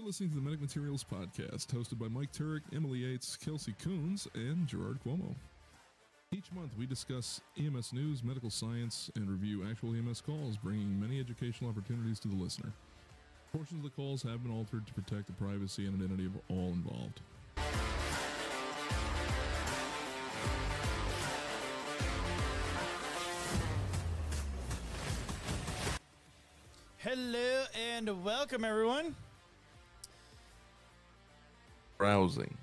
listening to the Medic Materials Podcast, hosted by Mike Turek, Emily Yates, Kelsey Coons, and Gerard Cuomo. Each month, we discuss EMS news, medical science, and review actual EMS calls, bringing many educational opportunities to the listener. Portions of the calls have been altered to protect the privacy and identity of all involved. Hello and welcome, everyone. Browsing.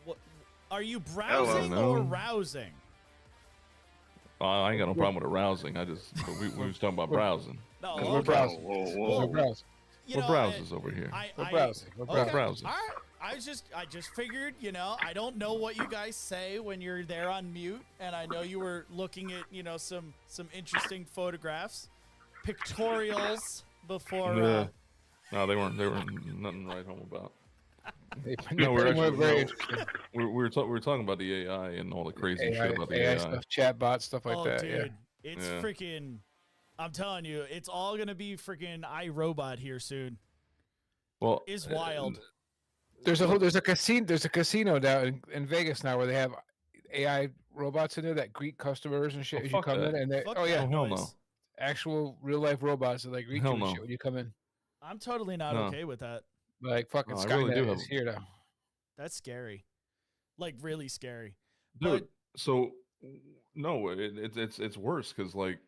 What are you browsing or rousing? I ain't got no problem with arousing. We was talking about browsing. No, We're okay. browsing. Well, We're browsing. you We're know, browsers over here. We're browsing. We're browsing. browsers. All right. I just figured, I don't know what you guys say when you're there on mute, and I know you were looking at, some interesting photographs, pictorials before. No, they weren't. They were nothing to write home about. No, we're very interesting. We were talking about the AI and all the crazy AI, shit about the AI AI. stuff, chatbot stuff like Oh, that. dude, Yeah. it's Yeah. freaking. I'm telling you, it's all gonna be freaking iRobot here soon. Well, It's wild. There's a casino down in Vegas now where they have AI robots in there that greet customers and shit Oh, as you fuck come that. in, and they Fuck oh yeah, that hell noise. no. actual real life robots that like greet Hell you and no. shit when you come in. I'm totally not No. okay with that. Like fucking No, I Skynet really do have- is here now. That's scary, like really scary. Dude, so no, it's worse because like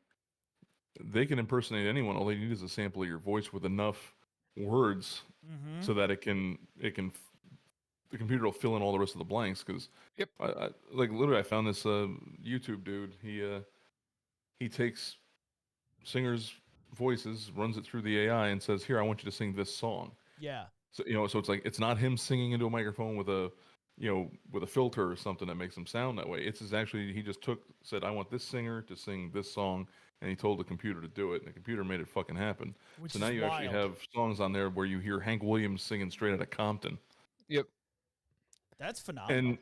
they can impersonate anyone. All they need is a sample of your voice with enough words Mm-hmm. so that the computer will fill in all the rest of the blanks. Because Yep. I like literally I found this YouTube dude. He takes singers' voices, runs it through the AI, and says, "Here, I want you to sing this song." Yeah. So so it's like it's not him singing into a microphone with a filter or something that makes him sound that way. He just said, "I want this singer to sing this song," and he told the computer to do it, and the computer made it fucking happen. Which So now is you actually wild. have songs on there where you hear Hank Williams singing straight out of Compton, Yep. That's phenomenal.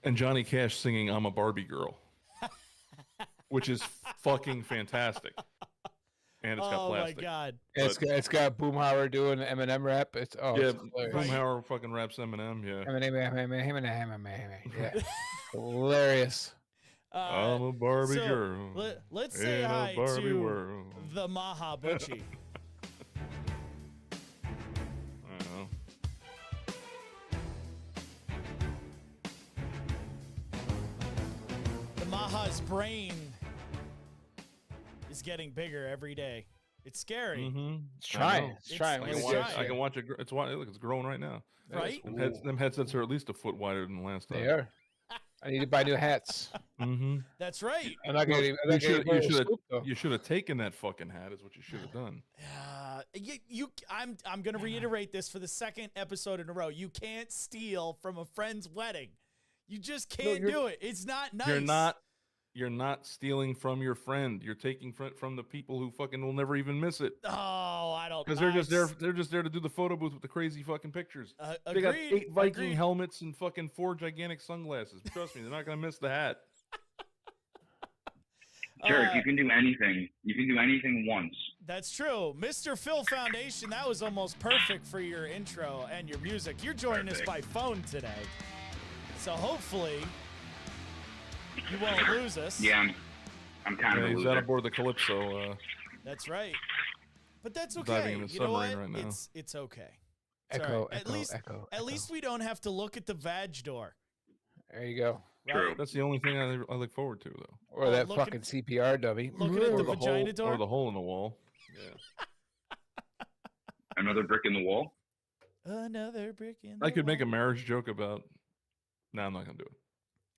and Johnny Cash singing "I'm a Barbie Girl," which is fucking fantastic. And it's got Oh my plastic. god. It's got Boomhauer doing Eminem rap. It's Yeah, it's hilarious. Boomhauer fucking raps Eminem. Yeah, Eminem. Yeah. Hilarious. I'm a Barbie so girl. let's say in hi a Barbie to world. the Maha Butchie. I don't know. The Maha's brain is getting bigger every day. It's scary, Mm-hmm. It's trying. It's It's- trying. I it's can Look at watch. this I shit. can watch it. Look, it's growing right now. right? Them headsets are at least a foot wider than the last time. They are. I need to buy new hats. Mm-hmm. That's right. I'm not gonna. You should have taken that fucking hat. Is what you should have done. I'm gonna reiterate this for the second episode in a row. You can't steal from a friend's wedding. You just can't do it. It's not nice. You're not stealing from your friend. You're taking from the people who fucking will never even miss it. Oh, I don't. Because they're just there. They're just there to do the photo booth with the crazy fucking pictures. They got 8 Viking agreed. helmets and fucking 4 gigantic sunglasses. Trust me, they're not gonna miss the hat. Jerk, you can do anything. You can do anything once. That's true. Mr. Phil Foundation, that was almost perfect for your intro and your music. You're joining us by phone today. So hopefully you won't lose us. Yeah, I'm kind of a He's loser. out aboard the Calypso. That's right. But that's Diving okay. in the You know what? submarine right now. It's okay. It's Echo, all right. echo, At least we don't have to look at the vag door. There you go. True. That's the only thing I look forward to, though. Or Oh, that looking- fucking CPR dummy. Looking at the Or vagina hole, door. or the hole in the wall. Yeah. Another brick in the wall. Another brick in the I could make a wall. marriage joke about. No, I'm not gonna do it.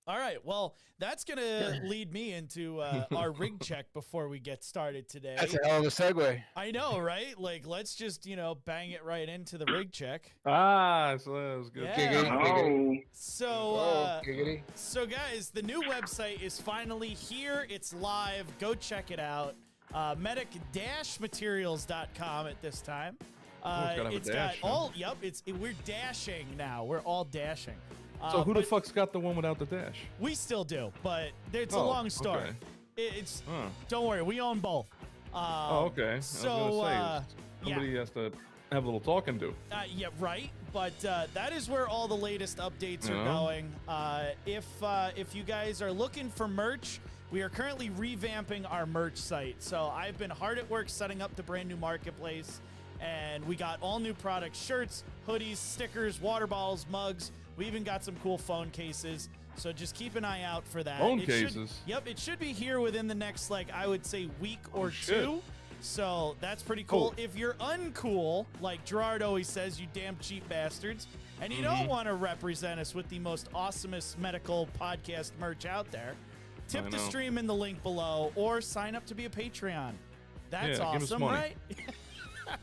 All right. Well, that's going to lead me into our rig check before we get started today. That's a hell of a segue. I know, right? Like, let's just, bang it right into the rig check. So that was good. Yeah. Oh, So, Giggity. so guys, the new website is finally here. It's live. Go check it out. Medic-materials.com at this time. gotta have a It's dash, got huh? all. Yep. We're dashing now. We're all dashing. So who the but fuck's got the one without the dash? We still do, but it's a Oh, long story. okay. It's. Huh. Don't worry. We own both. Oh, okay. I was So, gonna say, somebody has to have a little talking to. Yeah, right. But that is where all the latest updates are Yeah. going. If you guys are looking for merch, we are currently revamping our merch site. So I've been hard at work setting up the brand new marketplace, and we got all new products: shirts, hoodies, stickers, water bottles, mugs. We even got some cool phone cases. So just keep an eye out for that. Phone It should- cases? Yep, it should be here within the next, I would say, week or shit. two. So that's pretty cool. Oh. If you're uncool, like Gerard always says, you damn cheap bastards, and you don't want to represent us with the most awesomest medical podcast merch out there, tip I the know. stream in the link below or sign up to be a Patreon. That's Yeah, give us awesome, money. right?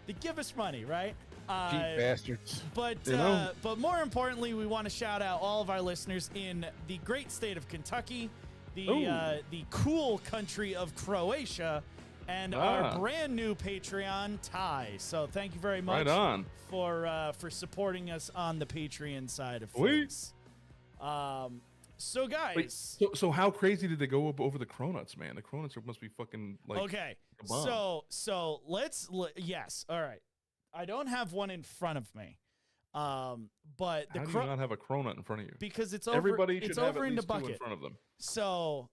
They give us money, right? Cheap bastards. But You know? but more importantly, we want to shout out all of our listeners in the great state of Kentucky, the cool country of Croatia, and our brand new Patreon, Ty. So thank you very much Right on. for supporting us on the Patreon side of Sweet. things. So guys, Wait, so how crazy did they go up over the Cronuts, man? The Cronuts must be fucking like. okay, a bomb. so yes, all right. I don't have one in front of me, but the How do you not have a Cronut in front of you? because it's over. Everybody it's should have over at in the least two in bucket. front of them. So,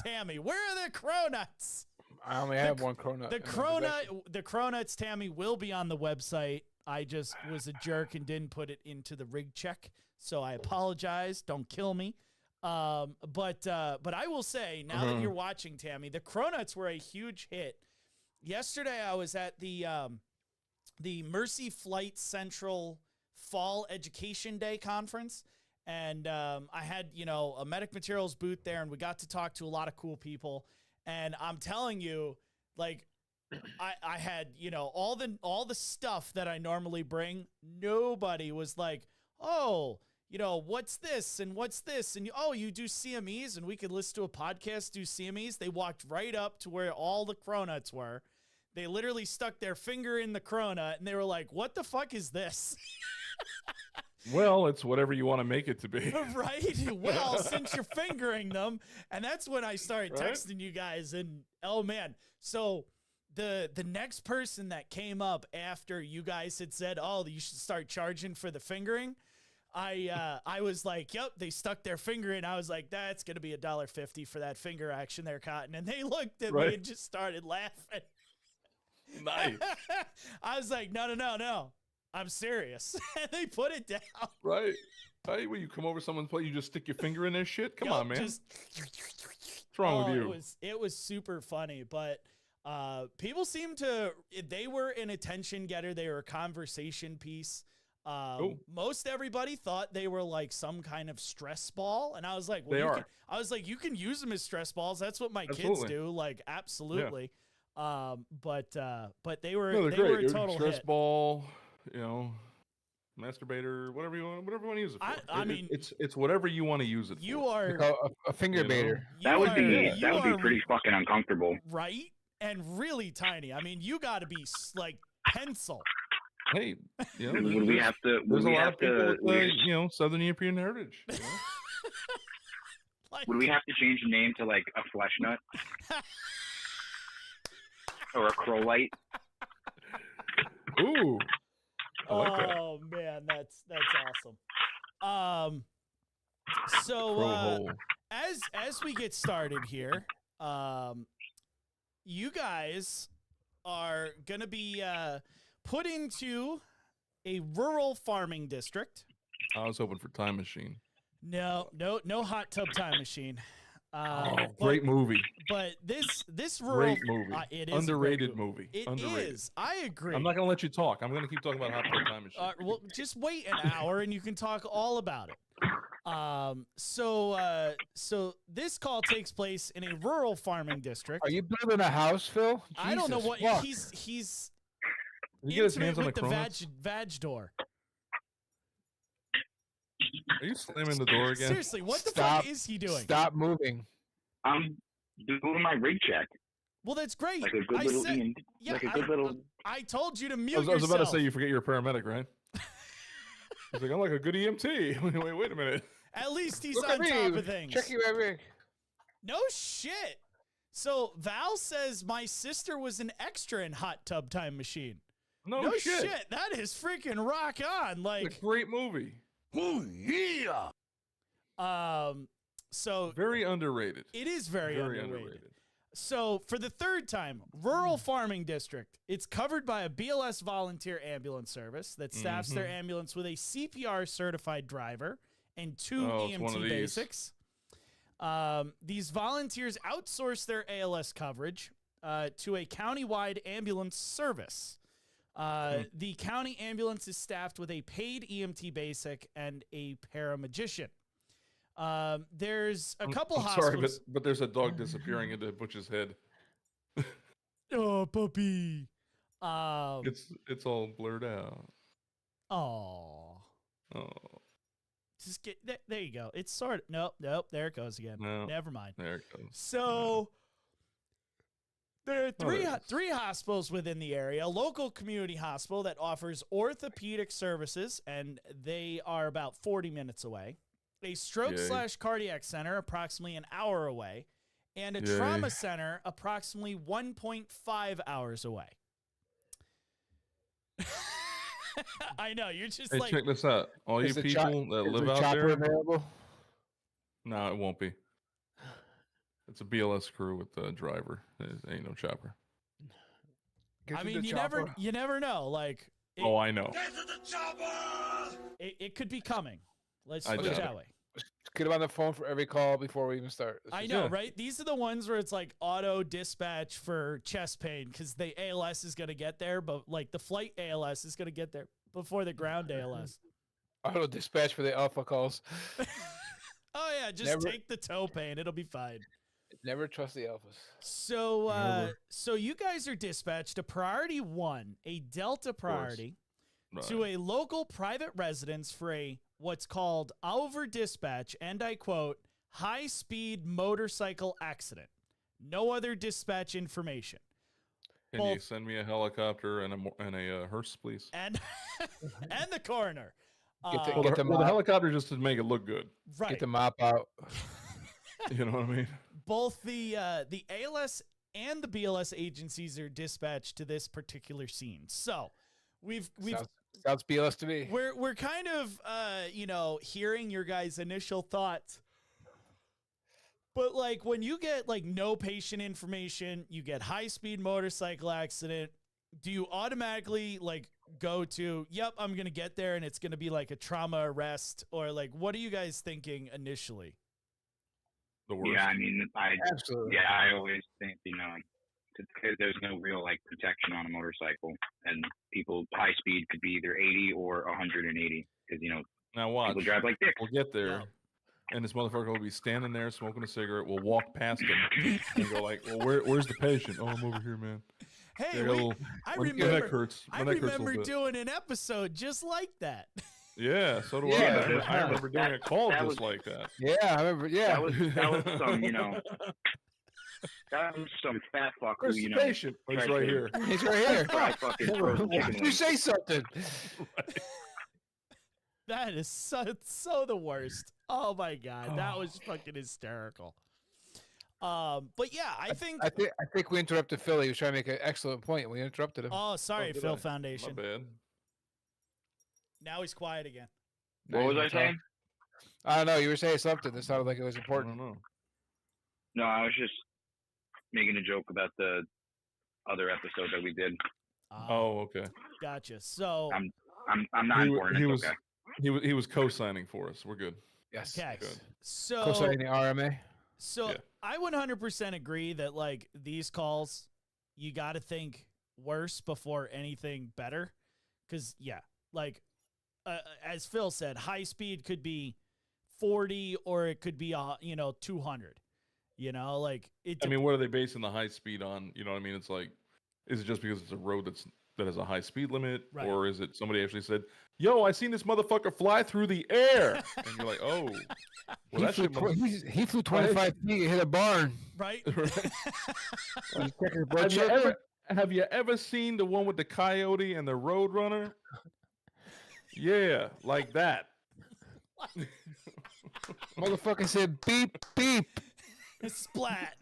Tammy, where are the Cronuts? I only have one cronut. The in my possession. Cronuts, Tammy, will be on the website. I just was a jerk and didn't put it into the rig check, so I apologize. Don't kill me. But I will say, now that you're watching, Tammy, the Cronuts were a huge hit. Yesterday, I was at the Mercy Flight Central Fall Education Day conference, and I had a medic materials booth there, and we got to talk to a lot of cool people. And I'm telling you, I had all the stuff that I normally bring. Nobody was like, oh, what's this and what's this, and you do CMEs, and we could listen to a podcast, do CMEs. They walked right up to where all the Cronuts were. They literally stuck their finger in the Cronut, and they were like, what the fuck is this? Well, it's whatever you want to make it to be. Right? Well, since you're fingering them. And that's when I started Right? texting you guys, and oh man. So the next person that came up after you guys had said, oh, you should start charging for the fingering, I was like, yep, they stuck their finger in. I was like, that's gonna be $1.50 for that finger action there, Cotton. And they looked at me Right. and just started laughing. Nice. I was like, no. I'm serious. And they put it down. Right? Hey, when you come over someone's place, you just stick your finger in their shit? Come on, man. Just, What's wrong with you? It was super funny, but people seem to, they were an attention getter. They were a conversation piece. Most everybody thought they were like some kind of stress ball, and I was like, well, They are. you can use them as stress balls. That's what my kids Absolutely. do. Like, absolutely. But they were No, they're they great. were a They're total stress hit. ball, masturbator, whatever you want to use it for. I mean, it's whatever you want to use it You for. are A finger You know? baiter. That would be you are pretty fucking uncomfortable. right and really tiny. I mean, you got to be like pencil. Hey, Would we have to? there's Would a we lot have of people to? with Southern European heritage. Like, Would we have to change the name to like a flesh nut or a crowlite? Ooh, I like that. Oh man, that's awesome. So Crow hole. as we get started here, you guys are gonna be put into a rural farming district. I was hoping for Time Machine. No hot tub time machine. Great movie. But this rural Great movie. it is a great Underrated movie. It Underrated. is. I agree. I'm not gonna let you talk. I'm gonna keep talking about Hot Tub Time Machine. Well, just wait an hour and you can talk all about it. So this call takes place in a rural farming district. Are you building a house, Phil? I don't know Jesus what fuck. he's Did he get his intimate hands on the with the Cronuts? vag door. Are you slamming the door again? Seriously, what the Stop. fuck is he doing? Stop moving. I'm doing my rig check, Well, that's great. like a good I little said, Ian, yeah, like a good little. I told you to mute I was about to yourself. say you forget you're a paramedic, right? He's like, I'm like a good EMT. wait a minute. At least he's Look on at top me. of things. Check you every. No shit. So Val says my sister was an extra in Hot Tub Time Machine. No shit. That is freaking rock on. It's Like, a great movie. so Very underrated. it is very underrated. So, for the third time, rural farming district. It's covered by a BLS volunteer ambulance service that staffs their ambulance with a CPR certified driver and 2 it's one of EMT these. basics. These volunteers outsource their ALS coverage to a countywide ambulance service. The county ambulance is staffed with a paid EMT basic and a paramagician. There's a couple I'm hospitals. sorry, but there's a dog disappearing into Butch's head. Oh, puppy. It's all blurred out. Oh. Oh, Just get there you go. It's sort of nope, there it goes again. No. Never mind. there it goes. So there are there it is. three hospitals within the area. A local community hospital that offers orthopedic services, and they are about 40 minutes away. A stroke Yay. / cardiac center approximately an hour away, and a Yay. trauma center approximately 1.5 hours away. I know, you're just Hey, like, check this out. All you Is the people chop- that Is live the out chopper there. available? No, it won't be. It's a BLS crew with the driver. There ain't no chopper. Get I to mean, the you chopper. never know. Like, Oh, I know. it could be coming. Let's I put it doubt that it. way. Get him on the phone for every call before we even start. Let's I just- know, Yeah. right? These are the ones where it's like auto dispatch for chest pain because the ALS is going to get there, but like the flight ALS is going to get there before the ground ALS. Auto dispatch for the alpha calls. Oh, yeah, just Never- take the toe pain. It'll be fine. Never trust the alphas. So, Never. so you guys are dispatched to Priority 1, a Delta priority, to Right. a local private residence for a what's called over dispatch, and I quote, high-speed motorcycle accident. No other dispatch information. Can you both- send me a helicopter and a hearse, please? And and the coroner. Get the- Well, get the, the well, the mop. helicopter just to make it look good. right. Get the mop out. You know what I mean? Both the ALS and the BLS agencies are dispatched to this particular scene. So we've Sounds BLS to me. we're kind of hearing your guys' initial thoughts. But like when you get like no patient information, you get high-speed motorcycle accident, do you automatically like go to, yep, I'm going to get there and it's going to be like a trauma arrest, or like what are you guys thinking initially? The worst. Yeah, I mean, Absolutely. I always think, because there's no real like protection on a motorcycle, and people high speed could be either 80 or 180, because Now watch. people drive like dicks. We'll get there, Yeah. and this motherfucker will be standing there smoking a cigarette. We'll walk past him and go like, "Well, where's the patient? Oh, I'm over here, man. Hey, Yeah, I got a little- I my neck remember hurts. I My neck hurts a remember little bit." doing an episode just like that. Yeah, so do Yeah, I. I remember doing a call that just was- like that. Yeah, I remember. Yeah. That was some, that was some fat fuck who, Where's the patient? Oh, he's tried right to- here. He's right here. fry fucking frozen Why chicken don't you wings. say something? That is so the worst. Oh my god, that was fucking hysterical. But yeah, I think. I think we interrupted Philly. He was trying to make an excellent point. We interrupted him. Oh, sorry, Oh, did Phil I? Foundation. My bad. Now he's quiet again. Now What he's was I gonna talk. saying? I don't know. You were saying something that sounded like it was I important. don't know. No, I was just making a joke about the other episode that we did. Oh, okay. Gotcha. So I'm not He, important. he It's was okay. he was co-signing for us. We're good. Yes. okay, Good. so Co-signing the RMA. so Yeah. I 100% agree that like these calls, you got to think worse before anything better, because yeah, like as Phil said, high speed could be 40 or it could be 200. Like it. I mean, what are they basing the high speed on? You know what I mean? It's like, is it just because it's a road that has a high speed limit, Right. or is it somebody actually said, "Yo, I seen this motherfucker fly through the air," and you're like, "Oh, well, He that flew, shit must- he flew 25 feet and hit a barn. right. He's checking his blood Have you sugar. have you ever seen the one with the coyote and the road runner? Yeah, like that. Motherfucker said beep beep. Splat.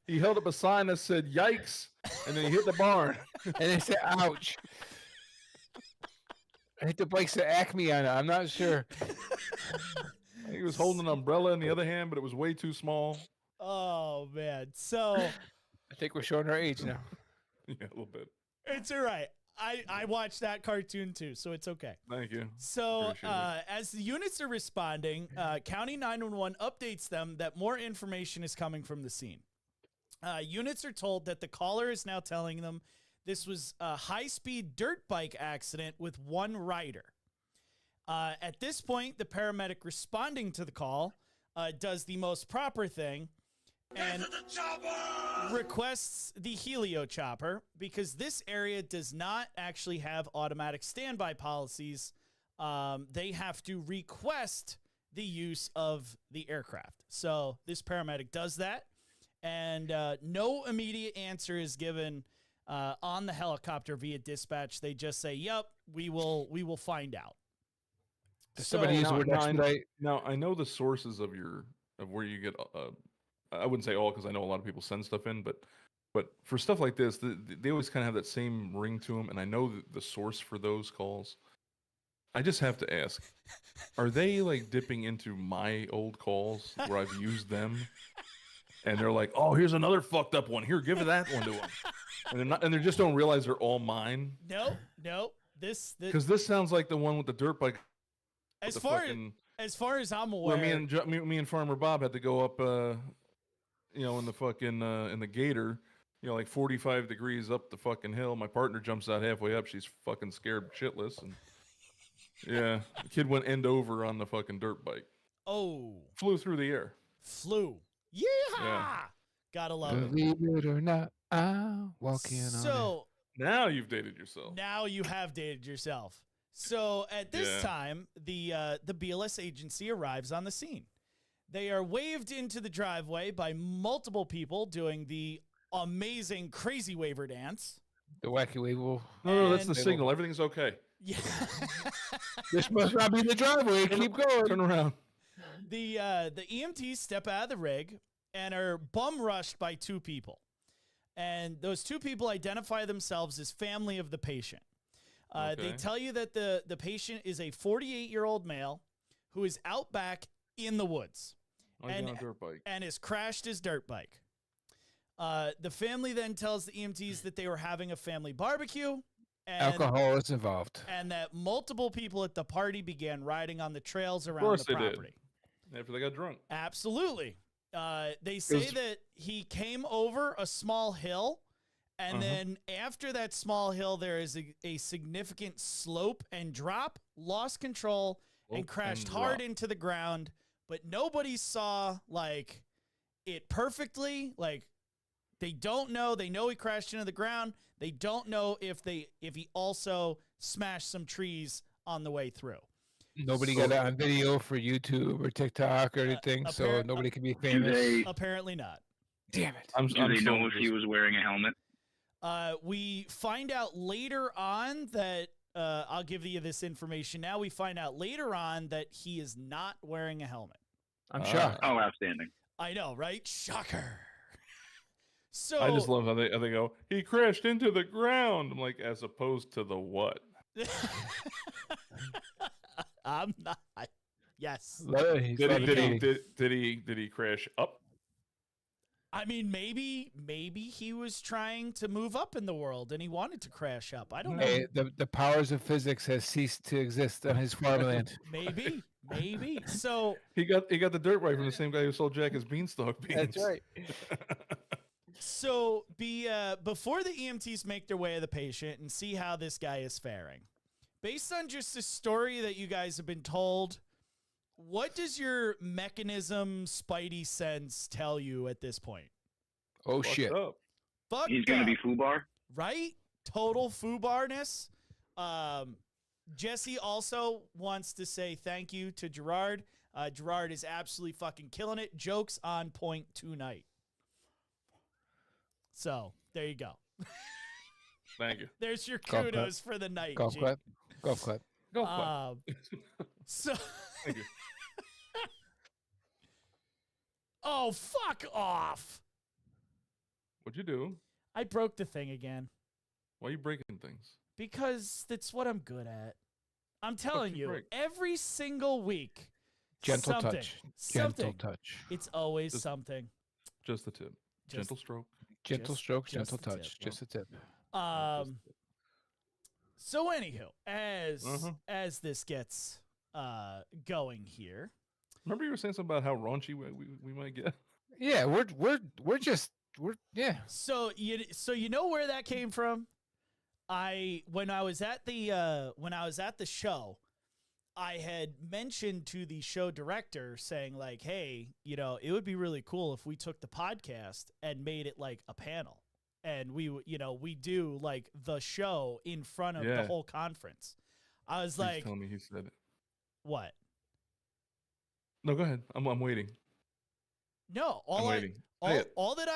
He held up a sign that said "Yikes," and then he hit the barn. And they said, ouch. I think the bike said Acme on it. I'm not sure. He was holding an umbrella in the other hand, but it was way too small. Oh man. So I think we're showing our age now. Yeah, a little bit. it's all right. I watched that cartoon too, so it's okay. Thank you. So, Appreciate it. as the units are responding, County 911 updates them that more information is coming from the scene. Units are told that the caller is now telling them this was a high-speed dirt bike accident with one rider. At this point, the paramedic responding to the call does the most proper thing and requests the Helio chopper because this area does not actually have automatic standby policies. They have to request the use of the aircraft. So this paramedic does that, and no immediate answer is given on the helicopter via dispatch. They just say, "Yep, we will find out." Does somebody use the word expedite? Now I know the sources of where you get. I wouldn't say all because I know a lot of people send stuff in, but for stuff like this, they always kind of have that same ring to them, and I know the source for those calls. I just have to ask: are they like dipping into my old calls where I've used them, and they're like, "Oh, here's another fucked up one. Here, give that one to them," and they just don't realize they're all mine. No. This Because this sounds like the one with the dirt bike. as far as I'm aware, Where me and Farmer Bob had to go up, in the fucking in the gator, like 45 degrees up the fucking hill. My partner jumps out halfway up. She's fucking scared shitless, and yeah, the kid went end over on the fucking dirt bike. Oh, Flew through the air. flew. Yeah. Gotta love it. Believe it or not, I'm walking on it. So Now you've dated yourself. now you have dated yourself. So at this time, the BLS agency arrives on the scene. They are waved into the driveway by multiple people doing the amazing crazy waver dance. The wacky wave. No, that's the And- signal. Everything's okay. Yeah. This must not be the driveway. Keep going. Turn around. The EMTs step out of the rig and are bum rushed by two people. And those two people identify themselves as family of the patient. They Okay. tell you that the patient is a 48-year-old male who is out back in the woods He's on a dirt bike. and has crashed his dirt bike. The family then tells the EMTs that they were having a family barbecue and, Alcohol is involved. and that multiple people at the party began riding on the trails around course the they did. property. After they got drunk. Absolutely. They say that he came over a small hill, and then after that small hill, there is a significant slope and drop, lost control, and Slope crashed and hard drop. into the ground. But nobody saw like it perfectly. Like they don't know. They know he crashed into the ground. They don't know if he also smashed some trees on the way through. Nobody got it on video for YouTube or TikTok or anything, so appar- nobody can be Do famous. they Apparently not. Damn it. I'm do they still know if he just- was wearing a helmet? We find out later on that I'll give you this information now. We find out later on that he is not wearing a helmet. I'm Ah. shocked. Oh, outstanding. I know, right? Shocker. So I just love how they go, he crashed into the ground. I'm like, as opposed to the what? I'm not. Yes. He's Did levitating. he crash up? I mean, maybe he was trying to move up in the world and he wanted to crash up. I don't know. Hey, the powers of physics has ceased to exist on his farmland. Maybe. So He got the dirt bike from the same guy who sold Jack his beanstalk beans. So before the EMTs make their way to the patient and see how this guy is faring, based on just the story that you guys have been told, what does your mechanism spidey sense tell you at this point? Oh, Fucked shit. up. Fuck He's going to be foobar. right? Total foobarness. Jesse also wants to say thank you to Gerard. Gerard is absolutely fucking killing it. Jokes on point tonight. So there you go. Thank you. There's your Golf clap. kudos for the night. Golf G. clap. Golf clap. Go for it. So Thank you. oh, fuck off. What'd you do? I broke the thing again. Why are you breaking things? Because that's what I'm good at. I'm telling you you, break? every single week, Gentle something, touch. something. Gentle touch. It's always Just- something. Just the tip. Just- Gentle stroke. Gentle Just- strokes, just gentle the tip. touch. Just a tip. So anywho, Uh-huh. as this gets going here, Remember you were saying something about how raunchy we might get? Yeah, we're just yeah. so you know where that came from? When I was at the show, I had mentioned to the show director saying like, hey, you know, it would be really cool if we took the podcast and made it like a panel. And we do like the show in front of the Yeah. whole conference. I was Please like, tell me he said it. what? No, go ahead. I'm waiting. No, I'm waiting. Say it. all that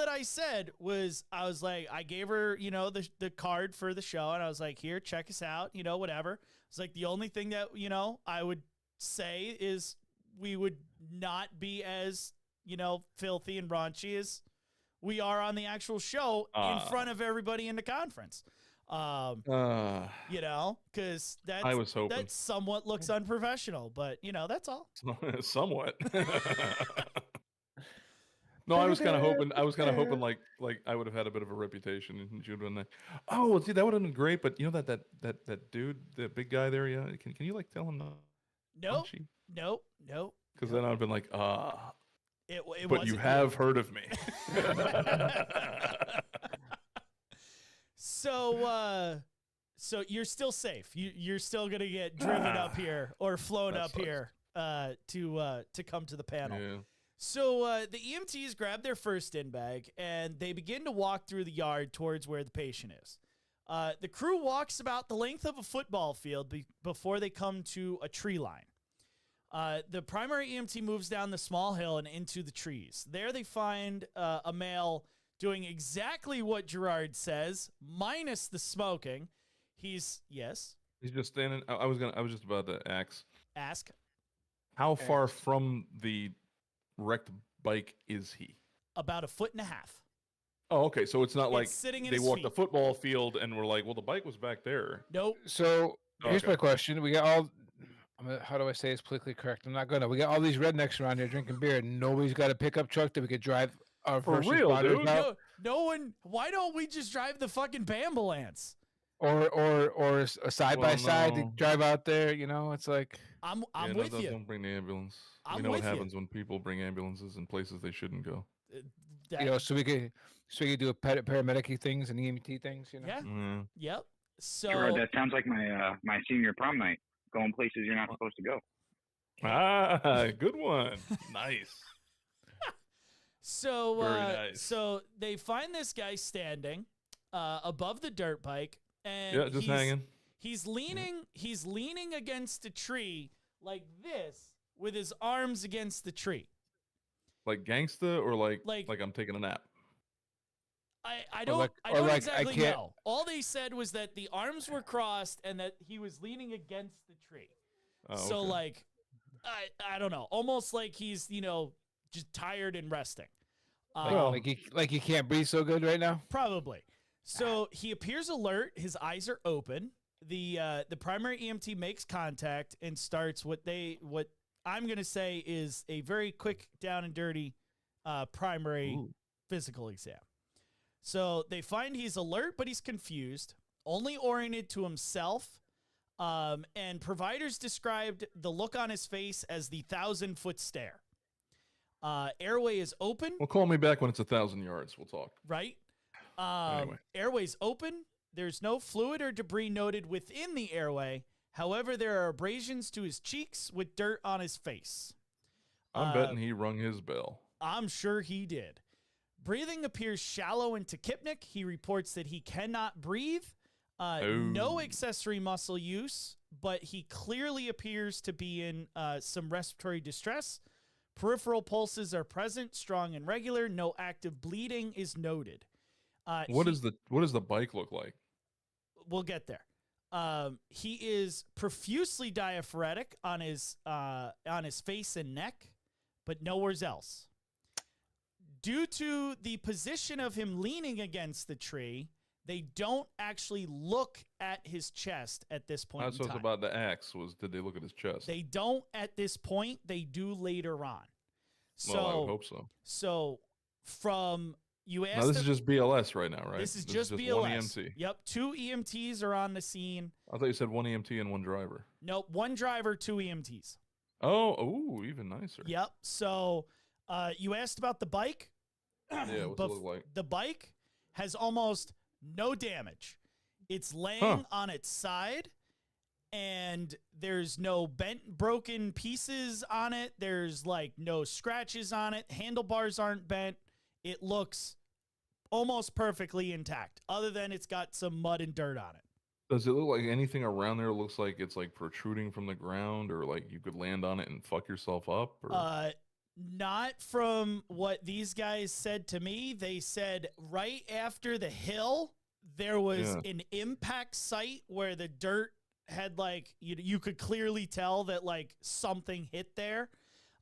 I said was I was like, I gave her, you know, the card for the show, and I was like, here, check us out, you know, whatever. It's like the only thing that, you know, I would say is we would not be as, you know, filthy and raunchy as we are on the actual show in front of everybody in the conference. You know, because I was hoping. that somewhat looks unprofessional, but you know, that's all. Somewhat. No, I was kind of hoping. Like I would have had a bit of a reputation, and you'd been like, "Oh, see, that would have been great." But you know that dude, the big guy there, yeah. Can you like tell him no? Nope. Because then I've been like, It but you wasn't have heard of me. So you're still safe. You're still gonna get driven up here or flown That up sucks. here to come to the panel. Yeah. So the EMTs grab their first in bag and they begin to walk through the yard towards where the patient is. The crew walks about the length of a football field before they come to a tree line. The primary EMT moves down the small hill and into the trees. There they find a male doing exactly what Gerard says, minus the smoking. He's just standing. I was just about to ask how far from the wrecked bike is he? about 1.5 feet. Oh, okay. So it's not like It's sitting in they his walked the feet. football field and were like, "Well, the bike was back there." Nope. So here's Okay. my question: we got all. How do I say it's politically correct? I'm not gonna. We got all these rednecks around here drinking beer, and nobody's got a pickup truck that we could drive our For first real, responders dude? out, No one. Why don't we just drive the fucking Bambulance? or a side by side to no. drive out there. You know, it's like I'm Yeah, with don't, you. Don't bring the ambulance. I'm we know with what you. happens when people bring ambulances in places they shouldn't go. That- you know, so we could do a paramedic things and EMT things. You know, yeah. Mm. Yep. So Gerard, that sounds like my senior prom night, going places you're not supposed to go. Good one. Nice. So Very nice. so they find this guy standing above the dirt bike, and Yeah, just hanging. He's leaning against a tree like this with his arms against the tree. Like gangsta or like Like- I'm taking a nap. I Or don't like- I or don't like, I exactly can't- know. All they said was that the arms were crossed and that he was leaning against the tree. Oh, So okay. like I don't know, almost like he's, you know, just tired and resting. like you can't breathe so good right now. Probably. So he appears alert. His eyes are open. The primary EMT makes contact and starts what I'm gonna say is a very quick, down and dirty primary Ooh. physical exam. So they find he's alert, but he's confused, only oriented to himself. And providers described the look on his face as the 1,000-foot stare. Airway is open. Well, call me back when it's 1,000 yards. We'll talk. Right? Anyway. Airway's open. There's no fluid or debris noted within the airway. However, there are abrasions to his cheeks with dirt on his face. I'm betting he rung his bell. I'm sure he did. Breathing appears shallow and tachypnic. He reports that he cannot breathe. No Oh. accessory muscle use, but he clearly appears to be in some respiratory distress. Peripheral pulses are present, strong and regular. No active bleeding is noted. What does the bike look like? We'll get there. He is profusely diaphoretic on his face and neck, but nowhere else. Due to the position of him leaning against the tree, They don't actually look at his chest at this point That's in what's time. about the axe was, did they look at his chest? They don't at this point. They do later on. So, Well, I would hope so. So from you asked. Now this is just BLS right now, right? This is just BLS. One EMT. Yep, 2 EMTs are on the scene. I thought you said one EMT and one driver. Nope, 1 driver, 2 EMTs. Oh, even nicer. Yep. So you asked about the bike. Yeah, what's it look like? The bike has almost no damage. It's laying on its side, and there's no bent, broken pieces on it. There's like no scratches on it. Handlebars aren't bent. It looks almost perfectly intact, other than it's got some mud and dirt on it. Does it look like anything around there looks like it's like protruding from the ground, or like you could land on it and fuck yourself up? Or? Not from what these guys said to me. They said right after the hill, there was an impact site where the dirt had like, you could clearly tell that like something hit there.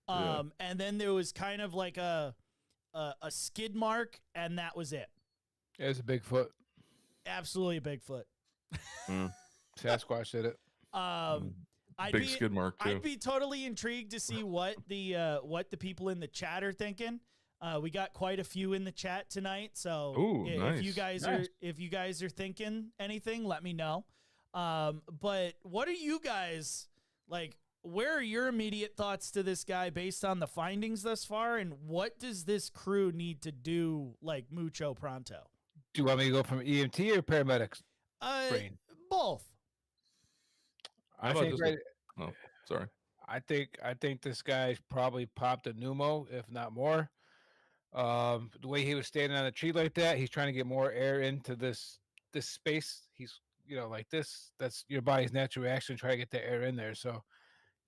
And then there was kind of like a skid mark, and that was it. Yeah, it's a Bigfoot. Absolutely a Bigfoot. Sasquatch did it. Big skid mark too. I'd be totally intrigued to see what the people in the chat are thinking. We got quite a few in the chat tonight, so if you guys are thinking anything, let me know. But what are you guys like? Where are your immediate thoughts to this guy based on the findings thus far, and what does this crew need to do like mucho pronto? Do you want me to go from EMT or paramedics? Both. I think. Sorry. I think this guy's probably popped a pneumo, if not more. The way he was standing on a tree like that, he's trying to get more air into this space. He's like this. That's your body's natural reaction, try to get the air in there. So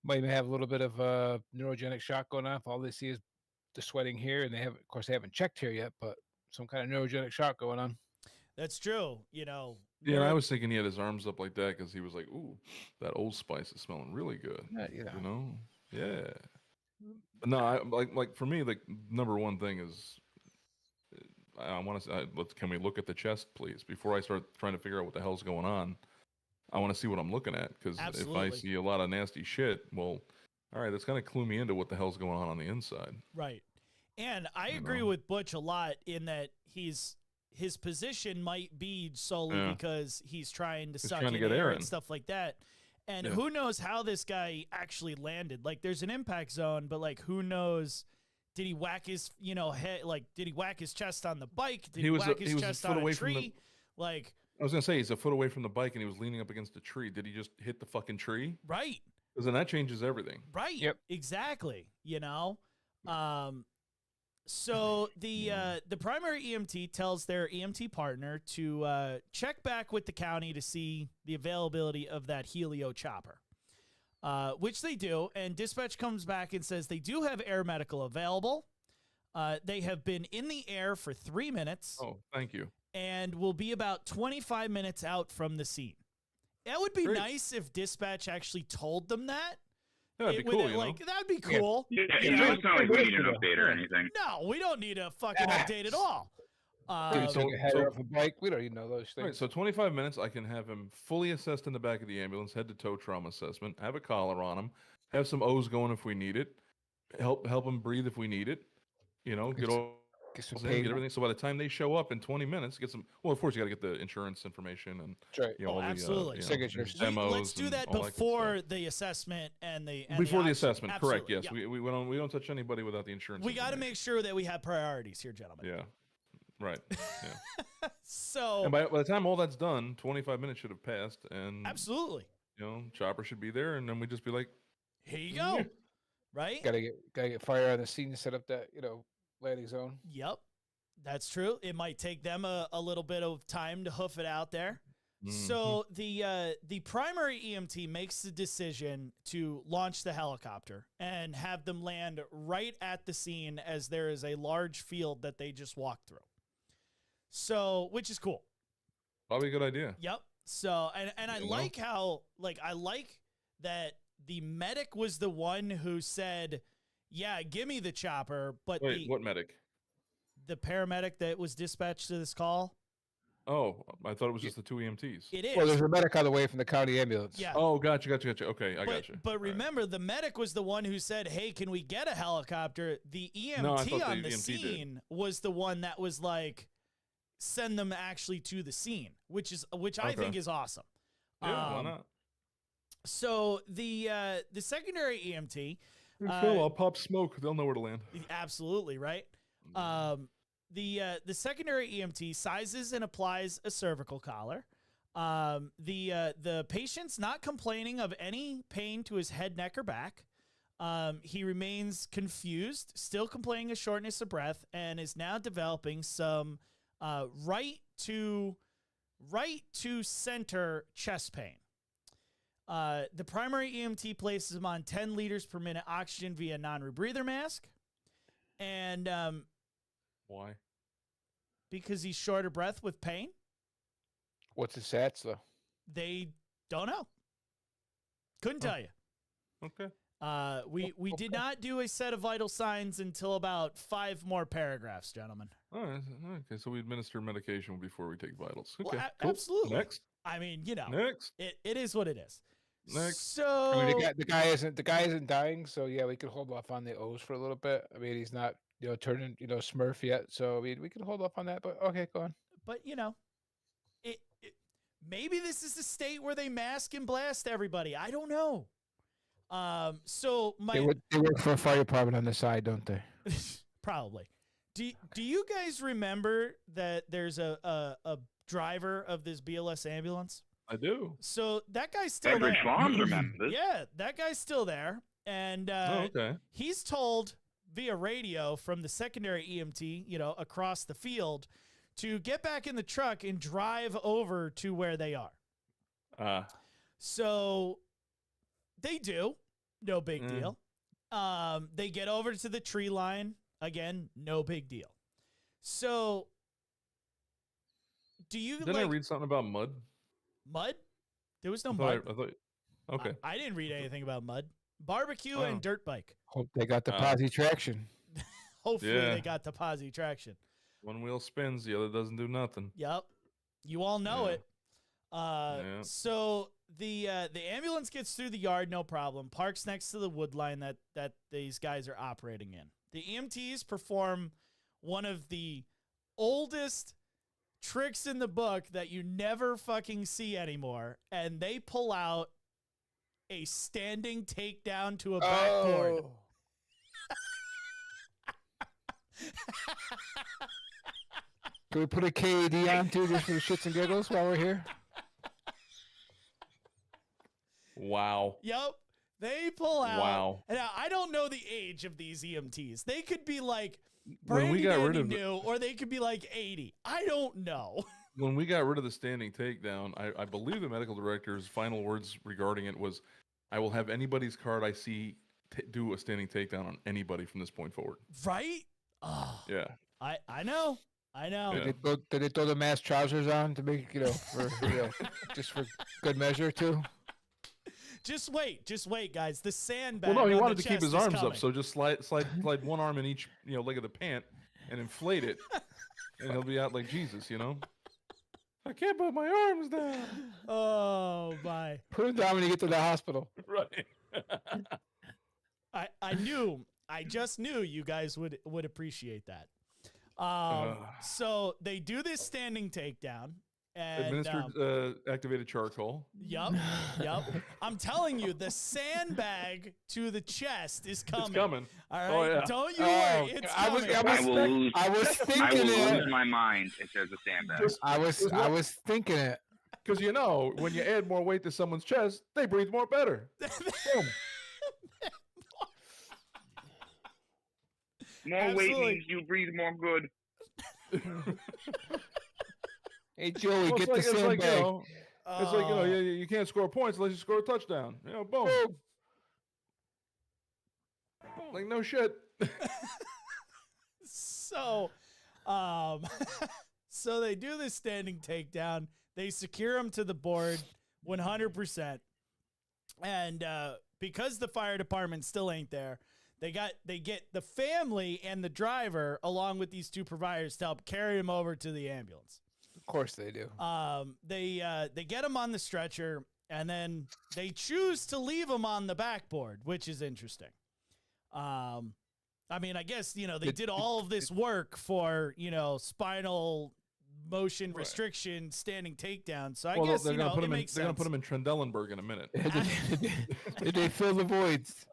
might even have a little bit of a neurogenic shock going on. If all they see is the sweating here, and of course they haven't checked here yet, but some kind of neurogenic shock going on. That's true. Yeah, I was thinking he had his arms up like that because he was like, "Ooh, that Old Spice is smelling really good." Yeah. But no, I like for me, like number one thing is, I want to. Can we look at the chest, please, before I start trying to figure out what the hell's going on? I want to see what I'm looking at, because if I see a lot of nasty shit, well, all right, that's gonna clue me into what the hell's going on the inside. Right. And I agree with Butch a lot in that his position might be solely because he's trying to suck in air and stuff like that. And who knows how this guy actually landed? Like, there's an impact zone, but like, who knows? Did he whack his head? Like, did he whack his chest on the bike? Did he whack his chest on a tree? Like, I was gonna say, he's a foot away from the bike and he was leaning up against a tree. Did he just hit the fucking tree? Right. Because then that changes everything. Right. Yep. Exactly. So the primary EMT tells their EMT partner to check back with the county to see the availability of that Helio chopper, which they do. And dispatch comes back and says they do have air medical available. They have been in the air for 3 minutes. Oh, thank you. And will be about 25 minutes out from the scene. That would be nice if dispatch actually told them that. That'd be cool, that'd be cool. Yeah, it's not like we need an update or anything. No, we don't need a fucking update at all. So off a bike. We don't even know those things. Right, so 25 minutes, I can have him fully assessed in the back of the ambulance, head to toe trauma assessment, have a collar on him, have some O's going if we need it, help him breathe if we need it, get everything. So by the time they show up in 20 minutes, get some. Well, of course, you got to get the insurance information and all absolutely. Signatures. Demos. Let's do that before the assessment and the before the assessment. Absolutely, correct. Yes, we don't touch anybody without the insurance. We got to make sure that we have priorities here, gentlemen. Yeah. Right. Yeah. So. And by the time all that's done, 25 minutes should have passed, and absolutely. Chopper should be there, and then we just be like, "Here you go." Right. Gotta get fire on the scene to set up that landing zone. Yep. That's true. It might take them a little bit of time to hoof it out there. Mm-hmm. So the primary EMT makes the decision to launch the helicopter and have them land right at the scene, as there is a large field that they just walked through. So, which is cool. Probably a good idea. Yep. So, and I like how, I like that the medic was the one who said, "Yeah, give me the chopper." But wait, what medic? The paramedic that was dispatched to this call. Oh, I thought it was just the 2 EMTs. It is. Well, there's a medic on the way from the county ambulance. Yeah. Oh, gotcha. Okay, I but, gotcha. But All right. remember, the medic was the one who said, "Hey, can we get a helicopter?" The EMT No, I thought on the the EMT did. scene was the one that was like, send them actually to the scene, which I Okay. think is awesome. Yeah, why not? So the secondary EMT, Phil, I'll pop smoke. They'll know where to land. absolutely right. The secondary EMT sizes and applies a cervical collar. The patient's not complaining of any pain to his head, neck, or back. He remains confused, still complaining of shortness of breath, and is now developing some right to center chest pain. The primary EMT places him on 10 liters per minute oxygen via non-rebreather mask. And Why? because he's short of breath with pain, What's his stats though? they don't know. Couldn't tell you. Okay. We did not do a set of vital signs until about 5 more paragraphs, gentlemen. All right. Okay, so we administer medication before we take vitals. Okay, Well, cool. absolutely. Next. I mean, Next. it is what it is. Next. So I mean, the guy isn't dying, so yeah, we could hold off on the O's for a little bit. I mean, he's not turning Smurf yet, so I mean, we could hold off on that. But okay, go on. but it maybe this is the state where they mask and blast everybody. I don't know. So They work for a fire department on the side, don't they? probably. Do you guys remember that there's a driver of this BLS ambulance? I do. So that guy's still Pembridge there. Farms remembers. Yeah, that guy's still there, and Oh, okay. he's told via radio from the secondary EMT, across the field, to get back in the truck and drive over to where they are. So they do. No big deal. They get over to the tree line. Again, no big deal. So do you Didn't I read something about mud? mud? There was no I mud. thought. Okay. I didn't read anything about mud. Barbecue Oh. and dirt bike. Hope they got the posi traction. Hopefully Yeah. they got the posi traction. One wheel spins, the other doesn't do nothing. Yep. You all know Yeah. it. Yeah. So the ambulance gets through the yard, no problem. Parks next to the wood line that these guys are operating in. The EMTs perform one of the oldest tricks in the book that you never fucking see anymore, and they pull out a standing takedown to a backboard. Oh. Can we put a KAD on too, just for the shits and giggles while we're here? Wow. Yep. They pull out. Wow. And now, I don't know the age of these EMTs. They could be like When we Brandy got rid Dandy of the- new, or they could be like 80. I don't know. When we got rid of the standing takedown, I believe the medical director's final words regarding it was, "I will have anybody's card I see do a standing takedown on anybody from this point forward." Right? Oh, Yeah. I know. I know. Yeah. Did they throw the mask trousers on to make for just for good measure too? Just wait, guys. The sandbag. Well, no, he on wanted the to keep chest his is arms coming. up, so just slide one arm in each leg of the pant and inflate it, and he'll be out like Jesus, I can't put my arms down. Oh my! Put him down when you get to the hospital. Right. I just knew you guys would appreciate that. Ugh. So they do this standing takedown, and Administered activated charcoal. Yup. I'm telling you, the sandbag to the chest is coming. It's coming. All right, Oh, yeah. don't you Oh, worry. It's I was- coming. I was- I will lose. I was I thinking will it. lose my mind if there's a sandbag. I was thinking it. Because when you add more weight to someone's chest, they breathe more better. Boom. More weight Absolutely. means you breathe more good. Hey Joey, Well, get the it's like, sandbag. it's like Oh. you can't score points unless you score a touchdown. Boom. Boom. Like no shit. So, so they do this standing takedown. They secure him to the board 100%. And because the fire department still ain't there, they get the family and the driver along with these two providers to help carry him over to the ambulance. course they do. They get him on the stretcher, and then they choose to leave him on the backboard, which is interesting. I mean, I guess, they did all of this work for, spinal motion restriction, standing takedown. So I guess, they're gonna put it him makes they're gonna sense. put him in Trendelenburg in a minute. Did they fill the voids?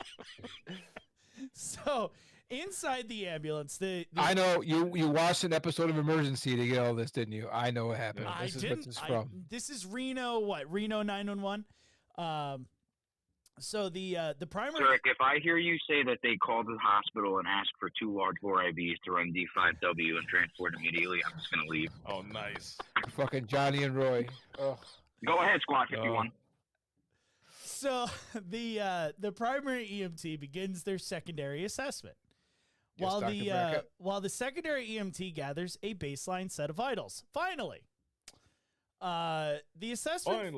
So inside the ambulance, I know you watched an episode of Emergency to get all this, didn't you? I know what happened. I This is didn't. what this is from. This is Reno 911. So the primary. Eric, if I hear you say that they called the hospital and asked for 2 large bore IVs to run D5W and transport immediately, I'm just gonna leave. Oh, nice. Fucking Johnny and Roy. Ugh. Go ahead, Squad 51. So the primary EMT begins their secondary assessment. Yes, Dr. Brackett. While the secondary EMT gathers a baseline set of vitals. Finally. The assessment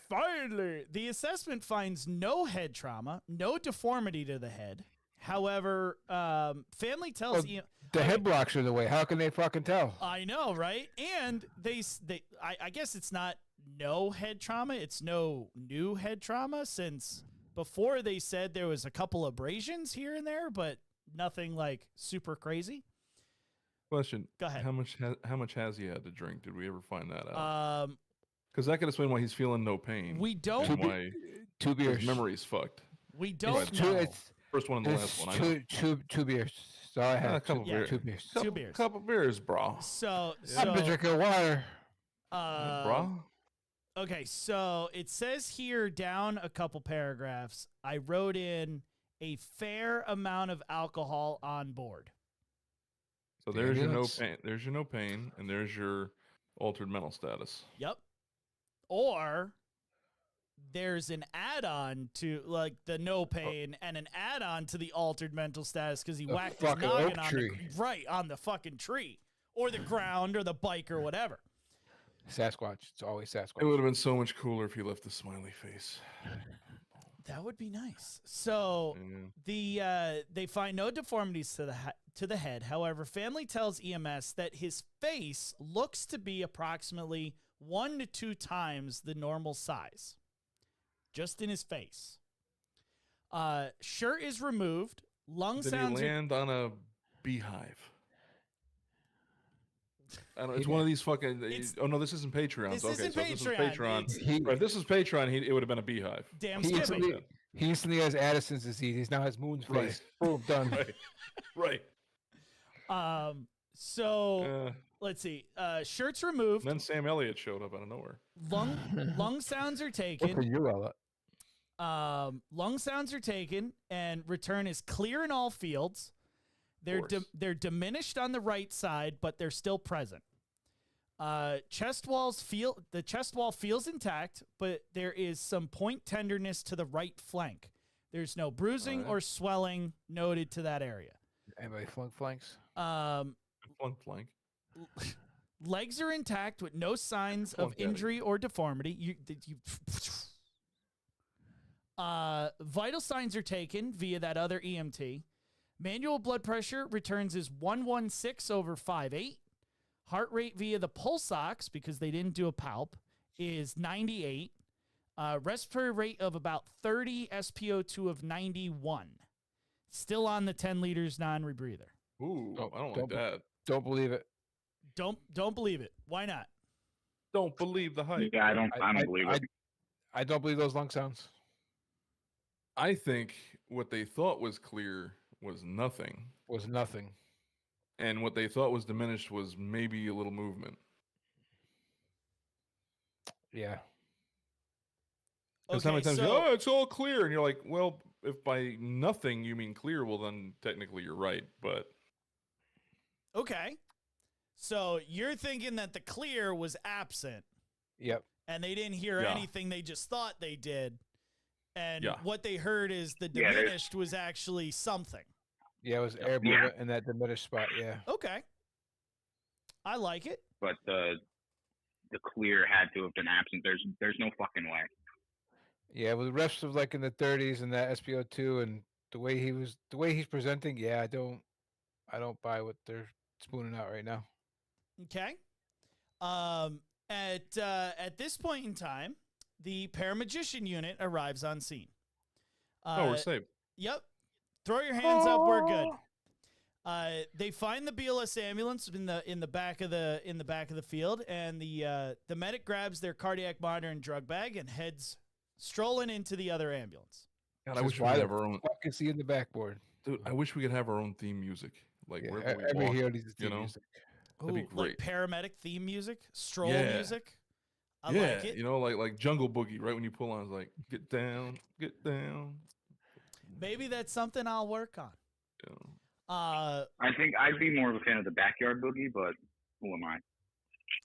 Finally, the assessment finds no head trauma, no deformity to the head. However, family tells the head blocks are the way. How can they fucking tell? I know, right? And I guess it's not no head trauma, it's no new head trauma, since before they said there was a couple abrasions here and there, but nothing like super crazy. Question. Go ahead. How much has he had to drink? Did we ever find that out? Because Um, that could explain why he's feeling no pain. we don't. and why 2 beers. his memory's fucked. We don't It's know. It's First one and the last one. I know. two beers. So I had a couple beers. two beers. Two beers. Couple beers, bro. So I've been drinking water. Bro. Okay, so it says here down a couple paragraphs, I wrote in a fair amount of alcohol on board. So The there's your no ambulance. pain. There's your no pain, and there's your altered mental status. Yep. Or there's an add-on to like the no pain and an add-on to the altered mental status because he The whacked his fucking noggin oak on tree. on the fucking tree or the ground or the bike or whatever. Sasquatch. It's always It Sasquatch. would have been so much cooler if he left the smiley face. That would be nice. So Yeah. they find no deformities to the head. However, family tells EMS that his face looks to be approximately 1 to 2 times the normal size, just in his face. Shirt is removed. Lung Did sounds. he land on a beehive? I don't know. It's one of these fucking. It's- Oh no, this isn't Patreon. This Okay, isn't so if this is Patreon. Patreon. It's Right, if this is Patreon, it would have been a beehive. damn He skippy. instantly has Addison's disease. He's now has Moon's Right. face. Boom, done. Right. So let's see. Shirt's removed. Then Sam Elliott showed up out of nowhere. Lung sounds are Good for taken. you, Ella. Lung sounds are taken, and return is clear in all fields. course. They're diminished on the right side, but they're still present. The chest wall feels intact, but there is some point tenderness to the right flank. There's no bruising Alright. or swelling noted to that area. Anybody flunk flanks? Flank. Legs are intact with no signs of Flunk daddy. injury or deformity. Vital signs are taken via that other EMT. Manual blood pressure returns as 116 over 5.8. Heart rate via the pulse ox, because they didn't do a palp, is 98. Respiratory rate of about 30, SpO2 of 91. Still on the 10 liters non-rebreather. Ooh, Oh, I don't like don't- that. Don't believe it. Don't believe it. Why not? Don't believe the hype. Yeah, I don't believe it. I don't believe those lung sounds. I think what they thought was clear was nothing, Was nothing. and what they thought was diminished was maybe a little movement. Yeah. Because how many times you so- go, oh, it's all clear, and you're like, well, if by nothing you mean clear, well then technically you're right. But Okay. So you're thinking that the clear was absent Yep. and they didn't hear Yeah. anything, they just thought they did. And Yeah. what they heard is the Yeah, there's- diminished was actually something. Yeah, it was air Yeah. movement in that diminished spot. Yeah. Okay. I like it. But the clear had to have been absent. There's no fucking way. Yeah, with the rest of like in the 30s and that SpO2 and the way he's presenting, yeah, I don't buy what they're spooning out right now. Okay. At this point in time, the paramagician unit arrives on scene. Oh, we're safe. Yep. Throw your hands up. We're good. They find the BLS ambulance in the back of the field, and the medic grabs their cardiac monitor and drug bag and heads strolling into the other ambulance. God, I wish we could have our own. Fucking see in the backboard. Dude, I wish we could have our own theme music. Like wherever we every walk, hero needs a you theme know? music. That'd be Ooh, great. like paramedic theme music, stroll Yeah. music. I yeah, like it. you know, like Jungle Boogie. Right when you pull on, it's like get down, get down. Maybe that's something I'll work on. You know. I think I'd be more of a fan of the backyard boogie, but who am I?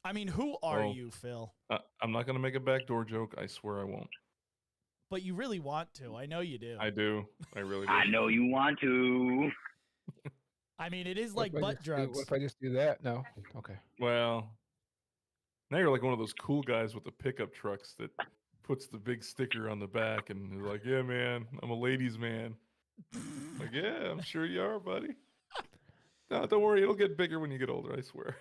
I mean, who are Oh. you, Phil? I'm not gonna make a backdoor joke. I swear I won't. But you really want to. I know you do. I do. I really do. I know you want to. I mean, it is What like if I butt just do- drugs. What if I just do that? No. Okay. Well, now you're like one of those cool guys with the pickup trucks that puts the big sticker on the back and is like, "Yeah, man, I'm a ladies' man." Like, yeah, I'm sure you are, buddy. No, don't worry, it'll get bigger when you get older. I swear.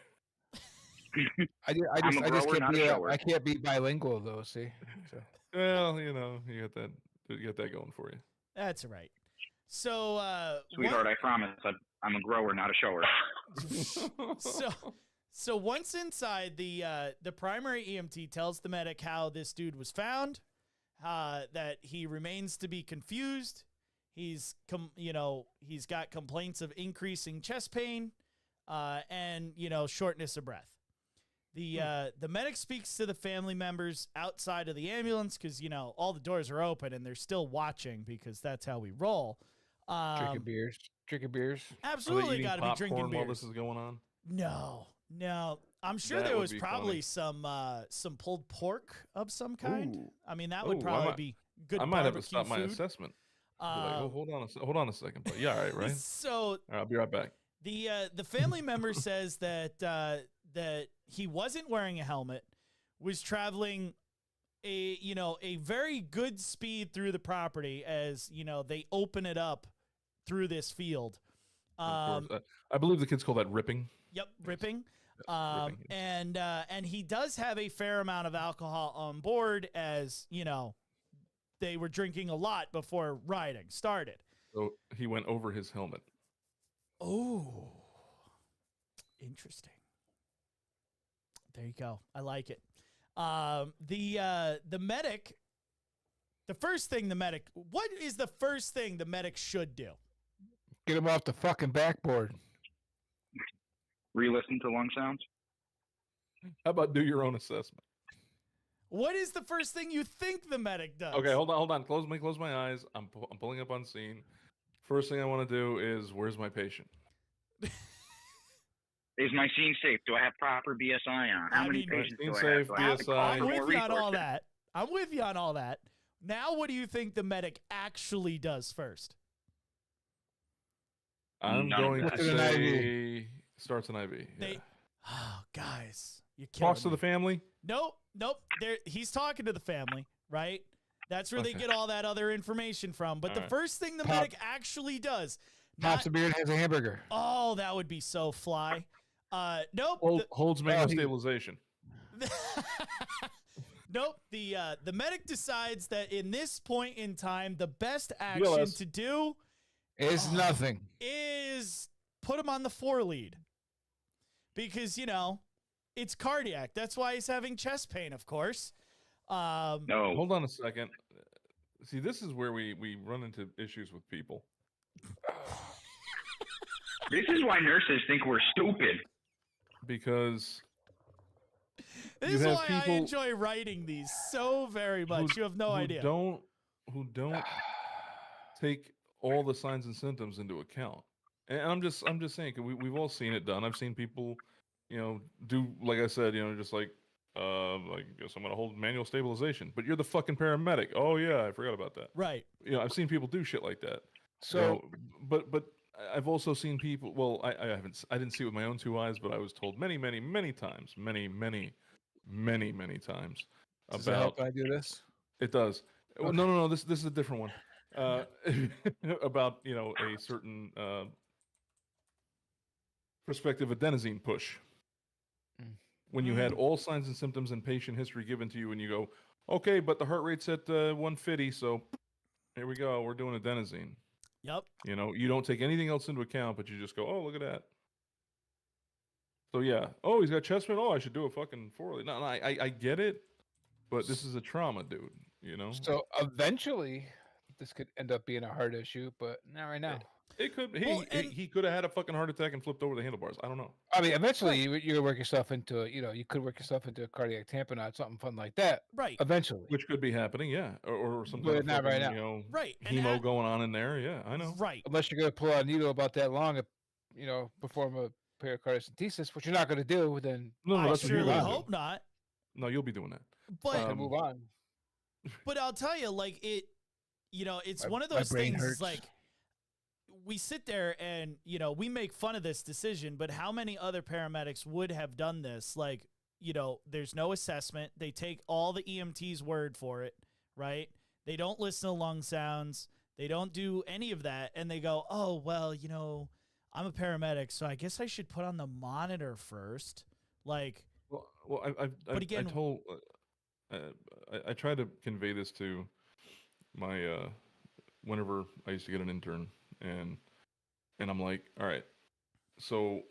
I just I'm a grower, can't not a be shower. I can't be bilingual though. See. So. Well, you know, you got that going for you. That's right. So, Sweetheart, I promise. I'm a grower, not a shower. So once inside, the primary EMT tells the medic how this dude was found, that he remains to be confused. He's got complaints of increasing chest pain, and shortness of breath. The medic speaks to the family members outside of the ambulance because all the doors are open and they're still watching because that's how we roll. Drinking beers. Drinking beers. Are they Absolutely eating got to be drinking popcorn while beers. this is going on? No. I'm sure That there would was be probably funny. some pulled pork of some kind. Ooh. I mean, that would Ooh, I probably might- be good. I might have to barbecue stop my food. assessment. Be like, Um, hold on a second, but yeah, all right, right. So All right, I'll be right back. the family member says that that he wasn't wearing a helmet, was traveling a very good speed through the property as they open it up through this field. Of course. I believe the kids call that ripping. Yep, ripping. ripping, And he does have a fair amount of alcohol on board, as they were drinking a lot before riding started. So he went over his helmet. Oh, interesting. There you go. I like it. The medic. What is the first thing the medic should do? Get him off the fucking backboard. Re-listen to lung sounds. How about do your own assessment? What is the first thing you think the medic does? Okay, hold on. Close my eyes. I'm pulling up on scene. First thing I want to do is, where's my patient? Is my scene safe? Do I have proper BSI on? How I many mean- patients Scene do I have? safe, Do I have to BSI. call I'm for more with you on all resources? that. I'm with you on all that. Now, what do you think the medic actually does first? I'm None of going that. to Starts an say starts an IV. They, Yeah. oh, guys, you killing Talks to me. the family. Nope. He's talking to the family, right? That's where they Okay. get all that other information from. But the Alright. first thing the Pop- medic actually does, Pops a beer and has a hamburger. oh, that would be so fly. Nope. Holds manual he- stabilization. Nope. The medic decides that in this point in time, the best action BLS. to do It's Oh. nothing. is put him on the 4 lead. Because, it's cardiac. That's why he's having chest pain, of course. No. Hold on a second. See, this is where we run into issues with people. This is why nurses think we're stupid. Because This You is have why I people enjoy writing these so very much. You have no idea. Who don't take all the signs and symptoms into account. And I'm just saying, 'cause we've all seen it done. I've seen people, do like I said, just like I guess I'm gonna hold manual stabilization. But you're the fucking paramedic. Oh yeah, I forgot about that. Right. I've seen people do shit like that. So but I've also seen people. Well, I didn't see it with my own 2 eyes, but I was told many times, many times does it help about. when I do this? It does. Well, no. This is a different one. About a certain prospective adenosine push. when you had all signs and symptoms and patient history given to you, and you go, okay, but the heart rate's at 150, so here we go. We're doing adenosine. Yep. You know, you don't take anything else into account, but you just go, oh, look at that. So yeah, oh, he's got chest pain. Oh, I should do a fucking 4. No, I get it, but this is a trauma, dude. You know. So eventually, this could end up being a heart issue, but not right now. It could. Well, He could have had a fucking heart attack and flipped over the handlebars. I don't know. I mean, eventually you're gonna work yourself into you could work yourself into a cardiac tamponade, something fun like that. Right. Eventually, Which could be happening, yeah, or some But kind of not right fucking, now. you know, Right. And hemo going on in there. Yeah, I know. Right. unless you're gonna pull out a needle about that long, perform a pericardiocentesis, which you're not gonna do, then No, I that's what you're surely gonna do. hope not. No, you'll be doing that. But move on. but I'll tell you, like it's My- one of my those brain things. hurts. Like we sit there and we make fun of this decision, but how many other paramedics would have done this? Like there's no assessment. They take all the EMT's word for it, right? They don't listen to lung sounds. They don't do any of that, and they go, oh well, I'm a paramedic, so I guess I should put on the monitor first. Like, Well, But again- I told, I try to convey this to my whenever I used to get an intern, and I'm like, all right, so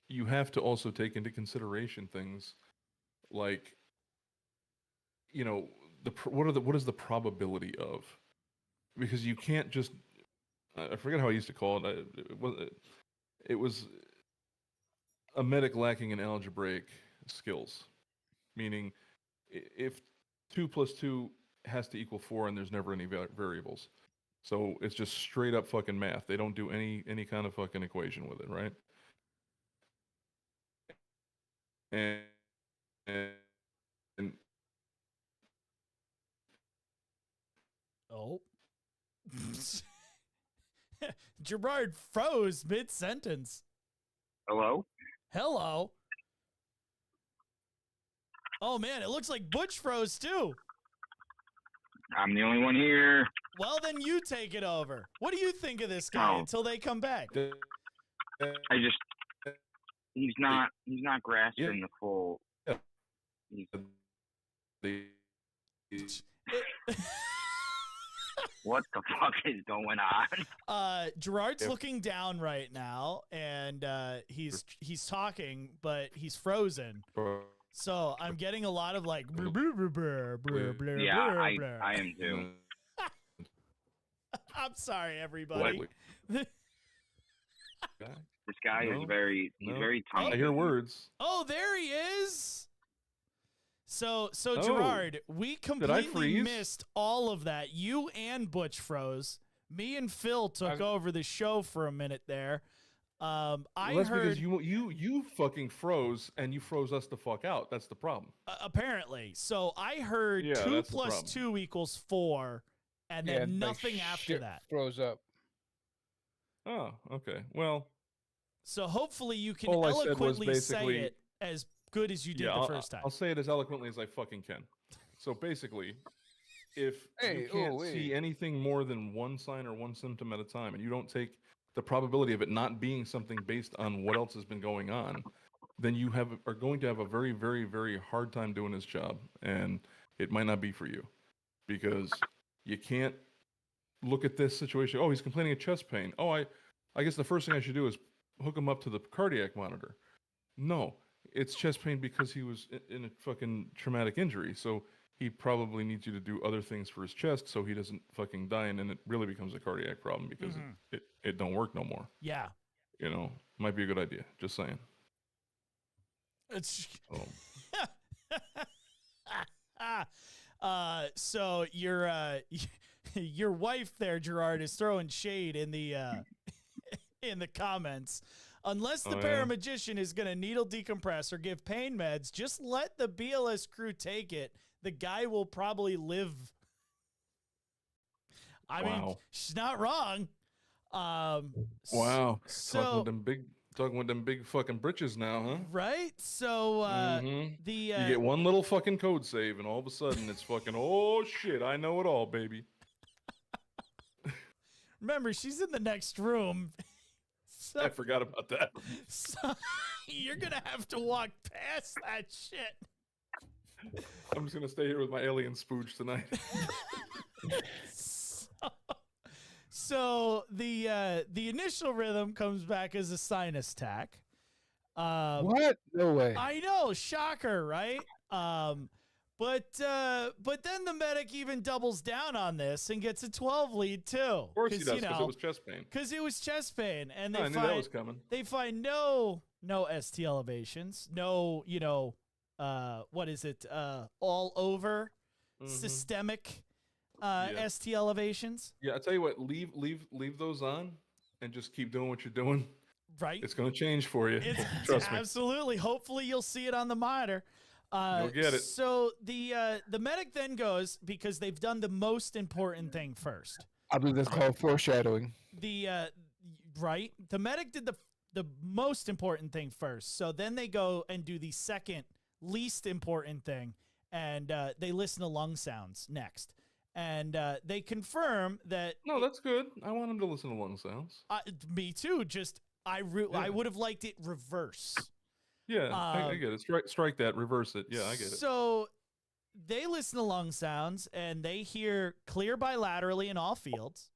you have to also take into consideration things like, what is the probability of, because you can't just, I forget how I used to call it. It was a medic lacking in algebraic skills, meaning if 2 + 2 has to equal 4 and there's never any variables, so it's just straight up fucking math. They don't do any kind of fucking equation with it, right? And oh. Gerard froze mid-sentence. Hello? Hello. Oh man, it looks like Butch froze too. I'm the only one here. Well, then you take it over. What do you think of this guy Oh. until they come back? He's not grasping the full. What the fuck is going on? Gerard's Yep. looking down right now, and he's talking, but he's frozen. So I'm getting a lot of like. Brr, brr, brr, brr, brr, brr, Yeah, brr, brr. I am too. I'm sorry, everybody. This guy No, is very tongue. I hear words. Oh, there he is. So Oh. Gerard, we I completely freeze? missed all of that. You and Butch froze. Me and Phil took over the show for a minute there. I Well, that's heard because you fucking froze, and you froze us the fuck out. That's the problem. apparently. So I heard Yeah, 2 that's the + problem. 2 = 4, and Yeah, then like nothing after shit that. froze up. Oh, okay. Well, So hopefully you can All I said was eloquently say basically- it as good as you did yeah, the first time. I'll say it as eloquently as I fucking can. So basically, if Hey, you can't see anything more than one sign or one symptom at a time, and you don't take the probability of it not being something based on what else has been going on, then you are going to have a very, very, very hard time doing this job, and it might not be for you, because you can't look at this situation. Oh, he's complaining of chest pain. Oh, I guess the first thing I should do is hook him up to the cardiac monitor. No, it's chest pain because he was in a fucking traumatic injury. So he probably needs you to do other things for his chest so he doesn't fucking die, and then it really becomes a cardiac problem because it don't work no more. Yeah. Might be a good idea. Just saying. It's Oh. so your wife there, Gerard, is throwing shade in the in the comments. Unless the Oh, yeah. paramagician is going to needle decompress or give pain meds, just let the BLS crew take it. The guy will probably live. I mean, Wow. she's not wrong. Wow. So Talking with them big fucking britches now, huh? right. So Mhm. the You get one little fucking code save, and all of a sudden it's fucking, oh shit, I know it all, baby. remember, she's in the next room. I forgot about that. So, you're gonna have to walk past that shit. I'm just gonna stay here with my alien spooge tonight. So the initial rhythm comes back as a sinus attack. What? No way. I know, shocker, right? But then the medic even doubles down on this and gets a 12 lead too. Of course he does, because it was chest pain. Because it was chest pain, and No, I knew that was coming. they find no ST elevations, no what is it? All over systemic ST elevations. Yeah, I tell you what, leave those on, and just keep doing what you're doing. Right. It's going to change for you. Trust me. Absolutely. Hopefully you'll see it on the monitor. You'll get it. So the medic then goes, because they've done the most important thing first. I believe that's called foreshadowing. The medic did the most important thing first. So then they go and do the second least important thing, and they listen to lung sounds next. And they confirm that. No, that's good. I want them to listen to lung sounds. Me too. Just I would have liked it reverse. Yeah, I get it. Strike that. Reverse it. Yeah, I get it. So they listen to lung sounds, and they hear clear bilaterally in all fields.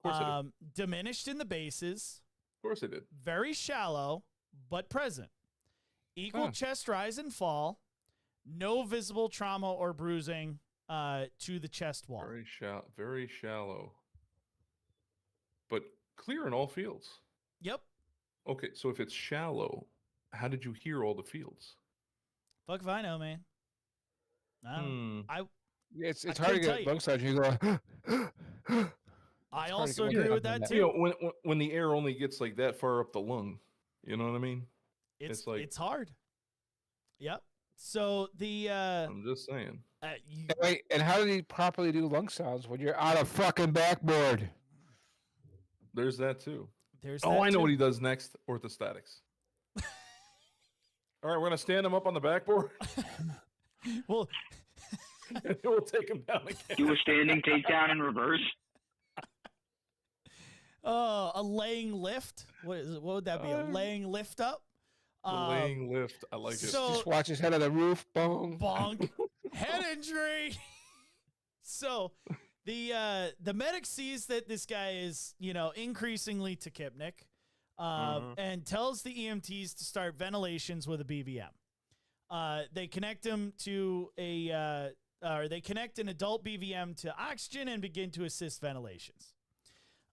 Of course they did. Diminished in the bases. Of course they did. Very shallow, but present. Equal chest rise and fall. No visible trauma or bruising to the chest wall. Very shallow. But clear in all fields. Yep. Okay, so if it's shallow, how did you hear all the fields? Fuck if I know, man. It's hard to get lung sounds. You go. I also agree with that too. You know, when the air only gets like that far up the lung, you know what I mean? It's like it's hard. Yep. So the I'm just saying. Wait, and how do you properly do lung sounds when you're on a fucking backboard? There's that too. I know what he does next. Orthostatics. All right, we're gonna stand him up on the backboard. Well, and we'll take him down again. Do a standing takedown in reverse. A laying lift. What would that be? A laying lift up? Laying lift. I like it. So, just watch his head on the roof. Bong. Bonk. Head injury. So the medic sees that this guy is, increasingly tachypnic, and tells the EMTs to start ventilations with a BVM. They connect him to they connect an adult BVM to oxygen and begin to assist ventilations.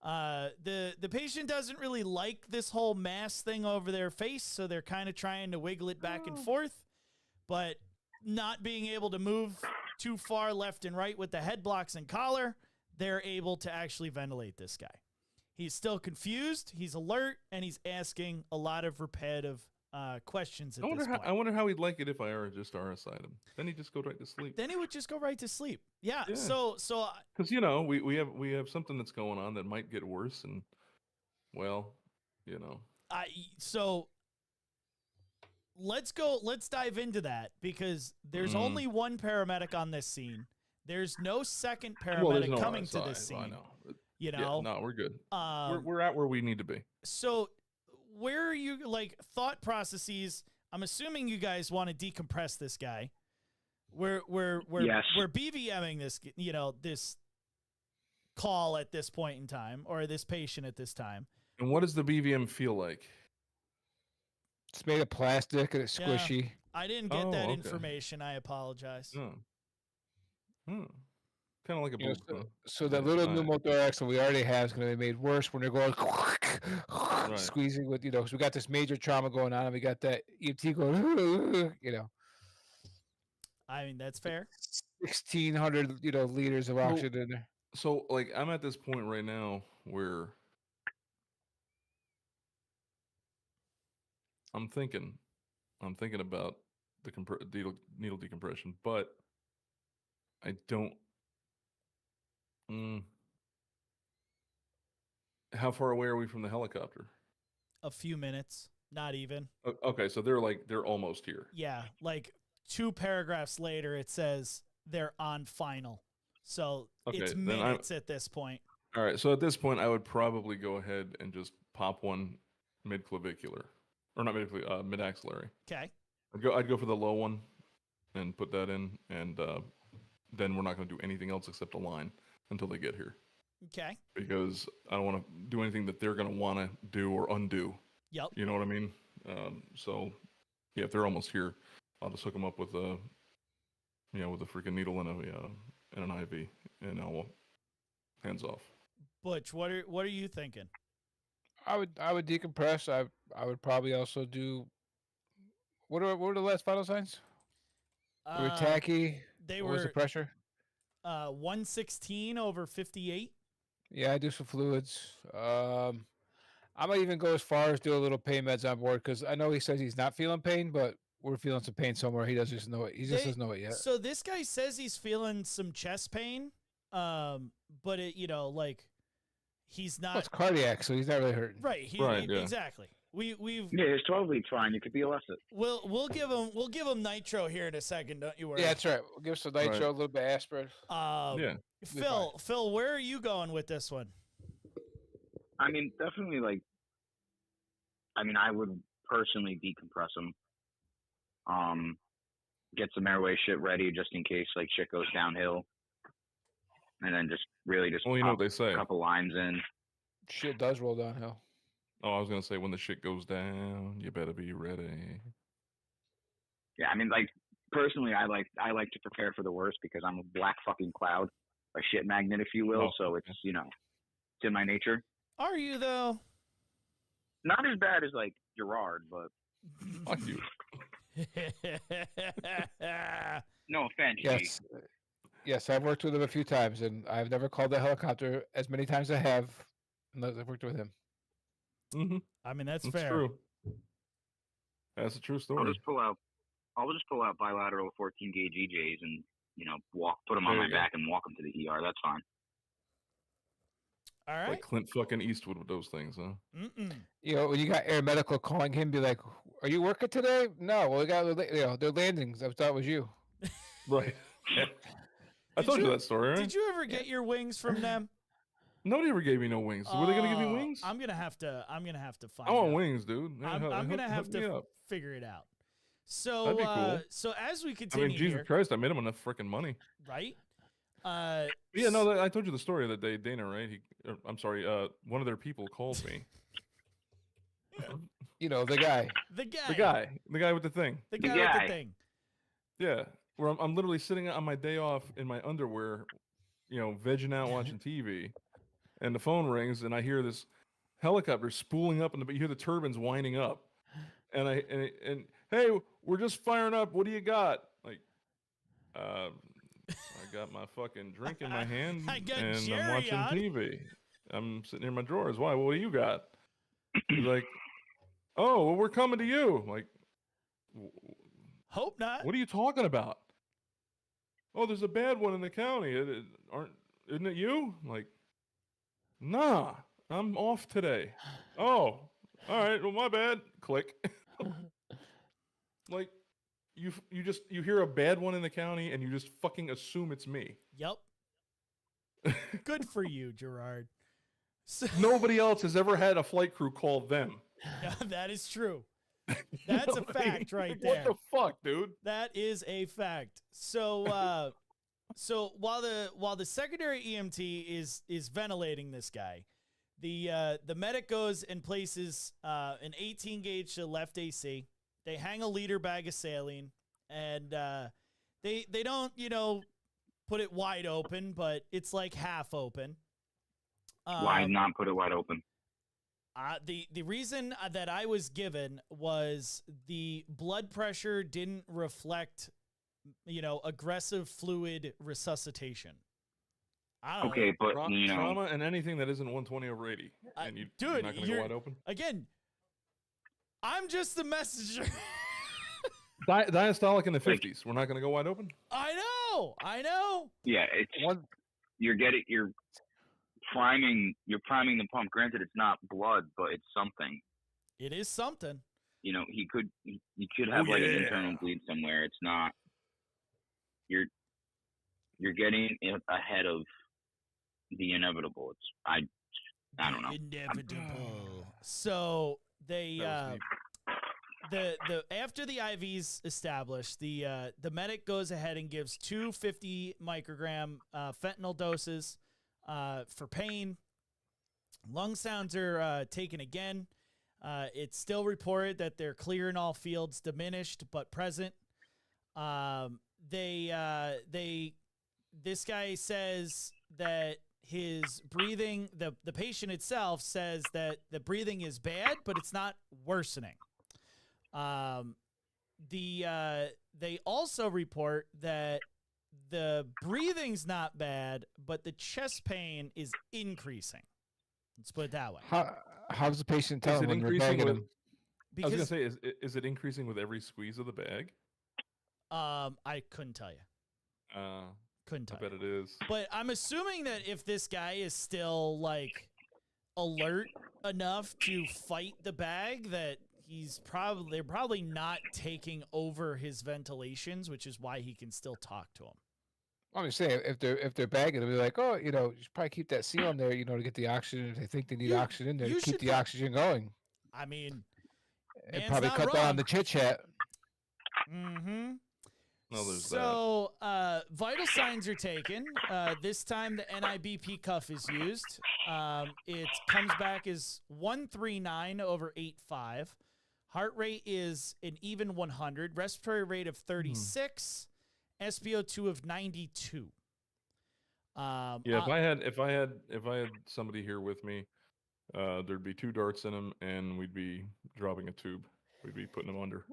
The patient doesn't really like this whole mask thing over their face, so they're kind of trying to wiggle it back and forth, but not being able to move too far left and right with the head blocks and collar, they're able to actually ventilate this guy. He's still confused, he's alert, and he's asking a lot of repetitive questions at this point. I wonder how he'd like it if I just RSI'd him. Then he'd just go right to sleep. Then he would just go right to sleep. Yeah. So because we have something that's going on that might get worse, and so let's dive into that, because there's only one paramedic on this scene. There's no second paramedic coming to this scene. I know. You know? Yeah, no, we're good. We're at where we need to be. So where are you, thought processes? I'm assuming you guys want to decompress this guy. We're BVMing this, this call at this point in time, or this patient at this time. And what does the BVM feel like? It's made of plastic and it's squishy. Yeah, I didn't get that information. I apologize. Kind of like a boob. So that little pneumothorax that we already have is going to be made worse when they're going squeezing with, so we got this major trauma going on, and we got that EMT going, I mean, that's fair. 1,600, liters of oxygen in there. So, I'm at this point right now where I'm thinking about the needle decompression, but I don't. How far away are we from the helicopter? A few minutes, not even. Okay, so they're almost here. Yeah, 2 paragraphs later, it says they're on final. So it's minutes at this point. All right, so at this point, I would probably go ahead and just pop one mid-clavicular, or not mid-clavicular, mid-axillary. Okay. I'd go for the low one, and put that in, and then we're not going to do anything else except a line until they get here, Okay. because I don't want to do anything that they're going to want to do or undo. Yep. You know what I mean? So, yeah, if they're almost here, I'll just hook them up with a, with a freaking needle and an IV, and I'll hands off. Butch, what are you thinking? I would decompress. I would probably also do. What were the last vital signs? They were tacky. They What was the were pressure? 116 over 58. Yeah, I do some fluids. I might even go as far as do a little pain meds on board because I know he says he's not feeling pain, but we're feeling some pain somewhere. He doesn't just know it. He just doesn't know it yet. So this guy says he's feeling some chest pain, but it, he's not. Well, it's cardiac, so he's not really hurting. Right. Right, yeah. Exactly. We've Yeah, his 12 lead's fine. You could BLS it. we'll give him nitro here in a second. Don't you worry. Yeah, that's right. We'll give some nitro, Right. a little bit of aspirin. Yeah. Phil, where are you going with this one? I mean, definitely, I would personally decompress him. Get some airway shit ready just in case, shit goes downhill. And then just Well, you know what they say. a couple lines in. Shit does roll downhill. Oh, I was gonna say, when the shit goes down, you better be ready. Yeah, I mean, personally, I like to prepare for the worst because I'm a black fucking cloud, a shit magnet, if you will. Oh, So it's, it's in my nature. Are you though? Not as bad as Gerard, but Fuck you. no offense. G. Yes. Yes, I've worked with him a few times, and I've never called the helicopter as many times as I have unless I've worked with him. Mm-hmm. I mean, that's That's fair. true. That's a true I'll story. just pull out bilateral 14 gauge EJs and put them on There my you go. back and walk them to the ER. That's fine. All right. Like Clint fucking Eastwood with those things, huh? Mm-mm. When you got air medical calling him, be like, "Are you working today?" No, well, we got their landings. I thought it was you. Right. I Did told you you- that story, right? Did you ever get your wings from them? Nobody ever gave me no wings. Were they gonna give me wings? I'm gonna have to find I want out. wings, dude. Yeah, I'm gonna have hook me to up. figure it out. So That'd be cool. so as we I continue mean, Jesus here, Christ, I made him enough freaking money. right? Yeah, no, I told you the story that day, Dana, right? I'm sorry, one of their people called me. The guy. the guy, The guy with the thing. the The guy with guy. the thing. Yeah, where I'm literally sitting on my day off in my underwear, vegging out watching TV, and the phone rings, and I hear this helicopter spooling up, and you hear the turbines winding up, and hey, we're just firing up. What do you got? I got my fucking drink in my hand, I got and Jerry I'm watching on. TV. I'm sitting in my drawers. Why? What do you got? He's like, oh, well, we're coming to you. I'm like, Hope not. what are you talking about? Oh, there's a bad one in the county. Isn't it you? I'm like, nah, I'm off today. Oh, all right. Well, my bad. Click. Like, you hear a bad one in the county and you just fucking assume it's me. Yep. Good for you, Gerard. So, Nobody else has ever had a flight crew call them. yeah, that is true. That's a fact right Like, there. What the fuck, dude? That is a fact. So so while the secondary EMT is ventilating this guy, the medic goes and places an 18 gauge to left AC. They hang a liter bag of saline, and they don't put it wide open, but it's like half open. Why not put it wide open? The reason that I was given was the blood pressure didn't reflect, aggressive fluid resuscitation. I don't Okay, know. but Trauma and anything that isn't 120 over 80. And you're dude, not going to go wide open? Again, I'm just the messenger. Diastolic in the 50s. We're not going to go wide open? I know. yeah, it's you're priming the pump. Granted, it's not blood, but it's something. It is something. He could have an internal bleed somewhere. It's not. You're getting ahead of the inevitable. I don't know. Inevitable. So they That was deep. the after the IV's established, the medic goes ahead and gives 250 microgram fentanyl doses for pain. Lung sounds are taken again. It's still reported that they're clear in all fields, diminished but present. This guy says that his breathing, the patient itself says that the breathing is bad, but it's not worsening. They also report that the breathing's not bad, but the chest pain is increasing. Let's put it that way. How's the patient Is telling it when you're increasing bagging with? him? I was gonna Because say, is it increasing with every squeeze of the bag? I couldn't tell you. Couldn't I tell you. bet it is. But I'm assuming that if this guy is still like alert enough to fight the bag, that they're probably not taking over his ventilations, which is why he can still talk to him. I'm just saying, if they're bagging him, they're like, oh, you should probably keep that seal in there, to get the oxygen. If they think they need oxygen in there, you to keep should the pro- oxygen going, I mean, and man's probably not cut down wrong. the chit chat. Mm-hmm. No, there's that. So vital signs are taken. This time the NIBP cuff is used. It comes back as 139 over 85. Heart rate is an even 100. Respiratory rate of 36. SpO2 of 92. Yeah, if I had somebody here with me, there'd be 2 darts in them, and we'd be dropping a tube. We'd be putting them under.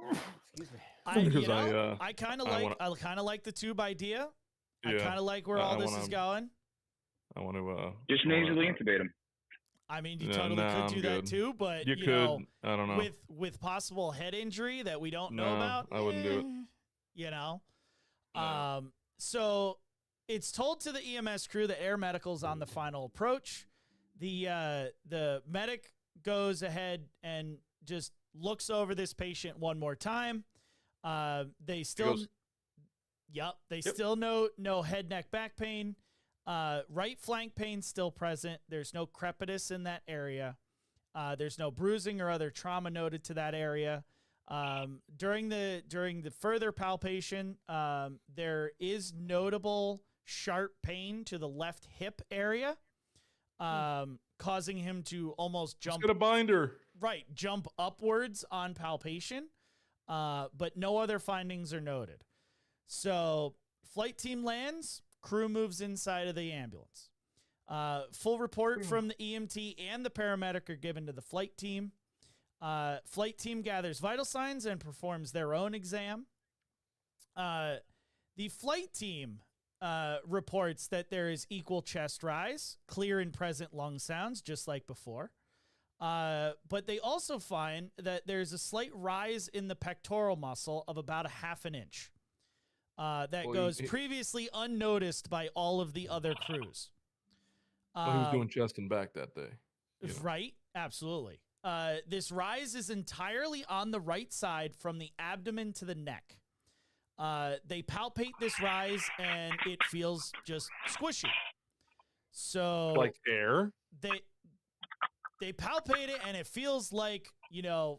Because I kind of like the tube idea. I Yeah, kind of like where I all this is wanna- going. I want to. Just nasally intubate him. I mean, you No, totally no, could I'm do that good. too, but You you could. know, I don't know. with possible head injury that we don't know No, about, I wouldn't do it. You know, No. so it's told to the EMS crew that air medical's on the final approach. The medic goes ahead and just looks over this patient one more time. They still, goes- they still no head, neck, back pain. Right flank pain still present. There's no crepitus in that area. There's no bruising or other trauma noted to that area. During the further palpation, there is notable sharp pain to the left hip area, causing him to almost Just jump get a binder. jump upwards on palpation. But no other findings are noted. So flight team lands, crew moves inside of the ambulance. Full report from the EMT and the paramedic are given to the flight team. Flight team gathers vital signs and performs their own exam. The flight team reports that there is equal chest rise, clear and present lung sounds, just like before. But they also find that there's a slight rise in the pectoral muscle of about 1/2 inch. That Well, goes he- previously unnoticed by all of the other crews. Well, he was doing chest and back that day. you know. Right, absolutely. This rise is entirely on the right side from the abdomen to the neck. They palpate this rise and it feels just squishy. So Like air. they palpate it and it feels like,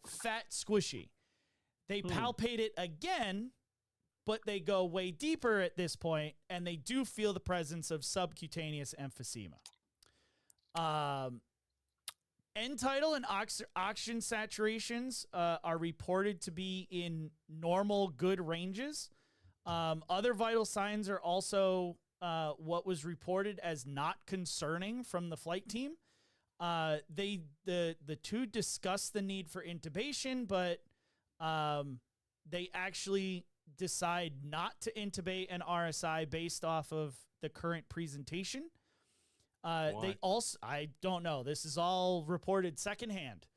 fat squishy. They palpate it again, but they go way deeper at this point and they do feel the presence of subcutaneous emphysema. End tidal and oxygen saturations are reported to be in normal, good ranges. Other vital signs are also what was reported as not concerning from the flight team. The two discuss the need for intubation, but they actually decide not to intubate an RSI based off of the current presentation. They Why? also, I don't know. This is all reported secondhand.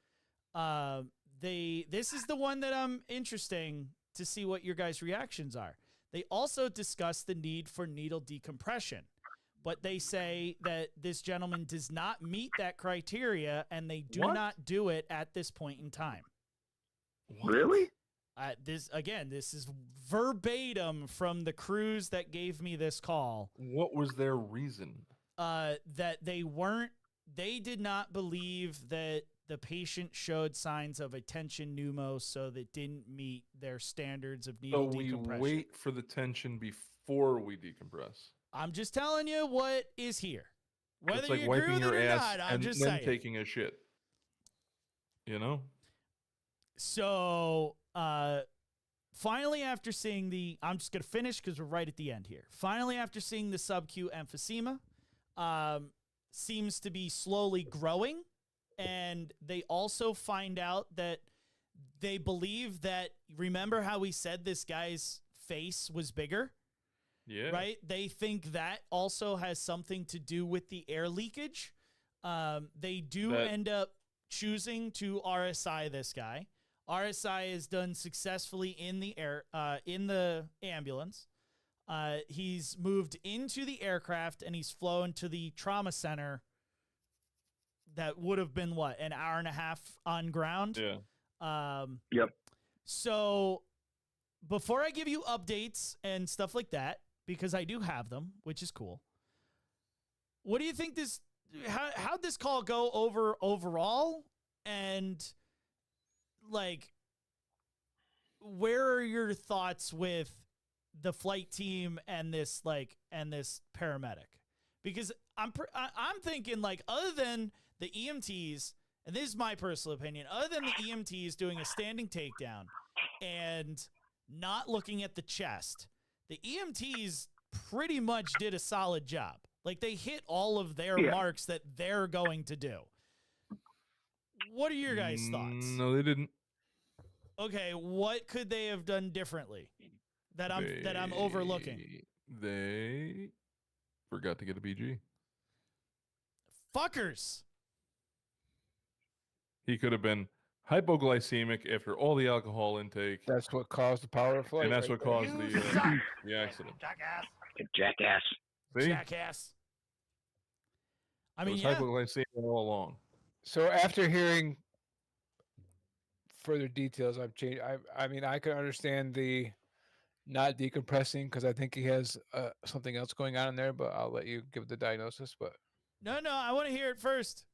This is the one that I'm interesting to see what your guys' reactions are. They also discuss the need for needle decompression, but they say that this gentleman does not meet that criteria and they do What? not do it at this point in time. Really? This is verbatim from the crews that gave me this call. What was their reason? That they did not believe that the patient showed signs of a tension pneumo, so that didn't meet their standards of So needle we decompression. wait for the tension before we decompress. I'm just telling you what is here. Whether It's like you agree wiping with your it or ass not, I'm and just then saying. taking a shit. You know? So, finally, after seeing the, I'm just going to finish because we're right at the end here. Finally, after seeing the sub-Q emphysema, seems to be slowly growing. And they also find out that they believe that, remember how we said this guy's face was bigger? Yeah. Right? They think that also has something to do with the air leakage. They do That- end up choosing to RSI this guy. RSI is done successfully in the ambulance. He's moved into the aircraft and he's flown to the trauma center. That would have been what, an hour and a half on ground? Yeah. Yep. So before I give you updates and stuff like that, because I do have them, which is cool. What do you think how'd this call go overall? And like, where are your thoughts with the flight team and this paramedic? Because I'm thinking, like, other than the EMTs, and this is my personal opinion, other than the EMTs doing a standing takedown and not looking at the chest, the EMTs pretty much did a solid job. Like, they hit all of their marks that they're going to do. What are your guys' thoughts? No, they didn't. Okay, what could they have done differently that I'm overlooking? They forgot to get a BG. Fuckers. He could have been hypoglycemic after all the alcohol intake, That's what caused the power of flight. and that's right what there. caused the accident. Jackass. See? Jackass. I It mean, was yeah. hypoglycemia all along. So after hearing further details, I've changed. I mean, I can understand the not decompressing because I think he has something else going on in there. But I'll let you give the diagnosis. But No, I want to hear it first.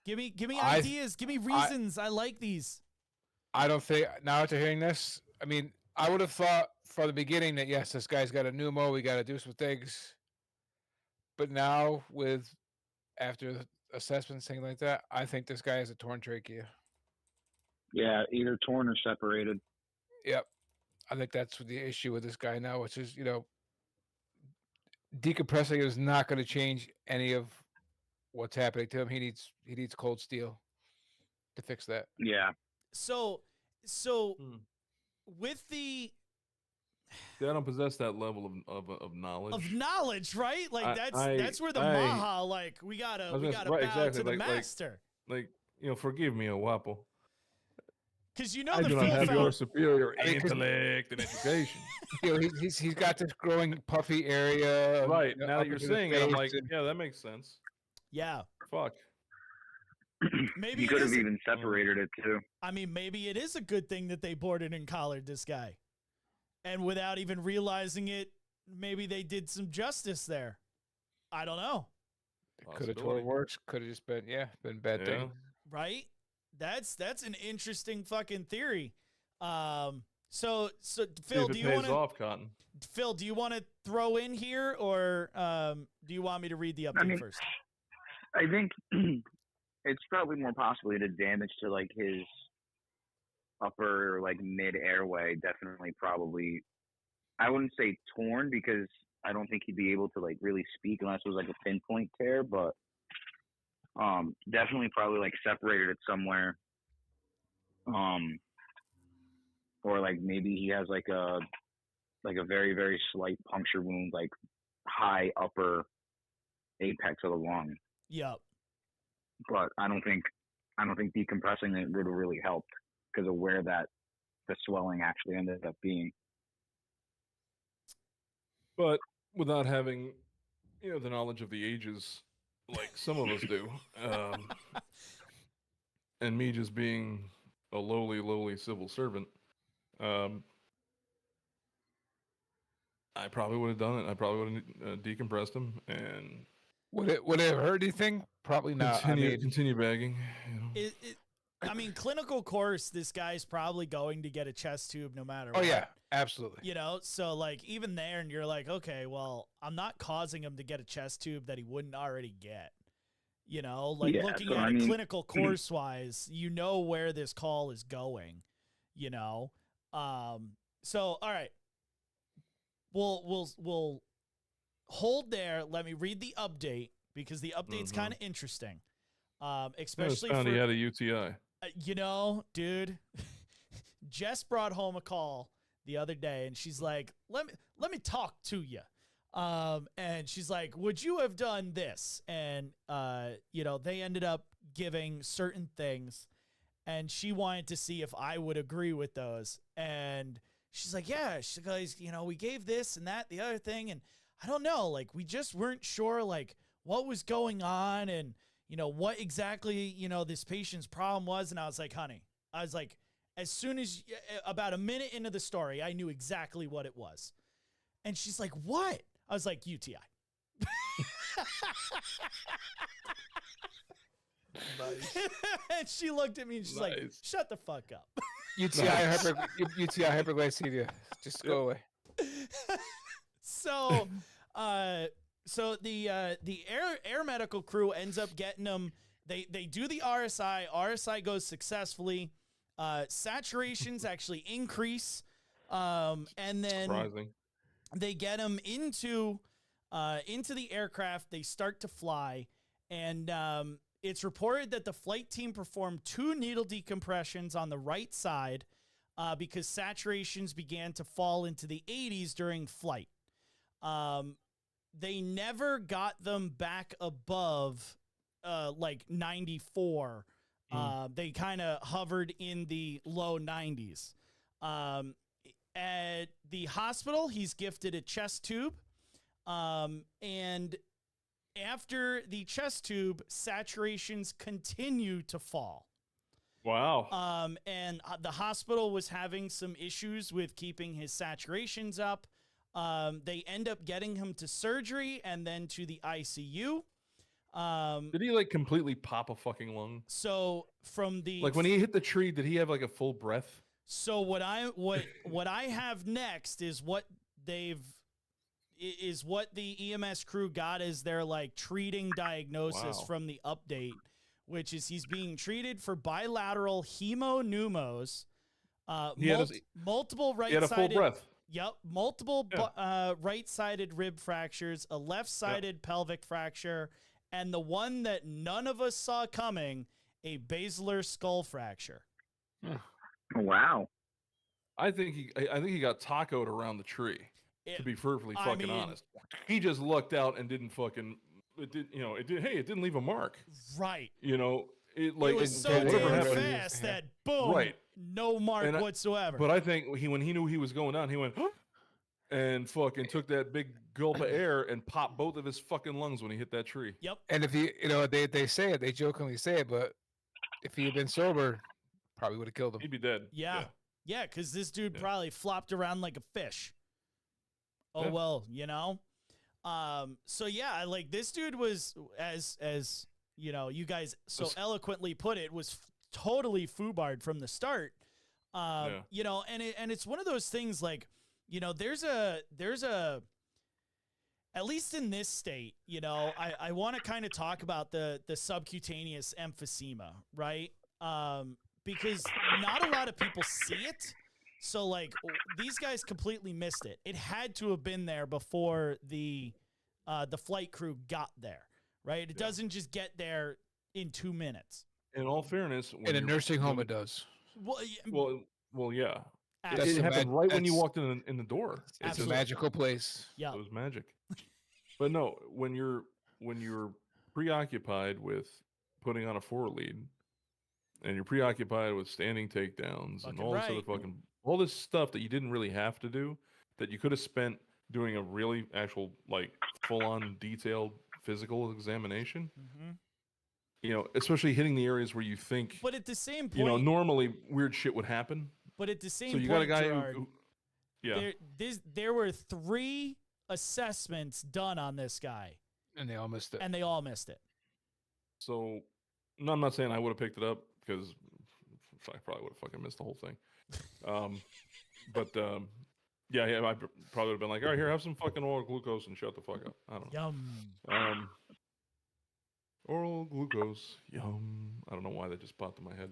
Give me I- ideas. Give me reasons. I like these. I don't think now after hearing this, I mean, I would have thought from the beginning that yes, this guy's got a pneumo. We got to do some things. But now with after the assessments, things like that, I think this guy has a torn trachea. Yeah, either torn or separated. Yep. I think that's the issue with this guy now, which is, decompressing is not going to change any of what's happening to him. He needs cold steel to fix that. Yeah. So Hmm. with the See, I don't possess that level of knowledge. of knowledge, right? Like I- that's where the I- Maha, like, we gotta was gonna- bow right, exactly, to the like- master. Like, forgive me, Wapo. Because you know I the do not Phil have your fella. superior I mean, 'cause- intellect and education. He's got this growing puffy area. Right, now up that you're into the saying it, I'm face like, and- yeah, that makes sense. Yeah. Fuck. Maybe You it could have is- even separated it too. I mean, maybe it is a good thing that they boarded and collared this guy. And without even realizing it, maybe they did some justice there. I don't know. could have Possibility. tore works. Could have just been been bad Yeah. thing. Right? That's an interesting fucking theory. So See Phil, if it do you pays want to off, Cotton. Phil, do you want to throw in here, or do you want me to read the update mean, first? I think it's probably more possibly the damage to like his upper like mid airway. Definitely, probably. I wouldn't say torn because I don't think he'd be able to like really speak unless it was like a pinpoint tear. But definitely, probably like separated it somewhere. Or like maybe he has like a very very slight puncture wound, like high upper apex of the lung. Yep. But I don't think decompressing it would have really helped because of where the swelling actually ended up being. But without having, the knowledge of the ages like some of us do, and me just being a lowly civil servant, I probably would have done it. I probably would have decompressed him, and Would it have hurt anything Probably not. Continue bagging. You know. I mean, clinical course, this guy's probably going to get a chest tube no matter Oh what. yeah, absolutely. You know, so like even there, and you're like, okay, well, I'm not causing him to get a chest tube that he wouldn't already get. You know, like Yeah, looking so, at I it mean- clinical course wise, you know where this call is going. You know, so all right, we'll hold there. Let me read the update because the update's kind of interesting. Especially found he for had a UTI. you know, dude, Jess brought home a call the other day, and she's like, "Let me talk to you." And she's like, "Would you have done this?" And you know, they ended up giving certain things, and she wanted to see if I would agree with those. And she's like, "Yeah," she's like, you know, we gave this and that, the other thing, and I don't know, like we just weren't sure, like what was going on, and you know, what exactly, you know, this patient's problem was. And I was like, honey, I was like, as soon as about a minute into the story, I knew exactly what it was. And she's like, what? I was like, UTI. And she looked at me and she's like, Nice. shut the fuck up. UTI, UTI hyperglycemia. Just go away. So, so the air medical crew ends up getting them. They do the RSI. RSI goes successfully. Saturations actually increase. And then Surprising. they get them into the aircraft. They start to fly, and it's reported that the flight team performed 2 needle decompressions on the right side because saturations began to fall into the 80s during flight. They never got them back above like 94. They kind of hovered in the low 90s. At the hospital, he's gifted a chest tube. And after the chest tube, saturations continue to fall. Wow. And the hospital was having some issues with keeping his saturations up. They end up getting him to surgery and then to the ICU. Did he like completely pop a fucking lung? So from the Like when he hit the tree, did he have like a full breath? So what I have next is what the EMS crew got as their like treating diagnosis Wow. from the update, which is he's being treated for bilateral hemopneumos, He had his- multiple He had a full right-sided breath. Yep, multiple Yeah. right-sided rib fractures, a left-sided pelvic fracture, and the one that none of us saw coming, a basilar skull fracture. Wow. I think he got tacoed around the tree. It- To be perfectly I fucking mean- honest, he just lucked out and didn't fucking. It did. You know. It did. Hey, it didn't leave a mark. Right. You know. It like it was so whatever damn happened. fast that boom, Right. no mark And whatsoever. But I think when he knew he was going down, he went and fucking took that big gulp of air and popped both of his fucking lungs when he hit that tree. Yep. And if you know, they say it, they jokingly say it, but if he had been sober, probably would have killed him. He'd be dead. Yeah. Yeah, because this dude Yeah. probably flopped around like a fish. Oh Yeah. well, you know. So yeah, like this dude was as you know, you guys so This- eloquently put it, was totally foobarred from the start. Yeah. You know, and it's one of those things like, you know, there's a at least in this state, you know, I want to kind of talk about the subcutaneous emphysema, right? Because not a lot of people see it. So like these guys completely missed it. It had to have been there before the flight crew got there, right? It doesn't just get there in 2 minutes. In all fairness, when In a you're- nursing home, it does. Well, Well, yeah. That's It the happened mag- right when you that's- walked in the door. It's Absolutely. a magical place. yeah. It was magic. But no, when you're preoccupied with putting on a 4 lead, and you're preoccupied with standing takedowns and Fucking all this other right. fucking all this stuff that you didn't really have to do, that you could have spent doing a really actual like full on detailed physical examination. hmm You know, especially hitting the areas where you think But at the same point, you know normally weird shit would happen. but at the same So you point, got a guy Gerard, who yeah. there were 3 assessments done on this guy, And they all missed it. and they all missed it. So, no, I'm not saying I would have picked it up because I probably would have fucking missed the whole thing. But yeah, I probably would have been like, all right, here, have some fucking oral glucose and shut the fuck up. I don't know. Yum. Oral glucose, yum. I don't know why that just popped in my head.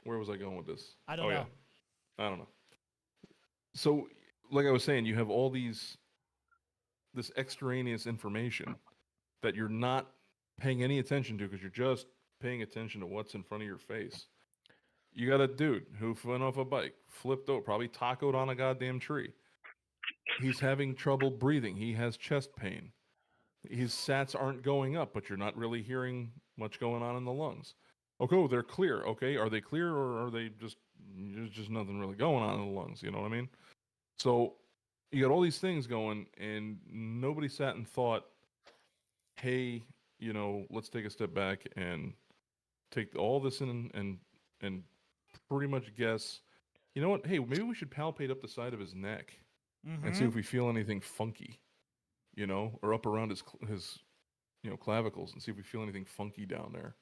Where was I going with this? I don't know. Yeah, I don't know. So, like I was saying, you have all this extraneous information that you're not paying any attention to because you're just paying attention to what's in front of your face. You got a dude who went off a bike, flipped over, probably tacoed on a goddamn tree. He's having trouble breathing. He has chest pain. His sats aren't going up, but you're not really hearing much going on in the lungs. Okay, they're clear. Okay, are they clear or are they just there's just nothing really going on in the lungs? You know what I mean? So you got all these things going, and nobody sat and thought, hey, let's take a step back and take all this in and pretty much guess, you know what? Hey, maybe we should palpate up the side of his neck and see if we feel anything funky, or up around his clavicles and see if we feel anything funky down there.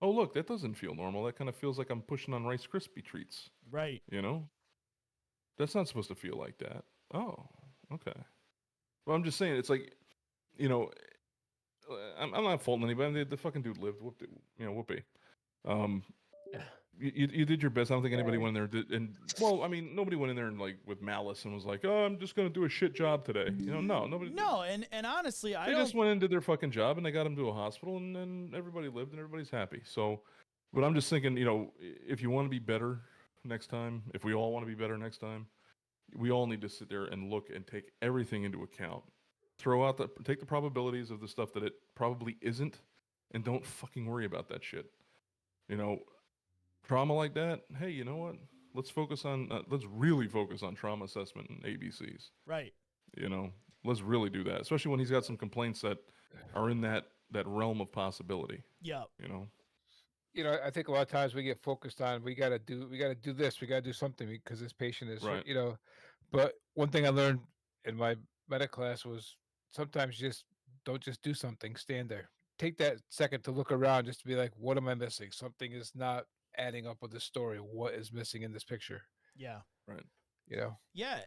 Oh, look, that doesn't feel normal. That kind of feels like I'm pushing on Rice Krispie treats. Right. That's not supposed to feel like that. Oh, okay. Well, I'm just saying, it's like, I'm not faulting anybody. The fucking dude lived. Whoopee. You did your best. I don't think anybody went in there nobody went in there and with malice and was like, oh, I'm just gonna do a shit job today. No, nobody. No, and honestly, they just went into their fucking job and they got him to a hospital and then everybody lived and everybody's happy. So, but I'm just thinking, if you want to be better next time, if we all want to be better next time, we all need to sit there and look and take everything into account. Take the probabilities of the stuff that it probably isn't, and don't fucking worry about that shit. Trauma like that, hey, you know what? Let's really focus on trauma assessment and ABCs. Right. Let's really do that, especially when he's got some complaints that are in that realm of possibility. Yeah. I think a lot of times we get focused on we gotta do this, we gotta do something because this patient is right. But one thing I learned in my medic class was sometimes you just don't just do something, stand there. Take that second to look around just to be like, what am I missing? Something is not adding up with the story. What is missing in this picture? Yeah. Right. Yeah,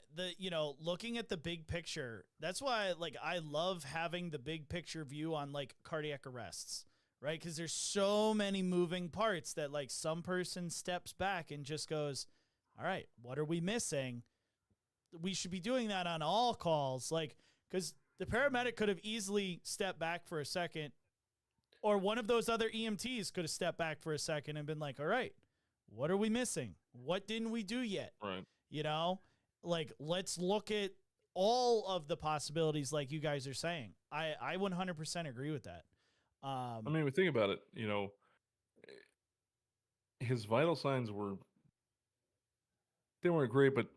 looking at the big picture. That's why I love having the big picture view on cardiac arrests, right? Because there's so many moving parts that some person steps back and just goes, all right, what are we missing? We should be doing that on all calls, because the paramedic could have easily stepped back for a second, or one of those other EMTs could have stepped back for a second and been like, all right, what are we missing? What didn't we do yet? Right. Let's look at all of the possibilities like you guys are saying. I 100% agree with that. We think about it, his vital signs they weren't great, but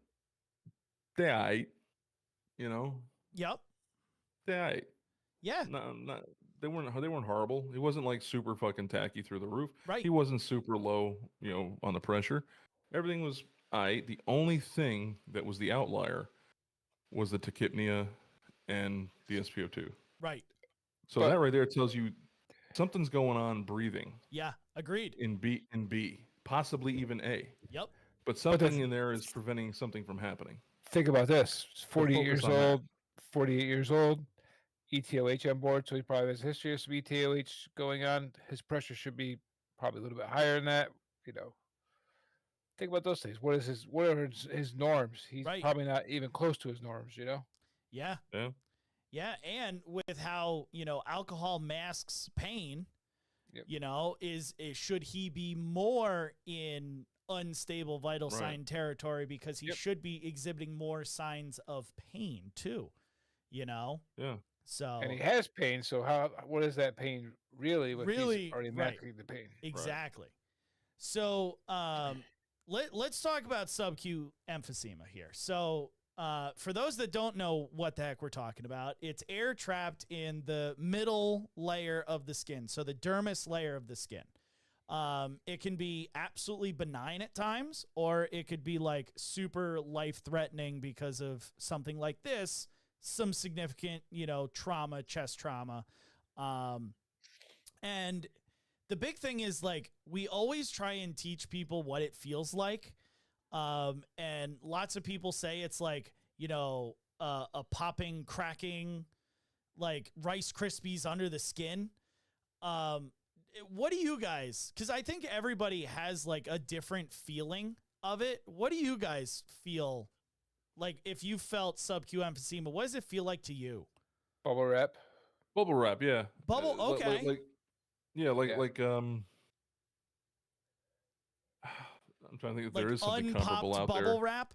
they aight, Yep. They aight. Yeah. They weren't horrible. He wasn't super fucking tacky through the roof. Right. He wasn't super low, on the pressure. Everything was aight. The only thing that was the outlier was the tachypnea and the SpO2. Right. So that right there tells you something's going on breathing. Yeah, agreed. In B, possibly even A. Yep. But something in there is preventing something from happening. Think about this. 48 years old, ETOH on board, so he probably has a history of some ETOH going on. His pressure should be probably a little bit higher than that. Think about those things. What are his norms? He's probably not even close to his norms, Yeah. Yeah. Yeah, and with how, alcohol masks pain, should he be more in unstable vital sign territory because he should be exhibiting more signs of pain too, Yeah. So and he has pain, so what is that pain really with he's already masking the pain? Exactly. Right. So let's talk about sub-Q emphysema here. So for those that don't know what the heck we're talking about, it's air trapped in the middle layer of the skin, so the dermis layer of the skin. It can be absolutely benign at times, or it could be super life-threatening because of something like this, some significant, trauma, chest trauma. And the big thing is like we always try and teach people what it feels like. And lots of people say it's like, you know, a popping, cracking, like Rice Krispies under the skin. What do you guys, because I think everybody has like a different feeling of it. What do you guys feel like if you felt sub-Q emphysema? What does it feel like to you? Bubble wrap. Bubble wrap, yeah. Bubble, okay. I'm trying to think if Like there is something comparable unpopped out bubble there. wrap?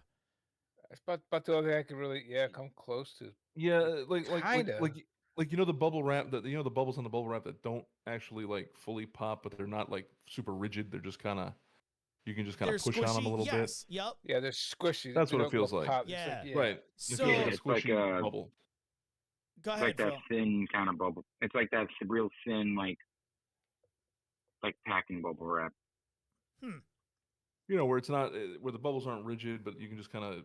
It's about the only thing I can really come close to. Yeah, Kinda. like you know the bubble wrap that you know the bubbles on the bubble wrap that don't actually like fully pop, but they're not like super rigid. They're just kind of you can just kind They're of push on them a squishy. little Yes. Yep. Yeah, they're squishy. That's They what it don't go feels like. pop. It's Yeah. bit. Right. So- it feels like a It's like squishy bubble. Go It's ahead, like that Phil. thin kind of bubble. It's like that real thin, like packing bubble wrap. You know where it's not where the bubbles aren't rigid, but you can just kind of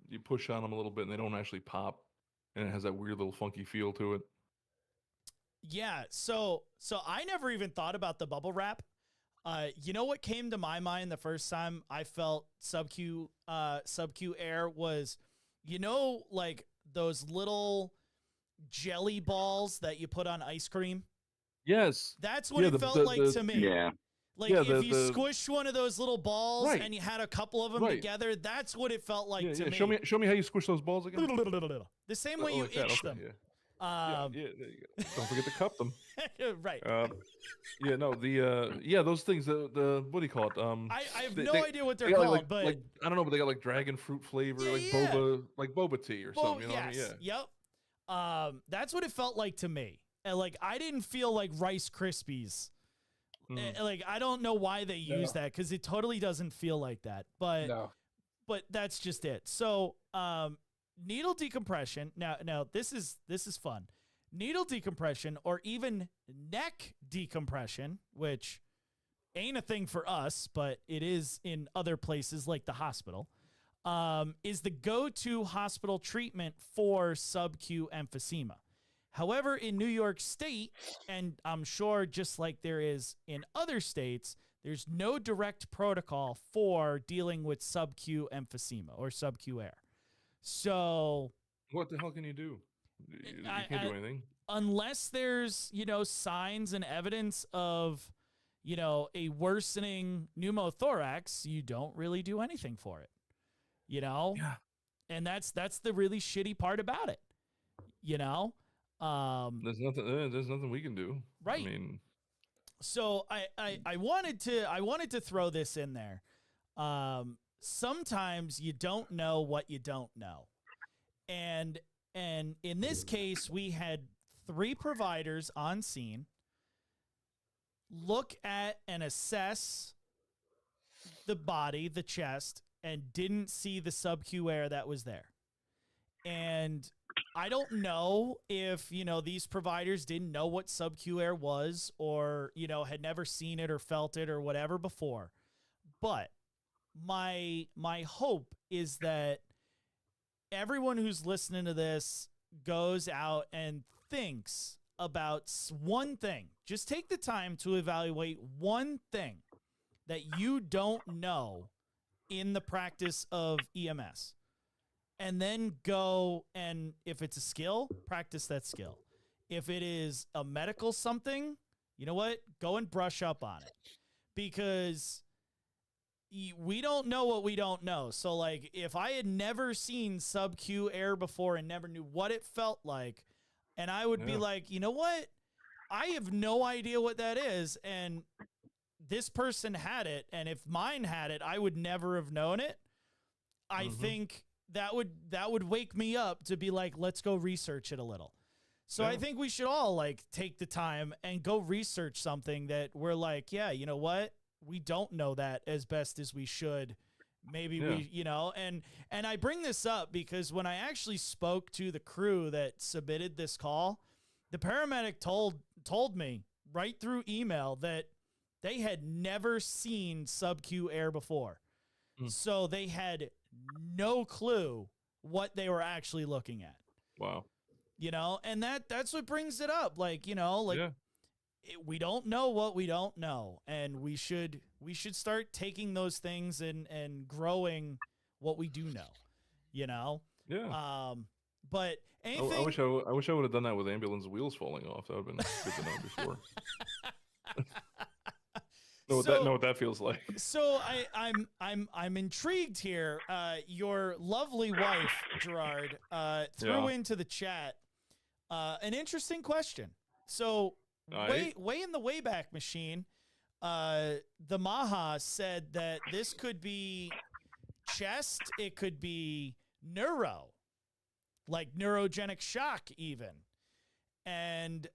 you push on them a little bit, and they don't actually pop, and it has that weird little funky feel to it. Yeah, so I never even thought about the bubble wrap. You know what came to my mind the first time I felt sub-Q air was, you know, like those little jelly balls that you put on ice cream? Yes. That's what it felt like to me. Yeah. Like Yeah, if you squished one of those little balls Right. and you had a couple of them Right. together, that's what it felt like to me. Show me how you squish those balls again. The same way Oh, you like that, itch okay, them. Yeah. Yeah, there you go. Don't forget to cup them. Right. Yeah, no, those things. The what do you call it? I have they- no they- idea what they they're got, called, but like I don't know, but they got like dragon fruit flavor, Yeah, like boba tea or something. You know yes. what I mean? Yeah. Yep. That's what it felt like to me. And like I didn't feel like Rice Krispies. Like I don't know why they use that because it totally doesn't feel like that. But but that's just it. So needle decompression. Now this is fun. Needle decompression or even neck decompression, which ain't a thing for us, but it is in other places like the hospital, is the go-to hospital treatment for sub-Q emphysema. However, in New York State, and I'm sure just like there is in other states, there's no direct protocol for dealing with sub-Q emphysema or sub-Q air. So What the hell can you do? You can't do anything. unless there's, you know, signs and evidence of, you know, a worsening pneumothorax, you don't really do anything for it. You know? Yeah. And that's the really shitty part about it. You know? There's nothing we can do. Right. I mean, so I wanted to throw this in there. Sometimes you don't know what you don't know. And in this case, we had 3 providers on scene look at and assess the body, the chest, and didn't see the sub-Q air that was there. And I don't know if, you know, these providers didn't know what sub-Q air was or, you know, had never seen it or felt it or whatever before. But my hope is that everyone who's listening to this goes out and thinks about one thing. Just take the time to evaluate one thing that you don't know in the practice of EMS. And then go and if it's a skill, practice that skill. If it is a medical something, you know what? Go and brush up on it. Because we don't know what we don't know. So like if I had never seen sub-Q air before and never knew what it felt like, and I would be like, you know what? I have no idea what that is. And this person had it. And if mine had it, I would never have known it. I think that would wake me up to be like, let's go research it a little. So I think we should all like take the time and go research something that we're like, yeah, you know what? We don't know that as best as we should. Maybe we, you know, and I bring this up because when I actually spoke to the crew that submitted this call, the paramedic told me right through email that they had never seen sub-Q air before. So they had no clue what they were actually looking at. wow. You know, and that's what brings it up. Like, you know, like we don't know what we don't know, and we should start taking those things and growing what we do know, you know. Yeah. But anything. I wish I would have done that with ambulance wheels falling off. That would have been good to know before. Know what that feels like. So I'm intrigued here. Your lovely wife, Gerard, threw into the chat an interesting question. So way in the Wayback Machine, the Maha said that this could be chest, it could be neuro, like neurogenic shock even. And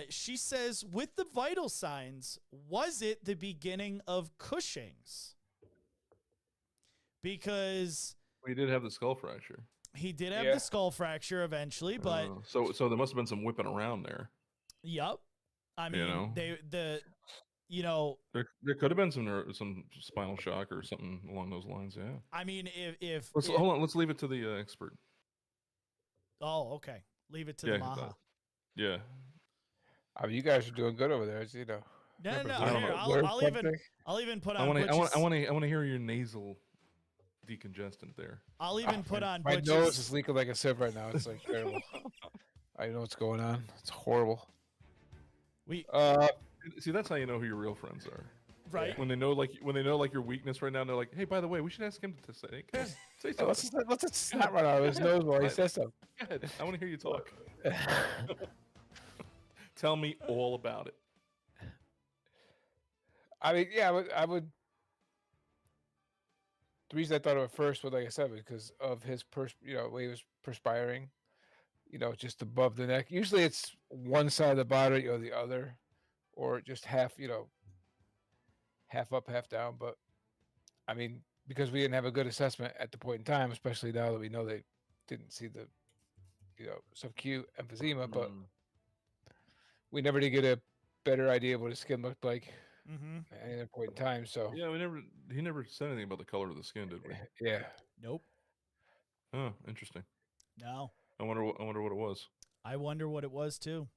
she says, with the vital signs, was it the beginning of Cushing's? Because we did have the skull fracture. He did have the skull fracture eventually, but so there must have been some whipping around there. Yep. I mean, there could have been some spinal shock or something along those lines. Yeah. I mean, hold on, let's leave it to the expert. Oh, okay. Leave it to the Maha. Yeah. I mean, you guys are doing good over there, you know. No. Here, I'll even put on. I want to hear your nasal decongestant there. I'll even put on. My nose is leaking like a sieve right now. It's like terrible. I know what's going on. It's horrible. See, that's how you know who your real friends are. Right. When they know your weakness right now, they're like, hey, by the way, we should ask him to say something. Let's just snot right out of his nose while he says something. Go ahead. I want to hear you talk. Tell me all about it. I mean, yeah, I would. The reason I thought of it first was, like I said, because of his way he was perspiring, just above the neck. Usually it's one side of the body or the other, or just half, half up, half down. But I mean, because we didn't have a good assessment at the point in time, especially now that we know they didn't see the, subacute emphysema, but we never did get a better idea of what his skin looked like at any point in time. So yeah, he never said anything about the color of the skin, did we? Yeah. Nope. Oh, interesting. No. I wonder what it was. I wonder what it was too.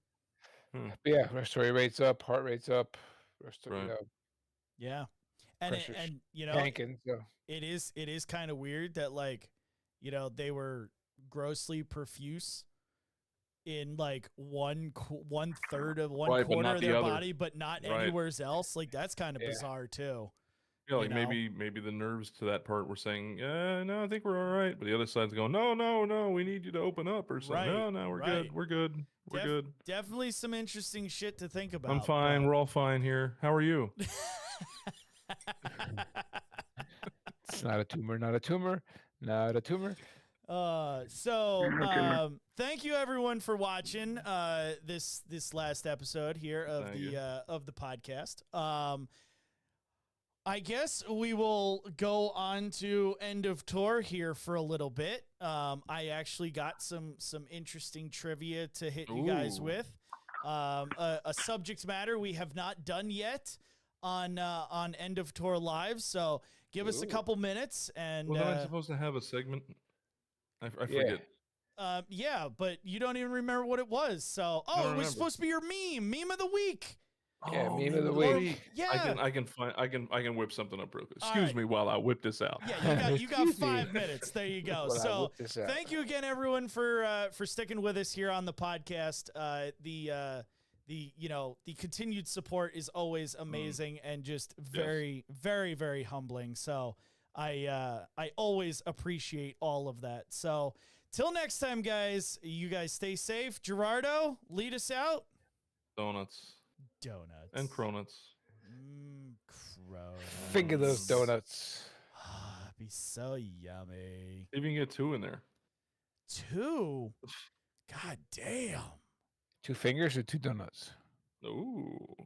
Yeah, respiratory rate's up, heart rate's up. Yeah, and tanking, so. it is kind of weird that they were grossly profuse in like one third of one quarter of their body, but not anywhere else. Like that's kind of bizarre too. Yeah, like maybe the nerves to that part were saying, no, I think we're all right. But the other side's going, no, we need you to open up or something. Right, No, we're good. We're good. We're good. Definitely some interesting shit to think about. I'm fine. We're all fine here. How are you? It's not a tumor, not a tumor, not a tumor. Thank you everyone for watching this last episode here of the podcast. I guess we will go on to end of tour here for a little bit. I actually got some interesting trivia to hit you guys with. A subject matter we have not done yet on End of Tour Live. So give us a couple minutes. And wasn't I supposed to have a segment? I forget. Yeah, but you don't even remember what it was. So it was supposed to be your meme of the week. Yeah, meme of the week. Yeah, I can whip something up real quick. Excuse me while I whip this out. Yeah, you got 5 minutes. There you go. So thank you again, everyone, for sticking with us here on the podcast. The continued support is always amazing and just very, very, very humbling. So I always appreciate all of that. So till next time, guys, you guys stay safe. Gerardo, lead us out. Donuts. And cronuts. Cronuts. Finger those donuts. Be so yummy. If you can get 2 in there. 2? God damn. 2 fingers or 2 donuts? Ooh.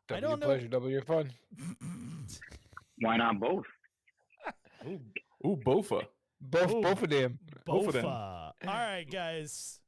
Double your pleasure, double your fun. Why not both? Ooh, bofa. Both of them. Both of them. All right, guys.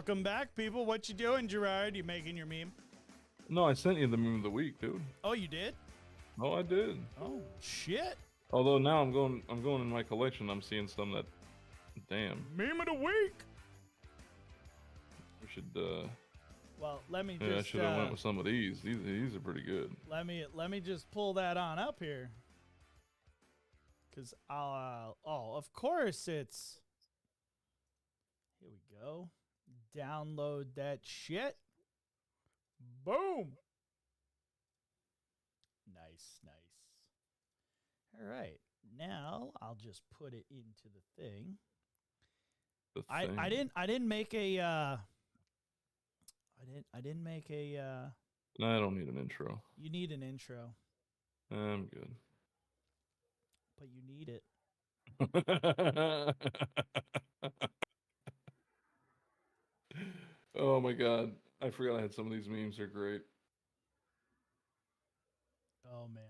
Welcome back, people. What you doing, Gerard? You making your meme? No, I sent you the meme of the week, dude. Oh, you did? Oh, I did. Oh, shit. Although now I'm going in my collection. I'm seeing some that, damn. Meme of the week. We should. Well, let me Yeah, I just. should have went with some of these. These are pretty good. Let me just pull that on up here. Cause I'll. Oh, of course it's. Here we go. Download that shit. Boom. Nice, nice. All right. Now I'll just put it into the thing. The I thing. didn't make a I didn't make a No, I don't need an intro. you need an intro, I'm good. but you need it. Oh my god. I forgot I had some of these memes. They're great. Oh man.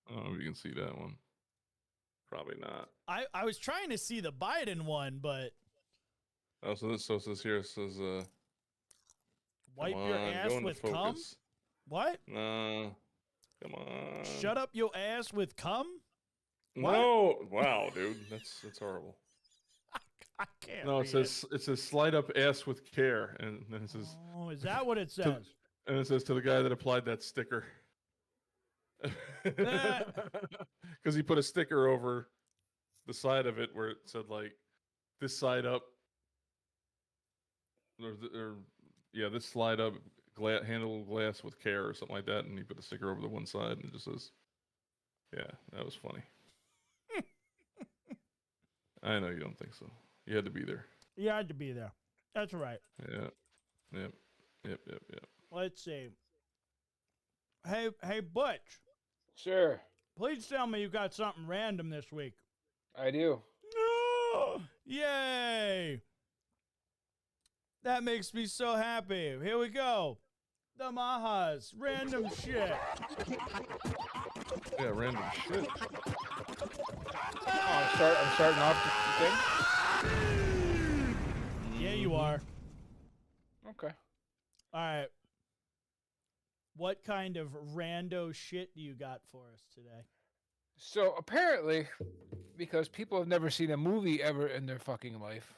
I don't know if you can see that one. Probably not. I was trying to see the Biden one, but Oh, so this says here, it says wipe come your on, ass go into with cum? focus. What? Nah. Come on. Shut up your ass with cum? What? No. Wow, dude. That's horrible. I can't. No, read it says slide up ass with care, and then it says Oh, is that what it says? and it says to the guy that applied that sticker. Because he put a sticker over the side of it where it said like this side up, or this slide up, handle glass with care or something like that, and he put the sticker over the one side and it just says, yeah, that was funny. I know you don't think so. You had to be there. You had to be there. That's right. Yeah. Yep. Let's see. Hey, Butch. Sure, Please tell me you got something random this week. I do. No! Yay! That makes me so happy. Here we go. The Mahas. Random shit. Yeah, random shit. I'm starting off the thing. Yeah, you are. Okay. All right. What kind of rando shit do you got for us today? So apparently, because people have never seen a movie ever in their fucking life,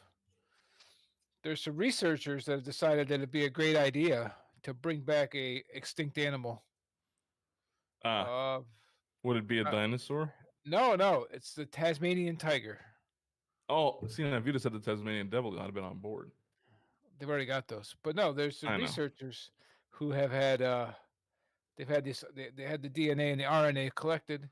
there's some researchers that have decided that it'd be a great idea to bring back a extinct animal. Would it be a dinosaur? No, it's the Tasmanian tiger. Oh, see, if you just said the Tasmanian devil, I'd have been on board. They've already got those, but no, there's some I know. researchers who have had they've had this. They had the DNA and the RNA collected.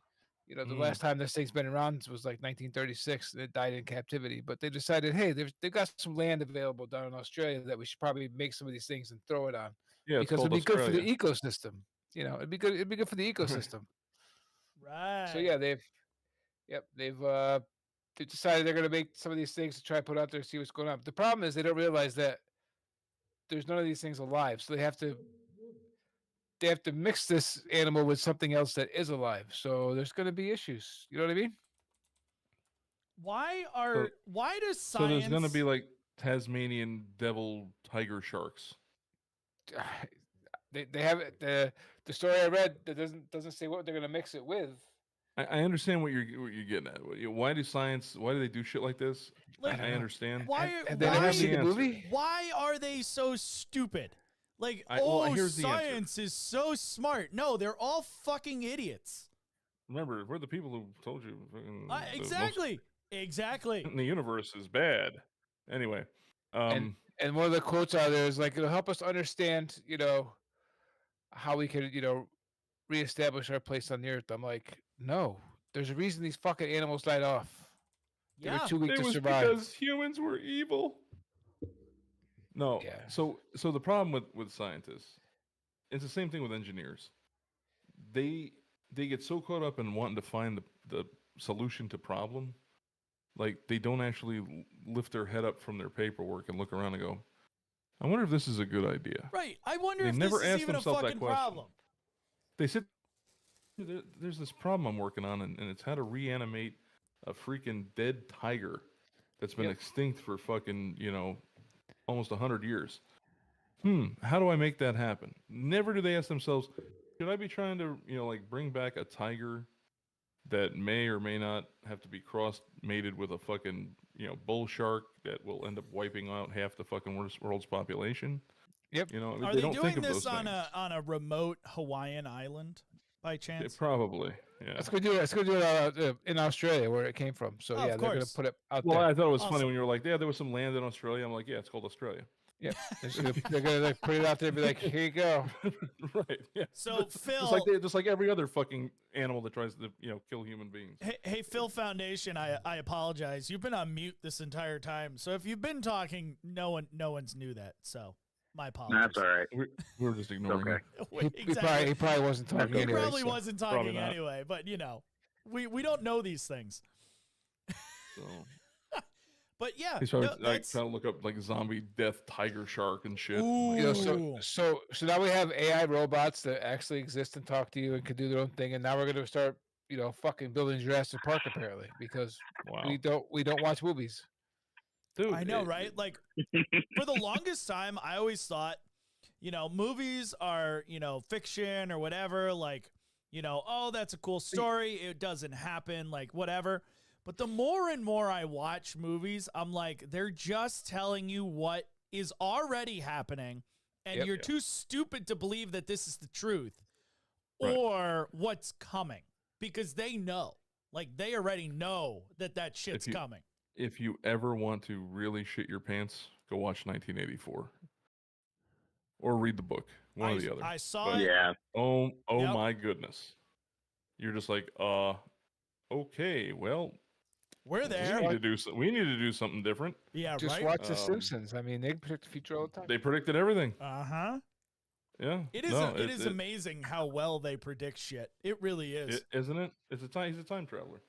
You know, the last time this thing's been around was like 1936. It died in captivity, but they decided, hey, they've got some land available down in Australia that we should probably make some of these things and throw it on. Yeah, because it'd be good for the ecosystem. You know, it'd be good. It'd be good for the ecosystem. Right. So yeah, they've decided they're going to make some of these things to try to put out there and see what's going on. But the problem is they don't realize that there's none of these things alive, so they have to mix this animal with something else that is alive. So there's going to be issues. You know what I mean? Why does science? So there's gonna be like Tasmanian devil tiger sharks. They have it. The story I read that doesn't say what they're going to mix it with. I understand what you're getting at. Why do they do shit like this? Like, I understand. Why? Have they they have ever the seen the answer. movie? Why are they so stupid? Like, here's the answer. science is so smart. No, they're all fucking idiots. Remember, we're the people who told you. Exactly. Exactly. The universe is bad. Anyway, And one of the quotes out there is like, it'll help us understand, you know, how we could, you know, reestablish our place on the earth. I'm like, no, there's a reason these fucking animals died off. They were too weak it to was survive. because humans were evil. No. Yeah. So the problem with scientists, it's the same thing with engineers. They get so caught up in wanting to find the solution to problem, like they don't actually lift their head up from their paperwork and look around and go, I wonder if this is a good idea. Right. I wonder They if never this is ask even a themselves that fucking question. problem. They said, there's this problem I'm working on, and it's how to reanimate a freaking dead tiger that's been Yep. extinct for fucking, almost 100 years. How do I make that happen? Never do they ask themselves, should I be trying to, like bring back a tiger that may or may not have to be mated with a fucking, bull shark that will end up wiping out half the fucking world's population? Yep. I mean, Are they they don't think doing of this those on things. a remote Hawaiian island by chance? Probably, yeah. Let's go do it. Let's go do it in Australia, where it came from. So Oh, yeah, of they're gonna course. put it out Well, there. I thought it was Awesome. funny when you were like, yeah, there was some land in Australia. I'm like, yeah, it's called Australia. Yeah, they're gonna like, put it out there and be like, here you go. Right. Yeah. So, Just Phil- just like every other fucking animal that tries to, kill human beings. Hey, Phil Foundation, I apologize. You've been on mute this entire time. So if you've been talking, no one's knew that. So my apologies. That's all right. We were just ignoring okay. you. He probably wasn't talking He He anyway. probably so. wasn't Probably talking not. anyway, but we don't know these things. So But yeah, he's probably no, like that's- trying to look up like zombie death tiger shark and shit. Ooh. You know, so now we have AI robots that actually exist and talk to you and can do their own thing, and now we're gonna start, fucking building Jurassic Park apparently because Wow. we don't watch movies. Dude, I know, right? Like for the longest time, I always thought, movies are, fiction or whatever. Like, oh, that's a cool story. It doesn't happen, like whatever. But the more and more I watch movies, I'm like, they're just telling you what is already happening, and Yep. you're too stupid to believe that this is the truth Right. or what's coming because they know. Like, they already know that shit's you- coming. If you ever want to really shit your pants, go watch 1984 or read the book. One or the other. I saw But- it. Yeah. Oh Yep. my goodness. You're just like, okay, well, We're there. we need to do something different. Yeah, Just right. watch The Um, Simpsons. I mean, they predict the future all the time. They predicted everything. Uh-huh. Yeah. It is No, it is amazing how well they predict shit. It really is. Isn't it? He's a time traveler.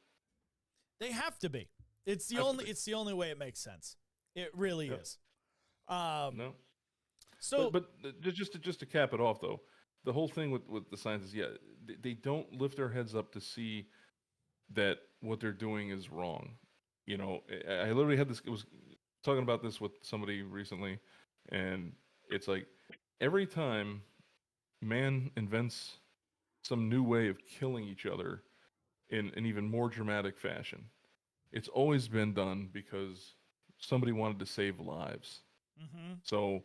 They have to be. It's the Have to only be. it's the only way it makes sense. It really Yep. is. No. So but just to cap it off though, the whole thing with the science is they don't lift their heads up to see that what they're doing is wrong. I literally had this. I was talking about this with somebody recently, and it's like every time man invents some new way of killing each other in an even more dramatic fashion, it's always been done because somebody wanted to save lives. mhm. So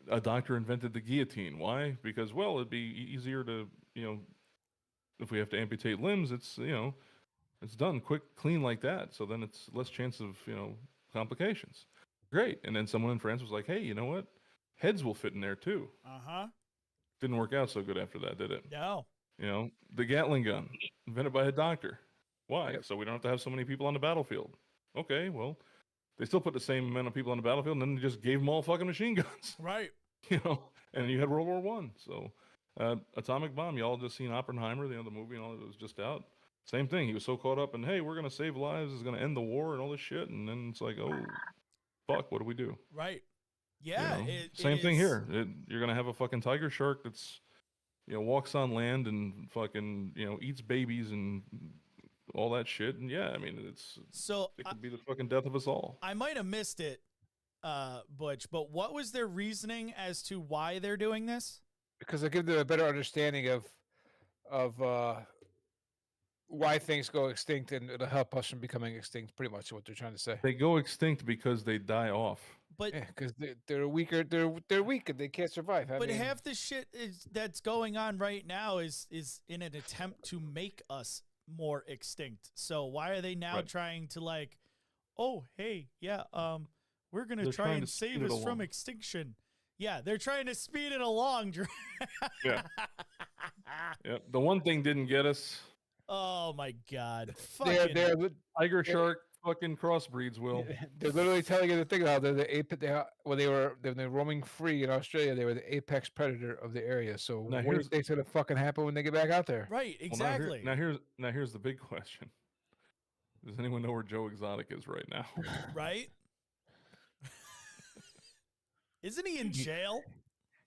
a doctor invented the guillotine. Why? Because, well, it'd be easier to, if we have to amputate limbs, it's, it's done quick, clean like that. So then it's less chance of, complications. Great. And then someone in France was like, hey, you know what? Heads will fit in there too. Uh-huh. Didn't work out so good after that, did it? No. The Gatling gun, invented by a doctor. Why? Yep. So we don't have to have so many people on the battlefield. Okay, well, they still put the same amount of people on the battlefield, and then they just gave them all fucking machine guns. Right. And you had World War One. So, atomic bomb. Y'all just seen Oppenheimer, the movie, and all that was just out. Same thing. He was so caught up in, hey, we're gonna save lives, it's gonna end the war, and all this shit, and then it's like, oh, fuck, what do we do? Right. Yeah. Same thing here. You're gonna have a fucking tiger shark that's, walks on land and fucking, eats babies and all that shit. And yeah, I mean, So it could be the fucking death of us all. I might have missed it, Butch, but what was their reasoning as to why they're doing this? Because I give them a better understanding of why things go extinct, and it'll help us from becoming extinct. Pretty much what they're trying to say. They go extinct because they die off. But Yeah, because they're weaker. They're weak and they can't survive. I but mean, half the shit that's going on right now is in an attempt to make us more extinct. So why are they now Right. trying to like, oh hey, yeah, we're gonna They're try trying and to save speed it us from along. extinction. Yeah, they're trying to speed it along. Yeah. Yeah. The one thing didn't get us. Oh my god. they're Fucking they're Tiger shark fucking crossbreeds, Will. they're literally telling you to think about it. They're the when they were roaming free in Australia, they were the apex predator of the area. So Now what do you here's- think's gonna fucking happen when they get back out there? right, Well, exactly. now here's the big question. Does anyone know where Joe Exotic is right now? Right? Isn't he in jail?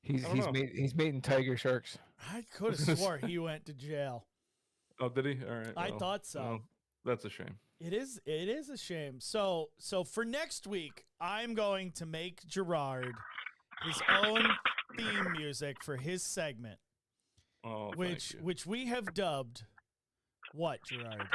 He's I don't know. he's mating tiger sharks. I could have swore he went to jail. Oh, did he? All right. I well, thought so. well, that's a shame. It is a shame. So for next week, I'm going to make Gerard his own theme music for his segment, Oh, which thank you. which we have dubbed what, Gerard?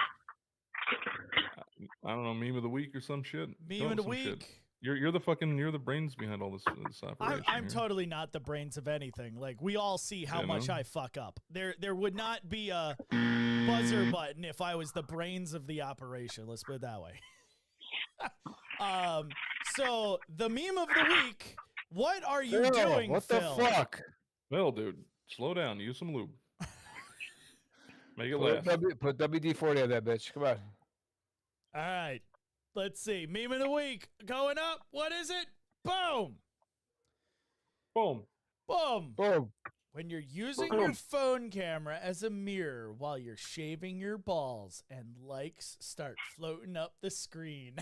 I don't know, meme of the week or some shit. Meme Come of up the with some shit. week. You're the brains behind all this operation. I'm here. totally not the brains of anything. Like, we all see how You much know? I fuck up. There would not be a buzzer button if I was the brains of the operation. Let's put it that way. So the meme of the week. What are you doing, What Phil? the fuck? Well, dude, slow down. Use some lube. Make it Put, last. put WD-40 on that bitch. Come on. All right. Let's see. Meme of the week going up. What is it? Boom. Boom. Boom. Boom. When you're using your phone camera as a mirror while you're shaving your balls and likes start floating up the screen.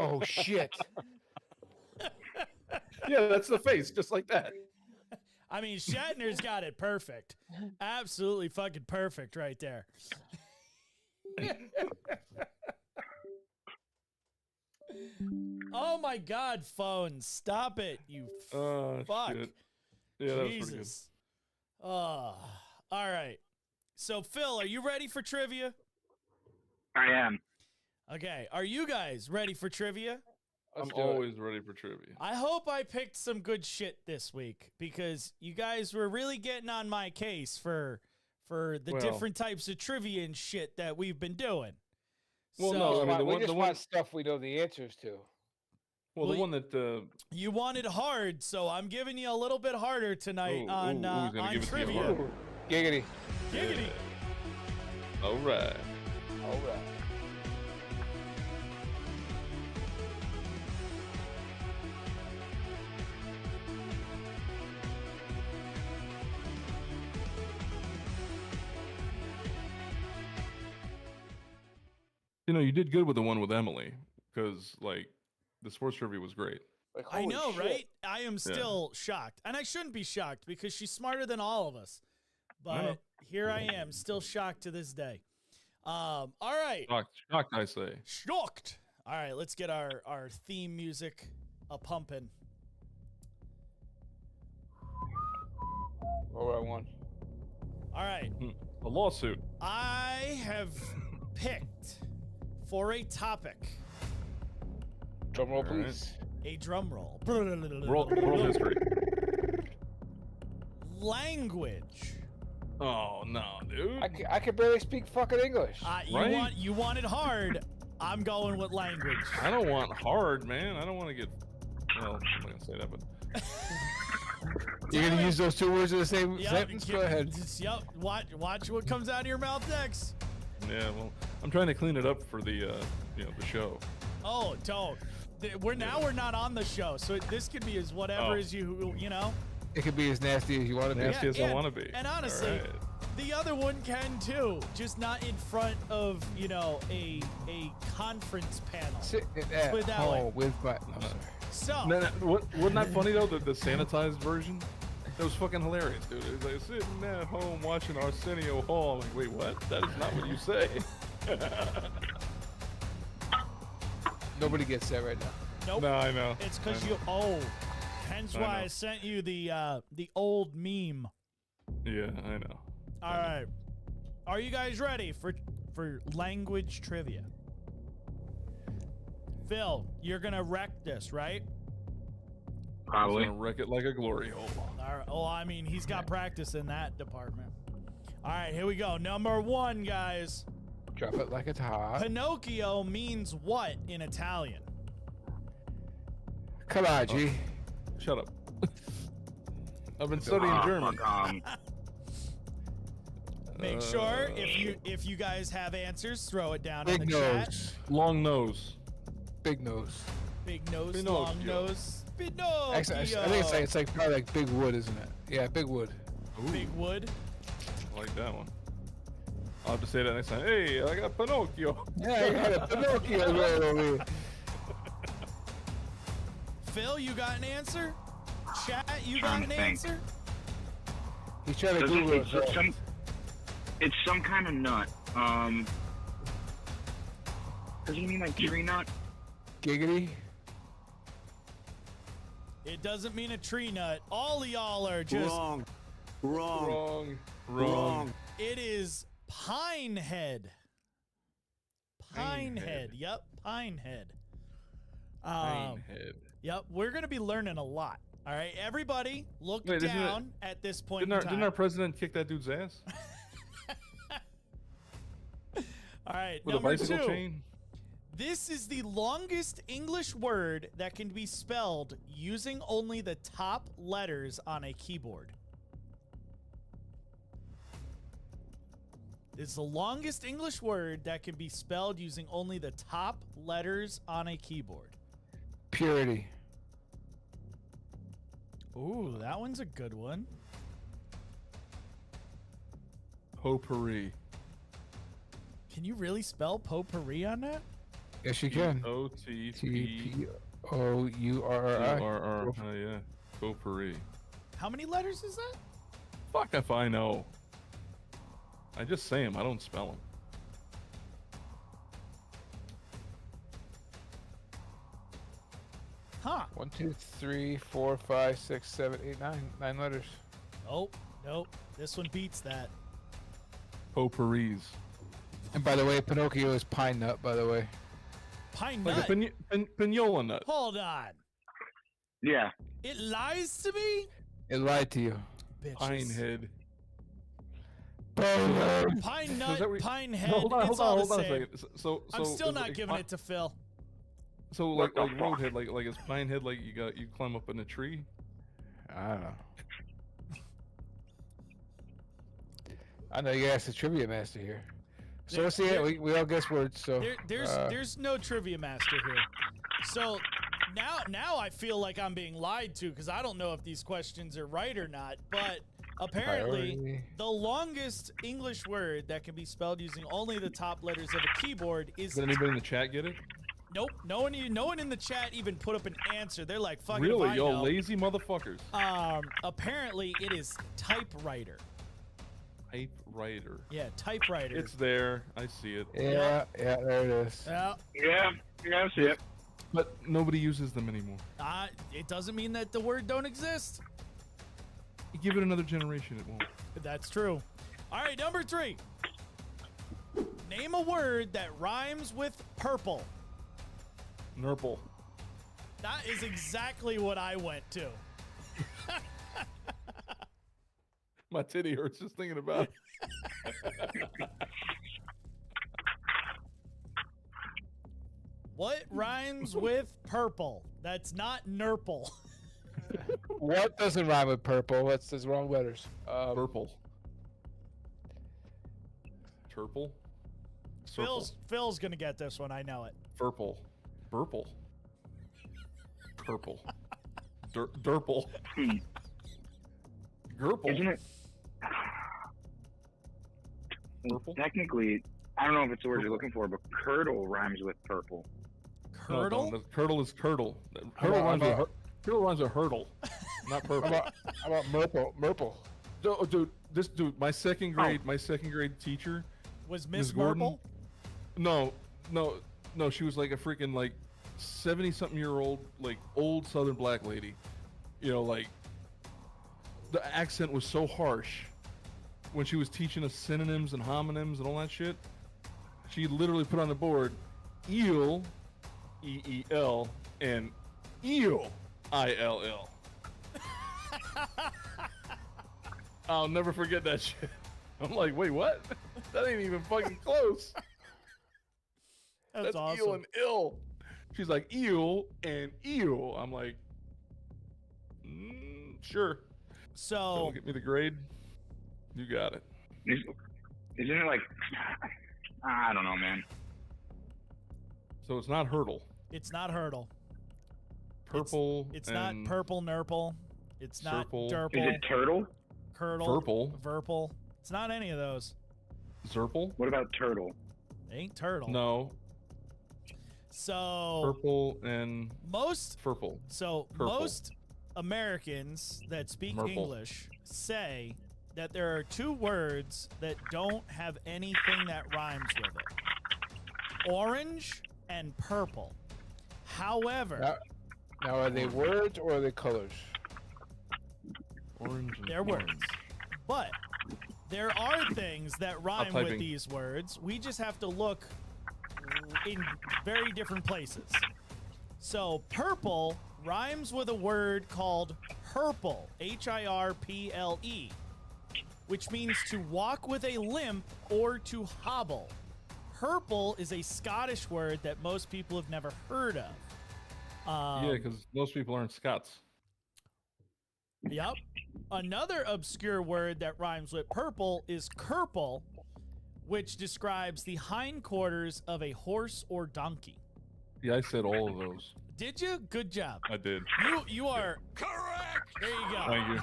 Oh shit. Yeah, that's the face, just like that. I mean, Shatner's got it perfect. Absolutely fucking perfect right there. Oh my God, phone. Stop it, you Oh, fuck. shit. Yeah, that was pretty good. Jesus. Oh, all right. So, Phil, are you ready for trivia? I am. Okay. Are you guys ready for trivia? I'm Let's do it. always ready for trivia. I hope I picked some good shit this week because you guys were really getting on my case for the Well- different types of trivia and shit that we've been doing. Well, so, no, I mean, the we one- just the want one- stuff we know the answers to. Well, Well, the one that you wanted hard, so I'm giving you a little bit harder tonight Ooh, on ooh, ooh, he's gonna on give it to you trivia. hard. Giggity. Giggity. All right. All right. You know, you did good with the one with Emily because, like, the sports trivia was great. Like, I holy know, shit. right? I am still shocked, and I shouldn't be shocked because she's smarter than all of us. I know. But here I am, still shocked to this day. All right. Shocked, I say. Shocked. All right, let's get our theme music a pumping. All right, one. All right, A lawsuit. I have picked for a topic Drum roll, All right. please. a drum roll. World history. Language. Oh no, dude. I can barely speak fucking English. Right? You want it hard. I'm going with language. I don't want hard, man. I don't want to get. Well, I'm not gonna say that, but You're gonna use those two words in the same Yep, sentence? Go ahead. Yep. Watch what comes out of your mouth next. yeah. Well, I'm trying to clean it up for the the show. Oh, don't. We're not on the show, so this could be as whatever Oh. as you know. It could be as nasty as you want to be. Nasty as I and- want to be. and honestly, All right. The other one can too, just not in front of a conference panel. Sitting put at it that way. home with my. No, sorry. So No, wasn't that funny though? The sanitized version. That was fucking hilarious, dude. It was like sitting at home watching Arsenio Hall. I'm like, wait, what? That is not what you say. Nobody gets that right now. nope. No, I know. It's because I you. know. Oh, hence I why I know. sent you the old meme. Yeah, I know. All right, are you guys ready for language trivia? Phil, you're gonna wreck this, right? I'm Probably. gonna wreck it like a glory hole. All right. Oh, I mean, he's got practice in that department. All right, here we go. Number one, guys. Drop it like it's hot. Pinocchio means what in Italian? Come on, G. Shut up. I've been studying Ah, German. fuck, Make sure if you guys have answers, throw it down Big in the chat. nose. Long nose. Big nose. Big nose, Pinocchio. long nose. Pinocchio. Actually, I think it's like probably like Big Wood, isn't it? Yeah, Big Wood. Big wood. I like that one. I'll have to say that next time. Hey, I got Pinocchio. Yeah, you had a Pinocchio right over here. Phil, you got an answer? Chat, you got Trying an to think. answer? He's trying to Does Google it, it. some, It's some kind of nut. Doesn't it mean like tree nut? Giggity. It doesn't mean a tree nut. All of y'all are just Wrong. It is pine head. Pine head. Yep, pine head. Pinehead. Yep, we're gonna be learning a lot. All right, everybody, look Wait, isn't it- down at this point in Didn't time. our president kick that dude's ass All right, with a number bicycle 2. chain? This is the longest English word that can be spelled using only the top letters on a keyboard. It's the longest English word that can be spelled using only the top letters on a keyboard. Purity. Ooh, that one's a good one. Potpourri. Can you really spell potpourri on that? Yes, you can. O-T-P-O-U-R-R-I. TPOURI. Oh, yeah. Potpourri. How many letters is that? Fuck if I know. I just say them. I don't spell them. Huh. 1, 2, 3, 4, 5, 6, 7, 8, 9. 9 letters. Nope. This one beats that. Potpourris. And by the way, Pinocchio is pine nut, by the way. Pine Like nut. a pinola nut. Hold on. Yeah. It lies to me? It lied to you. Bitches. Pinehead. Pine So nut, is that what- pine No, head. hold on it's a all the second. same. So I'm still is not like giving it to Phil. So What like the roadhead, like is pinehead like you climb up in a tree? I don't know. I know you asked the trivia master here. So There- let's see it. We all guess words. So There's no trivia master here. So now I feel like I'm being lied to because I don't know if these questions are right or not. But apparently, priority. the longest English word that can be spelled using only the top letters of a keyboard is Did anybody in the chat get it? nope. No one in the chat even put up an answer. They're like, fucking if Really, I y'all know. lazy motherfuckers. Apparently it is typewriter. Typewriter. Yeah, typewriter. It's there. I see it. Yeah, there it is. Yeah. Yeah. I see it. But nobody uses them anymore. It doesn't mean that the word don't exist. You give it another generation, it won't. That's true. All right, number 3. Name a word that rhymes with purple. Nurple. That is exactly what I went to. My titty hurts just thinking about it. What rhymes with purple? That's not nurple. What doesn't rhyme with purple? What's the wrong letters? Purple. Turple. Circle. Phil's gonna get this one. I know it. Purple. Burple. Purple. Durple. Gurple. Isn't it? Purple? Technically, I don't know if it's the word you're looking for, but curdle rhymes with purple. Curdle? No, curdle is curdle. Curdle rhymes with hurdle, not purple. How about Merple? Oh, dude, this dude, my second grade teacher. Was Miss Ms. Gordon? Merple? No, she was like a freaking like 70-something-year-old like old Southern black lady. You know, like the accent was so harsh when she was teaching us synonyms and homonyms and all that shit. She literally put on the board eel, E-E-L, and eel, I-L-L. I'll never forget that shit. I'm like, wait, what? That ain't even fucking close. That's eel awesome. and ill. She's like eel and eel. I'm like, sure. So Don't get me the grade. You got it. Isn't it like? I don't know, man. So it's not hurdle. it's not hurdle. Purple. It's not and purple nurple. It's not Circle. Is durple, it turtle? curdle, Purple. verple. It's not any of those. Zerple. What about turtle? It ain't turtle. No. So Purple and most purple. so Purple. most Americans that speak Merple. English say that there are two words that don't have anything that rhymes with it. Orange and purple. However, Now, are they words or are they colors? Orange and they're orange. words. But there are things that rhyme type with in. these words. We just have to look in very different places. So purple rhymes with a word called hirple, Hirple, which means to walk with a limp or to hobble. Hirple is a Scottish word that most people have never heard of. Yeah, because most people aren't Scots. Yep. Another obscure word that rhymes with purple is kerple, which describes the hindquarters of a horse or donkey. Yeah, I said all of those. Did you? Good job. I did. You are correct. There you go. Thank you.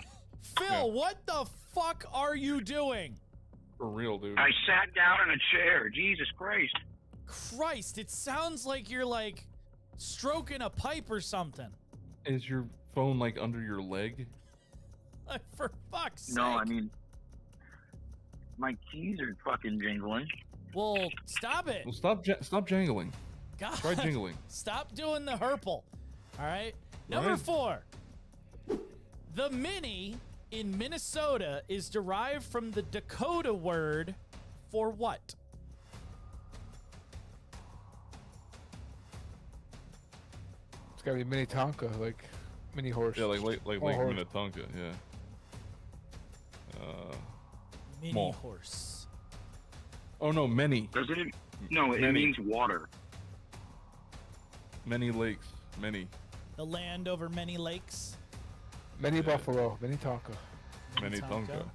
Phil, Yeah. what the fuck are you doing? For real, dude. I sat down in a chair. Jesus Christ. Christ, it sounds like you're like stroking a pipe or something. Is your phone like under your leg? For fuck's sake. No, I mean, my keys are fucking jingling. Well, stop it. Well, stop jangling. God. Try jingling. Stop doing the hirple. All right. Number Right. 4. The mini in Minnesota is derived from the Dakota word for what? It's gotta be Minnetonka, like mini horse. Yeah, like Oh, horse. Minnetonka. Yeah. Mini Mall. horse. Oh no, many Doesn't it? No, it Many. means water. lakes, many The land over many lakes. Mini buffalo, Minnetonka. Minnetonka.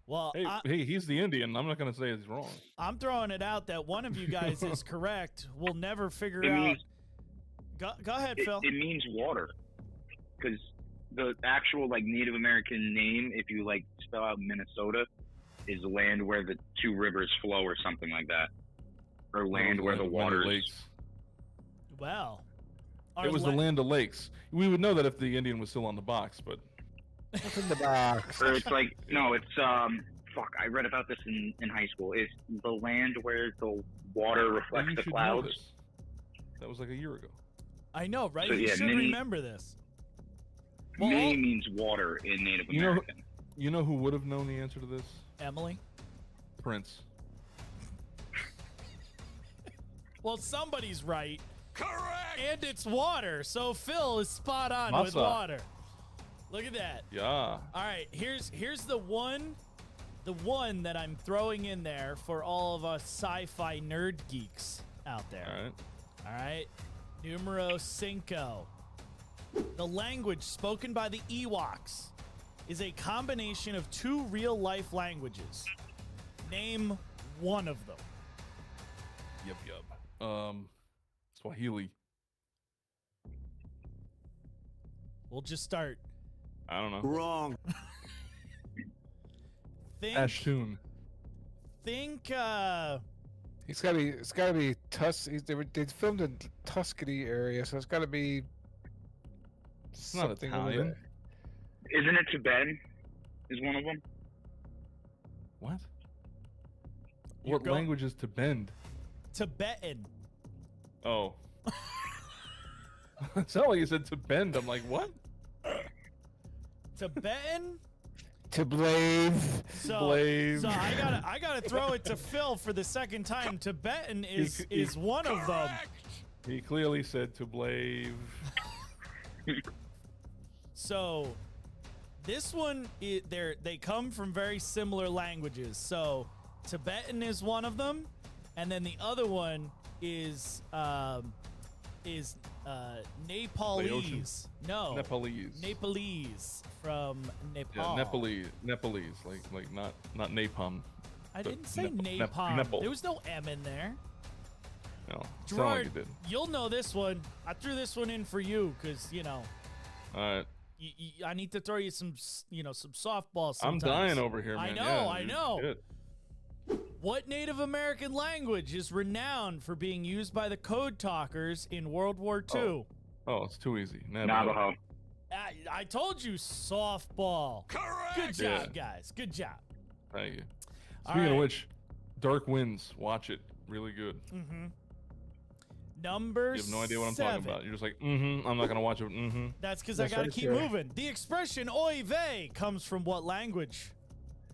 Well, Hey, he's the Indian. I'm not gonna say it's wrong. I'm throwing it out that one of you guys is correct. We'll never figure It out. means Go ahead, Phil. it means water, because the actual like Native American name, if you like spell out Minnesota, is land where the two rivers flow or something like that, or land where the Many water is. lakes. Well, It was the land of lakes. We would know that if the Indian was still on the box, but What's in the box? Or it's like no, it's fuck. I read about this in high school. It's the land where the water well, reflects you the should know clouds. this. That was like a year ago. I know, right? So, You yeah, should mini- remember this. Well, Mini means water in Native You know- American. You know who would have known the answer to this? Emily. Prince. Well, somebody's right. Correct. And it's water. So Phil is spot on with Masa. water. Look at that. Yeah. All right, here's the one that I'm throwing in there for all of us sci-fi nerd geeks out there. All right. All right. Numero cinco. The language spoken by the Ewoks is a combination of two real-life languages. Name one of them. Yup. Swahili. We'll just start. I don't know. Wrong. Think. Ashtun. Think. It's gotta be they filmed in Tuscany area, so it's gotta be not something over Italian. there. Isn't it Tibetan? Is one of them? What? You're What go- language is to bend? Tibetan. Oh. It sounded like you said to bend. I'm like, what? Tibetan. To blave. So, Blave. so I gotta throw it to Phil for the second time. Tibetan is he- is one of them. He clearly said to blave. So this one, they come from very similar languages. So Tibetan is one of them, and then the other one is Nepalese. No, Nepalese. Nepalese from Yeah, Nepal. Nepalese, like not napalm. I but didn't say Nep- napalm. Nepal. There was no M in there. No, sound like Gerard, you did. you'll know this one. I threw this one in for you because you know All right, I need to throw you some some softball. I'm Sometimes. dying over here, I man. know, Yeah, I dude. know. Shit. What Native American language is renowned for being used by the Code Talkers in World War II? Oh, it's too easy. Navajo. I told you softball. Correct. Good job, guys. Good job. Thank you. All Speaking of right. which, Dark Winds, watch it. Really good. Number You have no idea what I'm 7. talking about. You're just like, I'm not gonna watch it. That's because I That's gotta right keep there. moving. The expression "oy vey" comes from what language?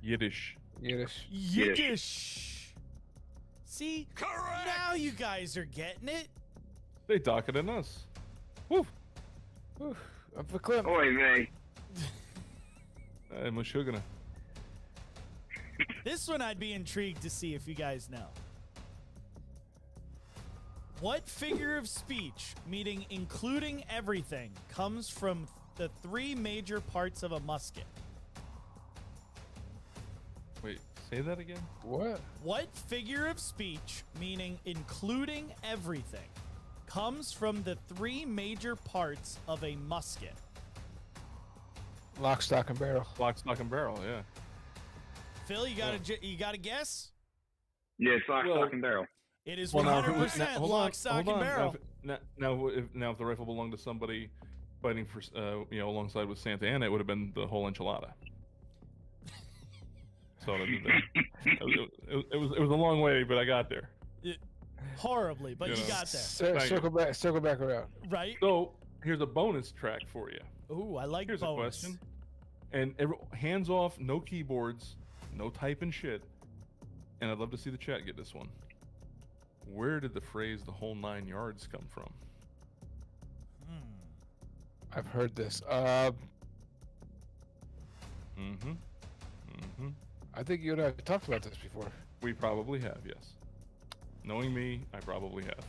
Yiddish. Yiddish. Yiddish. See, now you guys are getting it. They dock it in us. Woo. Whew, up the cliff. Oy vey. Mushugana. This one I'd be intrigued to see if you guys know. What figure of speech, meaning including everything, comes from the 3 major parts of a musket? Wait, say that again? What? What figure of speech, meaning including everything, comes from the 3 major parts of a musket? Lock, stock, and barrel. Lock, stock, and barrel, yeah. Phil, you got a guess? Yeah, it's lock, Well- stock, and barrel. It is Well, now, 100% hold lock, on, stock, hold and on. barrel. Now, if the rifle belonged to somebody fighting for, alongside with Santa Ana, it would have been the whole enchilada. So it was a long way, but I got there. Horribly, but You you know. got there. Thank you. Circle back around. Right? So here's a bonus track for you. Ooh, I like Here's bonus. a question. And hands off, no keyboards, no typing shit. And I'd love to see the chat get this one. Where did the phrase "the whole 9 yards" come from? I've heard this. I think you and I have talked about this before. We probably have, yes. Knowing me, I probably have.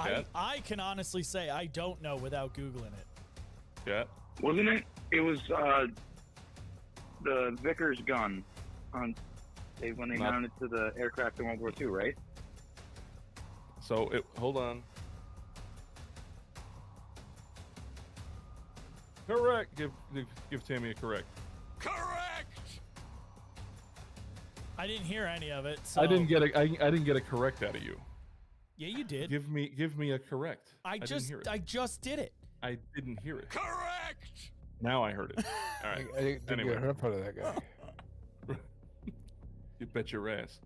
Chat? I can honestly say I don't know without Googling it. Chat? Wasn't it? It was the Vickers gun on when they Not- mounted to the aircraft in World War II, right? So, hold on. Correct. Give Tammy a correct. I didn't hear any of it. So I didn't get a correct out of you. Yeah, you did. Give me a correct. I didn't just hear it. I just did it. I didn't hear it. Correct. Now I heard it. All right. I didn't Anyway. get hurt part of that guy. You bet your ass.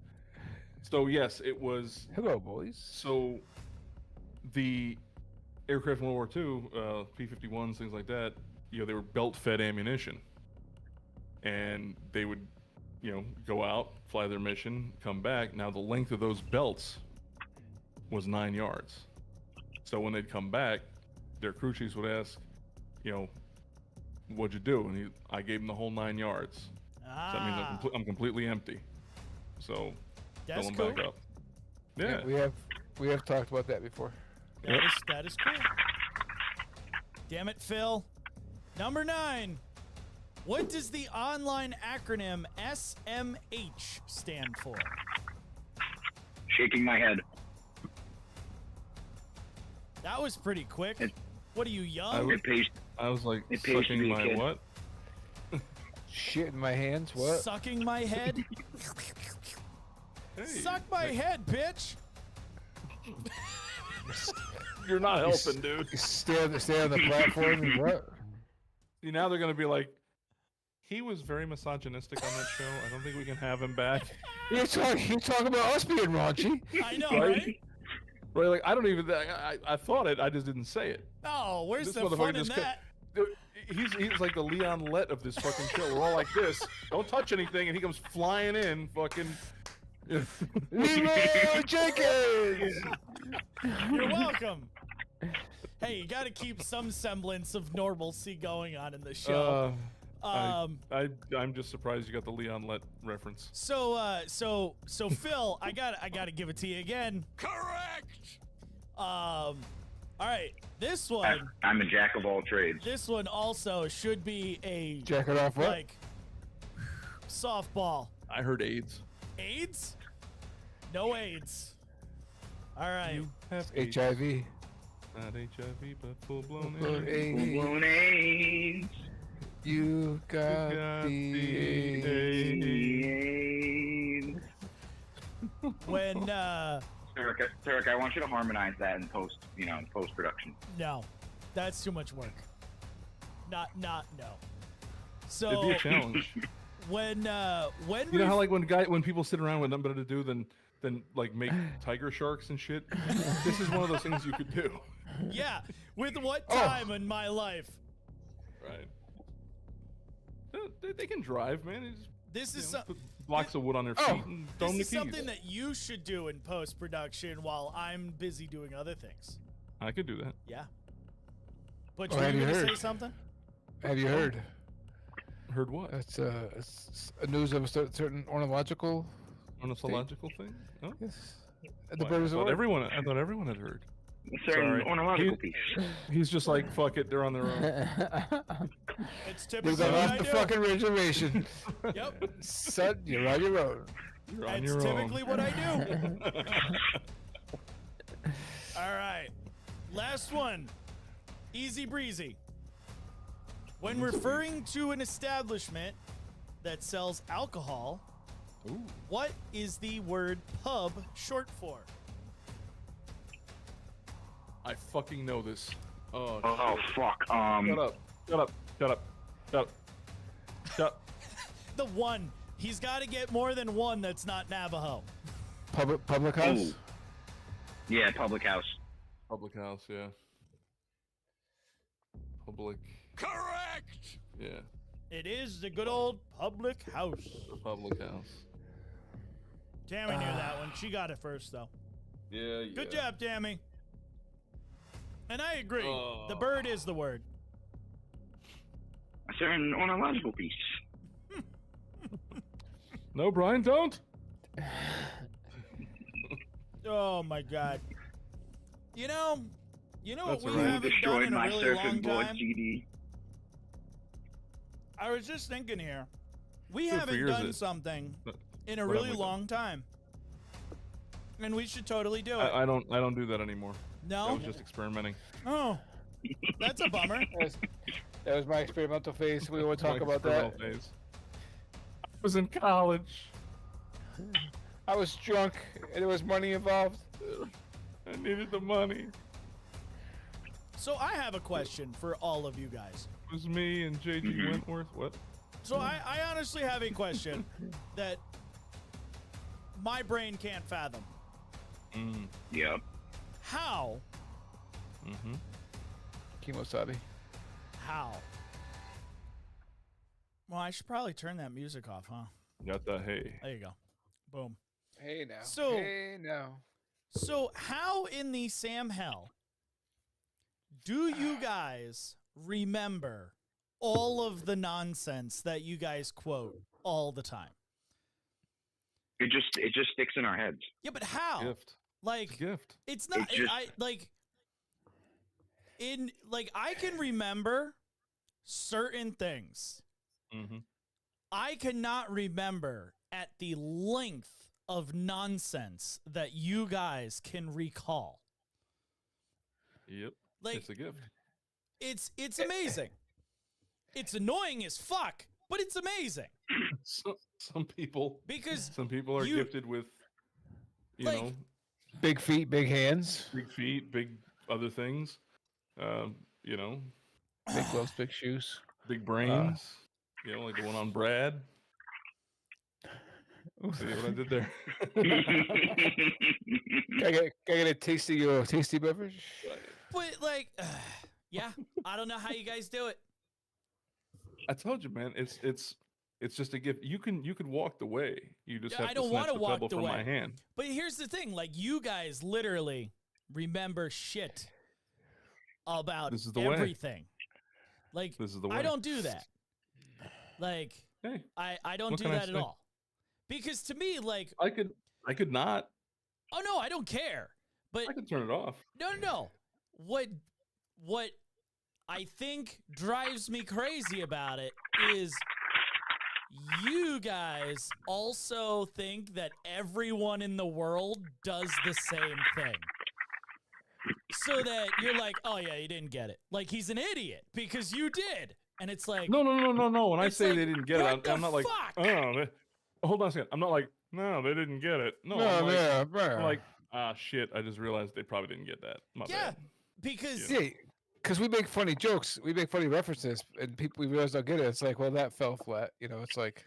So yes, it was. Hello, boys. So the aircraft in World War II, P-51s, things like that, they were belt-fed ammunition, and they would, go out, fly their mission, come back. Now the length of those belts was 9 yards. So when they'd come back, their crew chiefs would ask, "What'd you do?" And I gave them the whole 9 yards. So that means I'm completely empty. So That's fill cool. them back up. Yeah. We have talked about that before. That is cool. Damn it, Phil. Number 9. What does the online acronym SMH stand for? Shaking my head. That was pretty quick. It- What are you, young? It pays. I was like, It pays to sucking be a my kid. what? Shit in my hands. What? Sucking my head? Hey, Suck my head, bitch. you're not You s- helping, dude. You stay on the platform. And what? See, now they're gonna be like, he was very misogynistic on that show. I don't think we can have him back. You're talking about us being raunchy. I know, Right? right? Right? Like, I don't even. I thought it. I just didn't say it. Oh, where's This the motherfucker fun in just ca- that? Dude, he's like the Leon Lett of this fucking show. We're all like this. Don't touch anything, and he comes flying in, fucking. Leroy Jenkins. You're welcome. Hey, you got to keep some semblance of normalcy going on in the show. I'm just surprised you got the Leon Lett reference. So Phil, I got to give it to you again. Correct. All right, this one, I'm a jack of all trades. this one also should be a Jacket off what? like softball. I heard AIDS. AIDS? No AIDS. All right. You have AIDS. HIV. Not HIV, but full blown Full-blown AIDS. AIDS. Blown AIDS. You got got the the AIDS. AIDS. When Tarek, I want you to harmonize that in post production. no, that's too much work. Not no. So It'd be a challenge. when You know how like when people sit around with nothing better to do than like make tiger sharks and shit. This is one of those things you could do. yeah, with what Oh. time in my life? Right. They can drive, man. They just, This is put blocks of wood on their feet Oh. and throw this them the is keys. something that you should do in post production while I'm busy doing other things. I could do that. Yeah. But Oh, you were have you gonna say heard? something? Have you heard? Heard what? It's a news of a certain ornithological. Ornithological thing? Oh, Yes. The why? bird I is thought everyone had heard. A certain Sorry. ornithological He- piece. He's just like, fuck it, they're on their own. It's You typically got what off I the do. fucking reservation. Yep. Son, you're on your own. You're on It's your typically own. what I do. All right. Last one. Easy breezy. When referring to an establishment that sells alcohol, Ooh. what is the word pub short for? I fucking know this. Oh, Oh fuck. shut up. Shut up. Shut up. Shut up. Shut. The one. He's got to get more than one that's not Navajo. Public house. Ooh. Yeah, public house. Public house, yeah. Public. Correct. Yeah. It is the good old public house. The public house. Tammy knew that one. She got it first, though. Yeah, yeah. Good job, Tammy. And I agree. The Oh. bird is the word. A certain ornithological piece. No, Brian, don't. Oh my God. You know That's what we all right. Who haven't done destroyed in a my really circuit long board time? CD? I was just thinking here. We Good for haven't yours, done it- something But in a what have really we done? long time. And we should totally do it. I don't do that anymore. I No? was just experimenting. Oh. That's a bummer. That was my experimental phase. We will talk My about that. experimental phase. I was in college. I was drunk and there was money involved. I needed the money. So I have a question for all of you guys. It was me and JG Mhm. Wentworth. What? So I honestly have a question that my brain can't fathom. Mm. Yep. How? Mm-hmm. Kimosabi. How? Well, I should probably turn that music off, huh? Got that. Hey. There you go. Boom. Hey now. So- Hey now. So, how in the Sam Hell do you guys remember all of the nonsense that you guys quote all the time? It just sticks in our heads. Yeah, but how? Gift. It's a Like, gift. it's not. It's just- I like. I can remember certain things. Mm-hmm. I cannot remember at the length of nonsense that you guys can recall. Yep. Like, It's a gift. it's amazing. It's annoying as fuck, but it's amazing Some people because are you- gifted with, you Like- know, Big feet, big hands. big feet, big other things. You know, Big gloves, big shoes. big brains. You know, like the one on Brad. See what I did there? Can I get a tasty beverage? but like, yeah, I don't know how you guys do it. I told you, man. It's just a gift. You could walk the way. You just Yeah, have I to don't snatch wanna the walk pebble the from way. my hand. But here's the thing: like, you guys literally remember shit about This is the way. everything. Like, This is the way. I don't do that. Like, Hey, I don't What do can I that at say? all. Because to me, like, I could not. oh no, I don't care. But I could turn it off. no. What I think drives me crazy about it is you guys also think that everyone in the world does the same thing. So that you're like, oh yeah, you didn't get it. Like, he's an idiot because you did. And it's like, No. When I It's say like, they didn't get it, what I'm the not like, fuck? oh, hold on a second. I'm not like, no, they didn't get it. No, I'm like, I'm like, ah, shit. I just realized they probably didn't get that. My yeah, bad. because Yeah, because we make funny jokes, we make funny references, and people we realize don't get it. It's like, well, that fell flat. It's like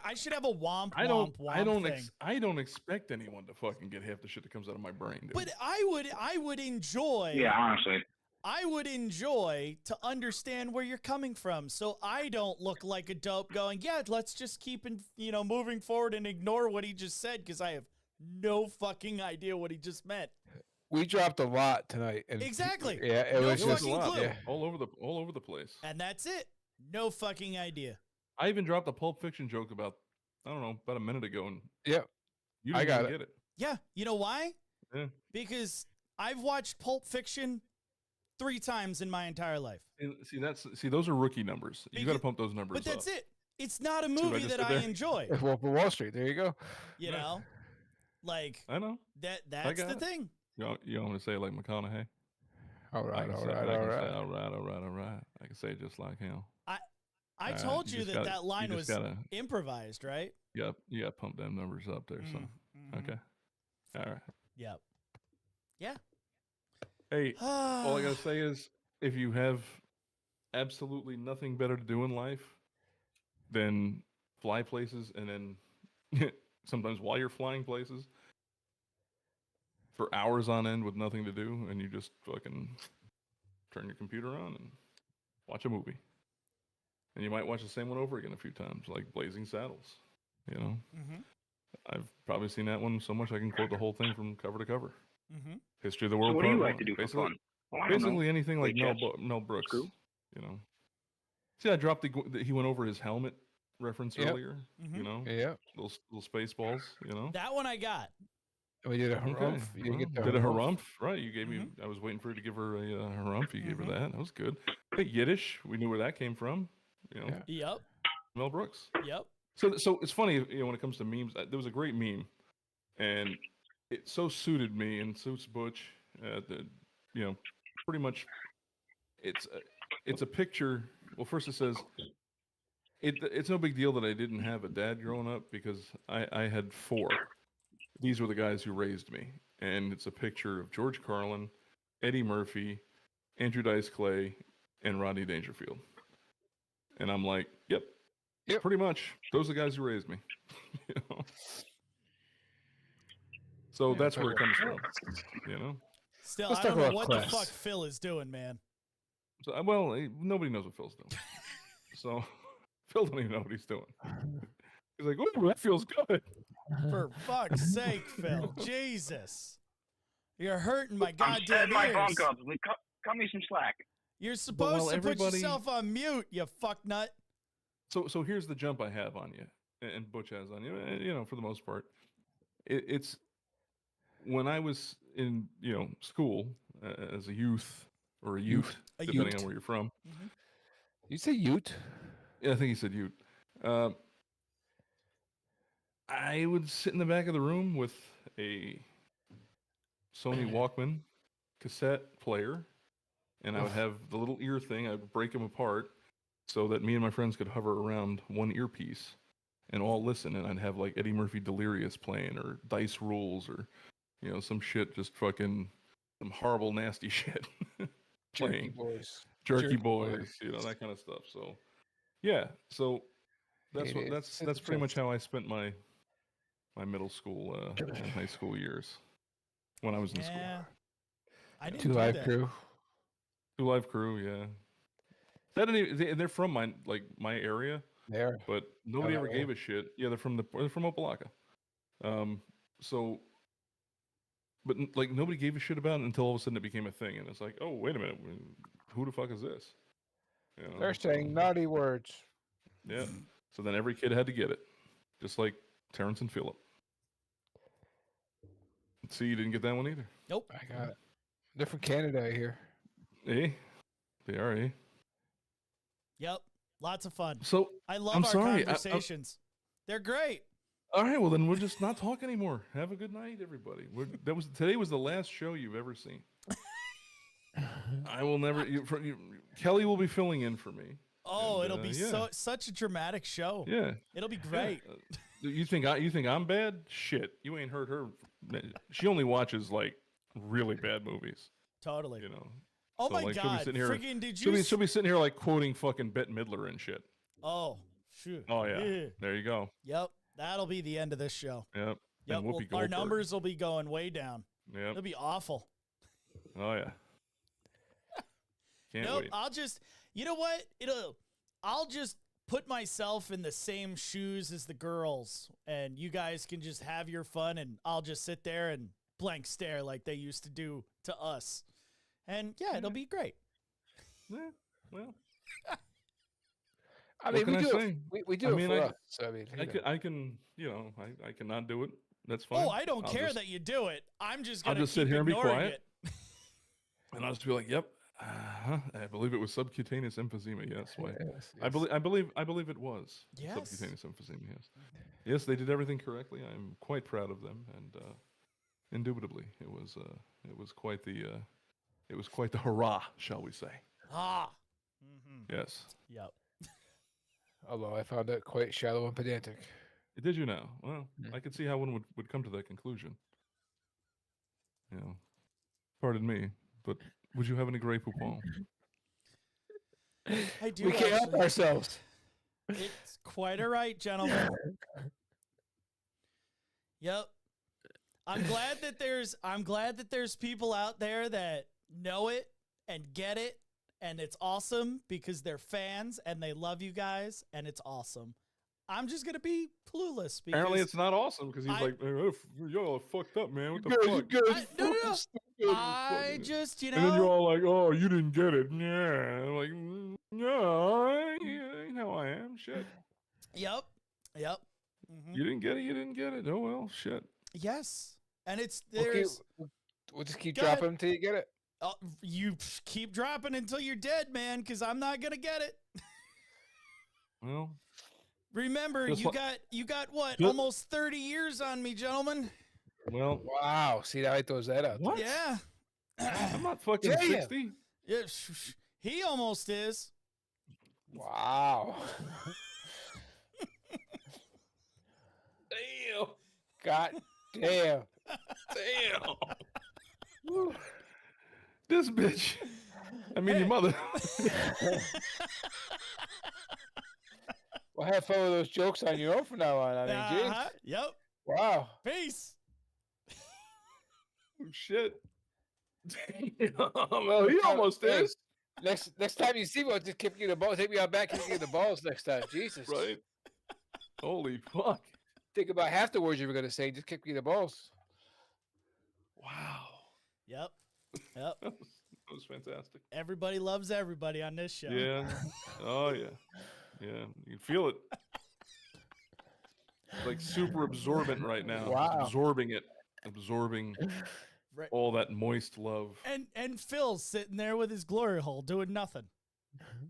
I should have a womp I womp don't. womp I don't. thing. I don't expect anyone to fucking get half the shit that comes out of my brain, dude. But I would enjoy. Yeah, honestly. I would enjoy to understand where you're coming from, so I don't look like a dope going, yeah, let's just keep moving forward and ignore what he just said because I have no fucking idea what he just meant. we dropped a lot tonight. And Exactly. Yeah, it No was It was just a fucking lot, clue. yeah, all over the place. And that's it. No fucking idea. I even dropped a Pulp Fiction joke about a minute ago, and Yep. you I didn't got even it. get it. Yeah, you know why? Yeah. Because I've watched Pulp Fiction 3 times in my entire life. And see those are rookie numbers. You got to Because- pump those numbers But that's up. it. It's not a what I movie just that did I there? enjoy. Wolf of Wall Street. There you go. You Right. know? Like I know. that's got the it. thing. You want me to say it like McConaughey? All I right, can all say, right, I all can right. say, all right. I can say it just like him. I Alright, told you just that gotta- line you was just gotta, improvised, right? you got to pump them numbers up there. So Mhm. okay, all right. Yep. Hey, all I gotta say is, if you have absolutely nothing better to do in life than fly places, and then sometimes while you're flying places for hours on end with nothing to do, and you just fucking turn your computer on and watch a movie, and you might watch the same one over again a few times, like Blazing Saddles. Mm-hmm. I've probably seen that one so much I can quote the whole thing from cover to cover. Mm-hmm. History of the So World. what do you Part like One. to do for Basically, fun? Well, I don't know. basically anything like Play chess? Mel Brooks. Screw? See, I dropped he went over his helmet reference Yep. earlier. Mhm. You know, Yeah. little space balls. You know, That one I got. We did a okay. harumph. You well, get the did a harumph. harumph, right? You gave me. I was waiting for you to give her a harumph. You gave her Mhm. that. That was good. Hey, Yiddish. We knew where that came from. Yeah. Yep. Mel Brooks. Yep. So it's funny, when it comes to memes. There was a great meme, and it so suited me and suits Butch. Pretty much, it's a picture. Well, first it says, it's no big deal that I didn't have a dad growing up because I had 4. These were the guys who raised me, and it's a picture of George Carlin, Eddie Murphy, Andrew Dice Clay, and Rodney Dangerfield. And I'm like, yep. Pretty much. Those are the guys who raised me. you know? So Yeah, that's talk where it about comes from. Still, Let's I talk don't know about what class. the fuck Phil is doing, man. So, nobody knows what Phil's doing. So Phil don't even know what he's doing. He's like, "Oh, that feels good." For fuck's sake, Phil. Jesus. You're hurting my I'm goddamn setting my ears. phone calls. Cut me some slack. You're supposed while to put everybody- yourself on mute, you fucknut. So here's the jump I have on you, and Butch has on you. For the most part, it's when I was in school as a youth or a youth, A depending youth. on where you're from. You say Ute? Yeah, I think he said youth. I would sit in the back of the room with a Sony Walkman cassette player, and I would have the little ear thing. I'd break them apart so that me and my friends could hover around one earpiece and all listen. And I'd have like Eddie Murphy Delirious playing, or Dice Rules, or some shit, just fucking some horrible, nasty shit. Jerky Playing. boys. Jerky Jerky Boys, Boys. that kind of stuff. So, yeah. So that's Hey, that's pretty much how I spent my middle school and high school years when I was in school. Yeah. I didn't Two do Live that. Crew. Two Live Crew, yeah. That didn't even, they're from my area, There. but nobody that ever way. gave a shit. Yeah, they're from Opelika. So, but nobody gave a shit about it until all of a sudden it became a thing, and it's like, oh, wait a minute, who the fuck is this? They're saying naughty words. Yeah. So then every kid had to get it, just like Terrence and Phillip. See, you didn't get that one either. Nope. I got it. They're from Canada, I hear. Eh? They are, eh? Yep. Lots of fun. So, I love I'm our sorry, conversations. They're great. all right, well then we'll just not talk anymore. Have a good night, everybody. Today was the last show you've ever seen. I will never. Kelly will be filling in for me. Oh, And, it'll be yeah. such a dramatic show. Yeah. It'll be yeah. great. You think I'm bad? Shit, you ain't heard her. She only watches like really bad movies. Totally. Oh So, my like, she'll be God! sitting here- Friggin' did you? She'll be sitting here like quoting fucking Bette Midler and shit. Oh shoot! Oh yeah. There you go. Yep, that'll be the end of this show. Yep. Yep, And Whoopi our Goldberg. numbers will be going way down. Yep. It'll be awful. Oh yeah. Can't Nope, wait. I'll just, you know what? I'll just put myself in the same shoes as the girls, and you guys can just have your fun, and I'll just sit there and blank stare like they used to do to us. And yeah, it'll be great. Yeah, well, I What mean, can we I do say? we do I it mean, for I- us. So, I mean, I can, I cannot do it. That's fine. Oh, I don't I'll care just- that you do it. I'm just I'll gonna just sit keep here and be ignoring quiet. it. And I'll just be like, "Yep, I believe it was subcutaneous emphysema." Yes, why? yes, I believe it was Yes. subcutaneous emphysema. Yes, yes, they did everything correctly. I'm quite proud of them, and indubitably, it was quite the hurrah, shall we say? Ah. Mm-hmm. Yes. Yep. Although I found it quite shallow and pedantic. Did you now? Well, Mm. I could see how one would come to that conclusion. Pardon me, but would you have any Grey Poupon? I do. We can't help actually. ourselves. It's quite all right, gentlemen. Yep. I'm glad that there's people out there that know it and get it, and it's awesome because they're fans and they love you guys, and it's awesome. I'm just gonna be clueless because Apparently, it's not awesome because he's I- like, "Y'all are fucked up, man. What the Good, fuck?" good, No. fucking stupid. I just, And then you're all like, "Oh, you didn't get it." Yeah, I'm like, "No, you know how I am. Shit, Yep. Mhm. you didn't get it. You didn't get it. Oh well, shit." Yes, and it's We'll there's. we'll just keep Go ahead. dropping them until you get it. You keep dropping until you're dead, man, because I'm not gonna get it. Well, Remember, Just you got what? Just- Almost 30 years on me, gentlemen. well, Wow. See how he throws that out. what? Yeah. I'm not fucking Damn. 60. Yeah, he almost is. Wow. Damn. God damn. Damn. Woo. This bitch. I mean, Hey. your mother. Well, have fun with those jokes on your own from now on. I mean, Uh-huh. Yep. wow. Peace. Shit. Damn. Well, he almost Hey, is. Next time you see me, I'll just kick you in the balls. Take me out back, kick you in the balls next time. Jesus. Right. Holy fuck. Think about half the words you were gonna say. Just kick me in the balls. Wow. Yep. That was fantastic. Everybody loves everybody on this show. Yeah. Oh, yeah. Yeah. You can feel it. It's like super absorbent right now. It's Wow. absorbing it. Absorbing Right. all that moist love. And Phil's sitting there with his glory hole doing nothing.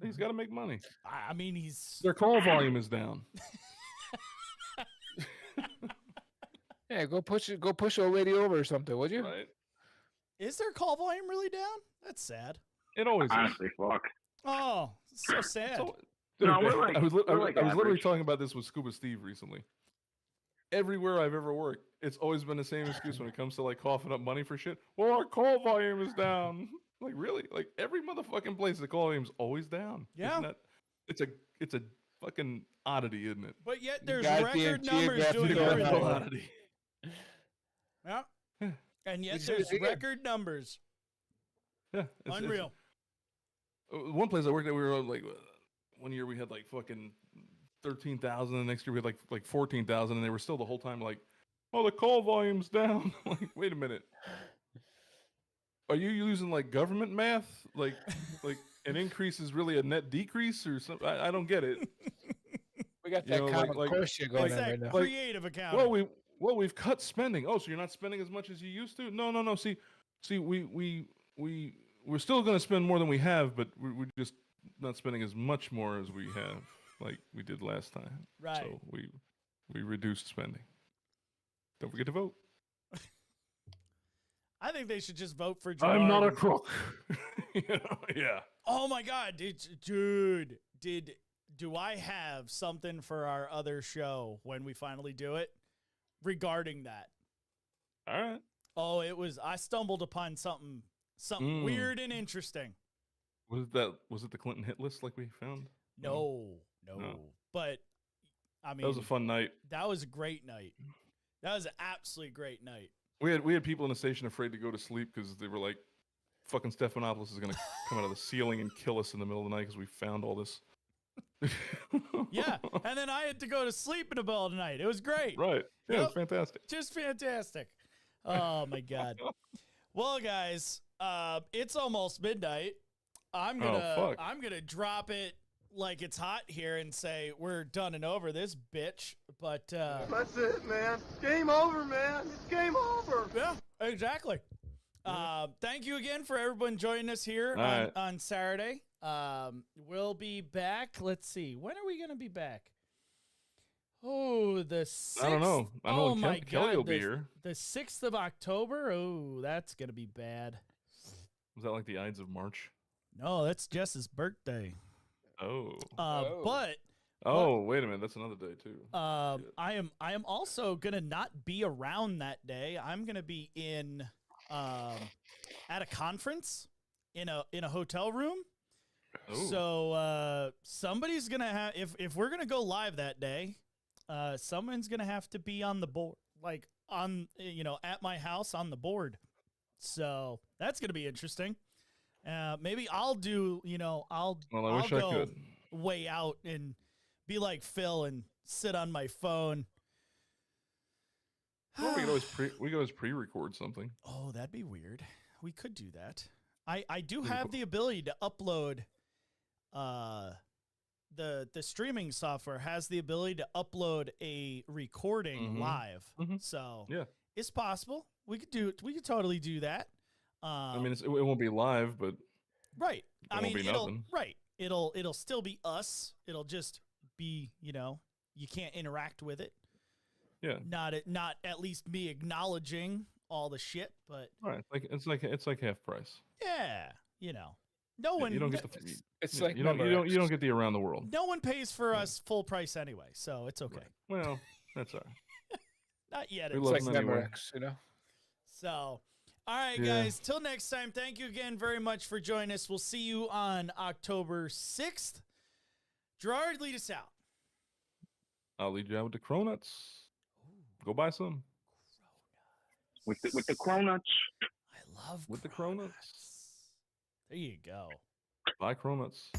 He's got to make money. I mean, he's Their call volume is down. Yeah, go push old lady over or something, would you? Right? is their call volume really down? That's sad. It always is. Honestly, fuck. Oh, so sad. So- No, dude, we're like- I was we're like literally average. talking about this with Scuba Steve recently. Everywhere I've ever worked, it's always been the same excuse when it comes to like coughing up money for shit. Well, our call volume is down. Like really? Like every motherfucking place, the call volume's always down. Yeah. Isn't that, it's a fucking oddity, isn't it? But yet there's Goddamn record numbers geographic doing anomaly. everything. oddity. Yeah. And yet We said it there's again. record numbers. Yeah. it's- Unreal. one place I worked at, we were like, one year we had like fucking 13,000, and the next year we had like 14,000, and they were still the whole time like, oh, the call volume's down. Like, wait a minute. Are you using like government math? Like an increase is really a net decrease or something? I don't get it. We got You that know, common like- core shit going It's on that right now. creative account. We've cut spending. Oh, so you're not spending as much as you used to? No. See, we're still going to spend more than we have, but we're just not spending as much more as we have, like we did last time. Right. So we reduced spending. Don't forget to vote. I think they should just vote for Gerard. I'm not a crook. Yeah. Oh my god, do I have something for our other show when we finally do it regarding that? All right. Oh, I stumbled upon something Mm. weird and interesting. Was it the Clinton hit list like we found? No. No. But I mean, That was a fun night. that was a great night. That was an absolutely great night. We had people in the station afraid to go to sleep because they were like, "Fucking Stephanopoulos is gonna come out of the ceiling and kill us in the middle of the night because we found all this." Yeah, and then I had to go to sleep in the middle of the night. It was great. Right. Yeah, Yep. it's fantastic. Just fantastic. Oh my god. Well, guys, it's almost midnight. I'm fuck. gonna drop it like it's hot here and say we're done and over this bitch. But That's it, man. Game over, man. It's game over. yeah, exactly. Thank you again for everyone joining us here All right. on Saturday. We'll be back. Let's see. When are we gonna be back? Oh, the 6th. I don't know. I know Oh my Kelly god, will be here. the 6th of October. Oh, that's gonna be bad. Was that like the Ides of March? No, that's Jess's birthday. Oh. But Oh, wait a minute. That's another day too. I am also gonna not be around that day. I'm gonna be in at a conference in a hotel room. Oh. So somebody's gonna have if we're gonna go live that day, someone's gonna have to be on the board, like on at my house on the board. So that's gonna be interesting. Maybe I'll do I'll Well, I I'll wish I go could. way out and be like Phil and sit on my phone. Or we could always pre-record something. Oh, that'd be weird. We could do that. I do have the ability to upload. The streaming software has the ability to upload a recording Mhm. live. Mhm. So Yeah. it's possible. We could totally do that. I mean, it won't be live, but Right. I won't mean, be it'll nothing. right. It'll still be us. It'll just be you can't interact with it. yeah. Not at least me acknowledging all the shit, but Right. It's like half price. yeah, no one You don't get the. It's yeah, like you don't Memorex. get the around the world. no one pays for us full price anyway, so it's okay. Right. Well, that's all right. Not yet. We It's love It's like them anyway. Memorex, you know. So, all right, Yeah. guys. Till next time. Thank you again very much for joining us. We'll see you on October 6th. Gerard, lead us out. I'll lead you out with the cronuts. Go buy some With the cronuts. I love with the cronuts. cronuts. There you go. Buy cronuts.